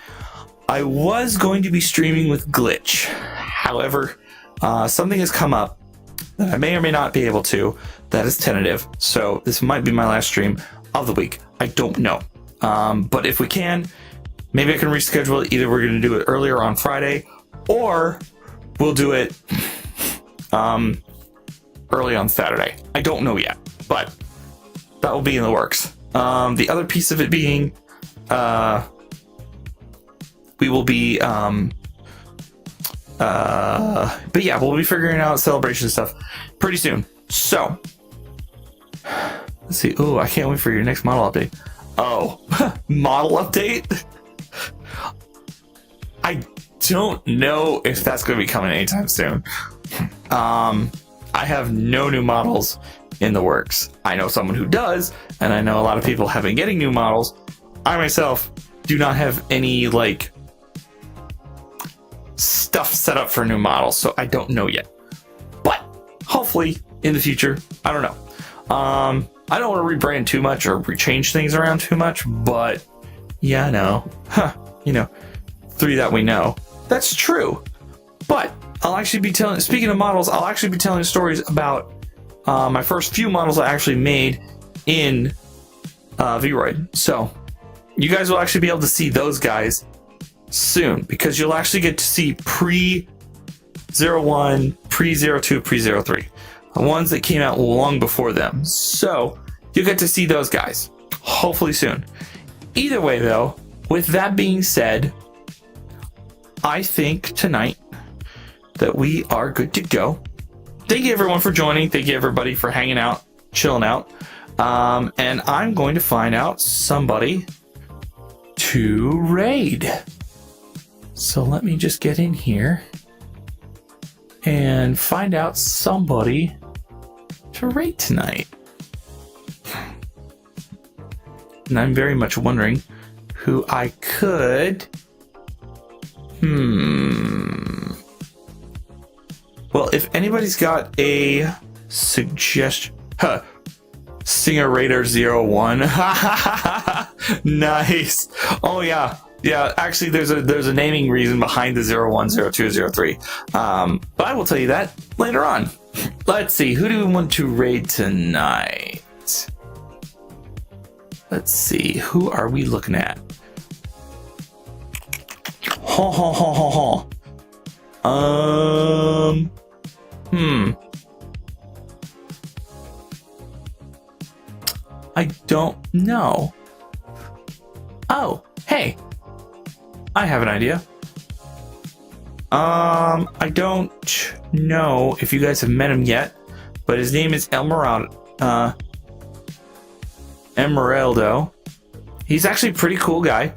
I was going to be streaming with Glitch. However, something has come up that I may or may not be able to. That is tentative. So this might be my last stream of the week. I don't know. But if we can, maybe I can reschedule it. Either we're going to do it earlier on Friday or we'll do it early on Saturday. I don't know yet, but that will be in the works. The other piece of it being, we will be, but yeah, we'll be figuring out celebration stuff pretty soon. So, let's see. Oh, I can't wait for your next model update. Oh, model update? don't know if that's going to be coming anytime soon. I have no new models in the works. I know someone who does, and I know a lot of people have been getting new models. I myself do not have any like stuff set up for new models, so I don't know yet. But hopefully in the future, I don't know. I don't want to rebrand too much or rechange things around too much, but yeah, no. You know, 3 that we know. That's true. But I'll actually be telling, speaking of models, I'll actually be telling stories about my first few models I actually made in Vroid. So you guys will actually be able to see those guys soon, because you'll actually get to see pre-01, pre-02, pre-03. The ones that came out long before them. So you'll get to see those guys hopefully soon. Either way though, with that being said, I think tonight that we are good to go. Thank you everyone for joining. Thank you everybody for hanging out, chilling out. And I'm going to find out somebody to raid. So let me just get in here and find out somebody to raid tonight. And I'm very much wondering who I could. Well, if anybody's got a suggestion, Singer Raider 01. Nice. Oh yeah. Yeah, actually there's a naming reason behind the 01, 02, 03. But I will tell you that later on. Let's see, who do we want to raid tonight? Let's see, who are we looking at? I don't know. Oh, hey. I have an idea. I don't know if you guys have met him yet, but his name is Emeraldo. He's actually a pretty cool guy.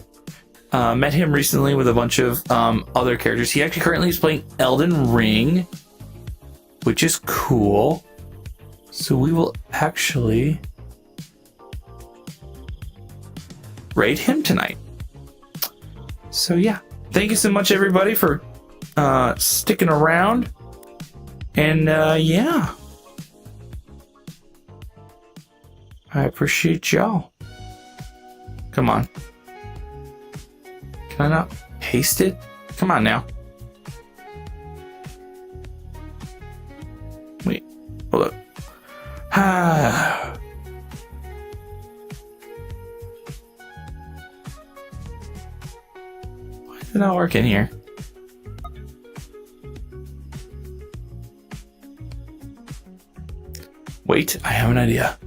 Met him recently with a bunch of other characters. He actually currently is playing Elden Ring, which is cool. So we will actually raid him tonight. So yeah, thank you so much everybody for sticking around. And yeah, I appreciate y'all. Come on. Can I not paste it? Come on now. Wait, hold up. Why is it not working here? Wait, I have an idea.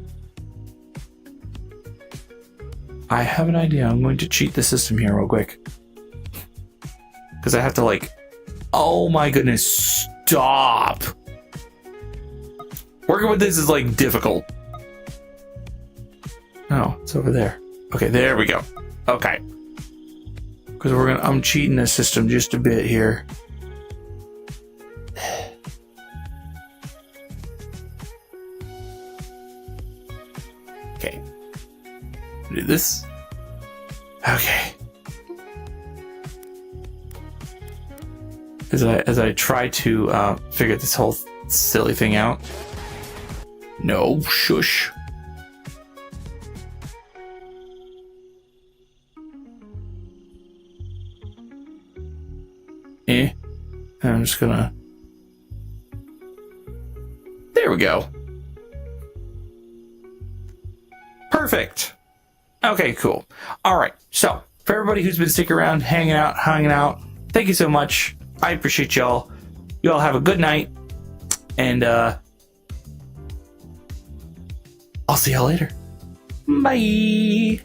I'm going to cheat the system here real quick. Because I have to like... Oh my goodness, stop! Working with this is like difficult. Oh, it's over there. Okay, there we go. Okay. Because I'm cheating the system just a bit here. Okay. Do this. Okay. As I try to figure this whole silly thing out. No, shush. I'm just gonna... There we go. Perfect. Okay, cool. All right. So for everybody who's been sticking around, hanging out, thank you so much. I appreciate y'all. You all have a good night. And I'll see y'all later. Bye.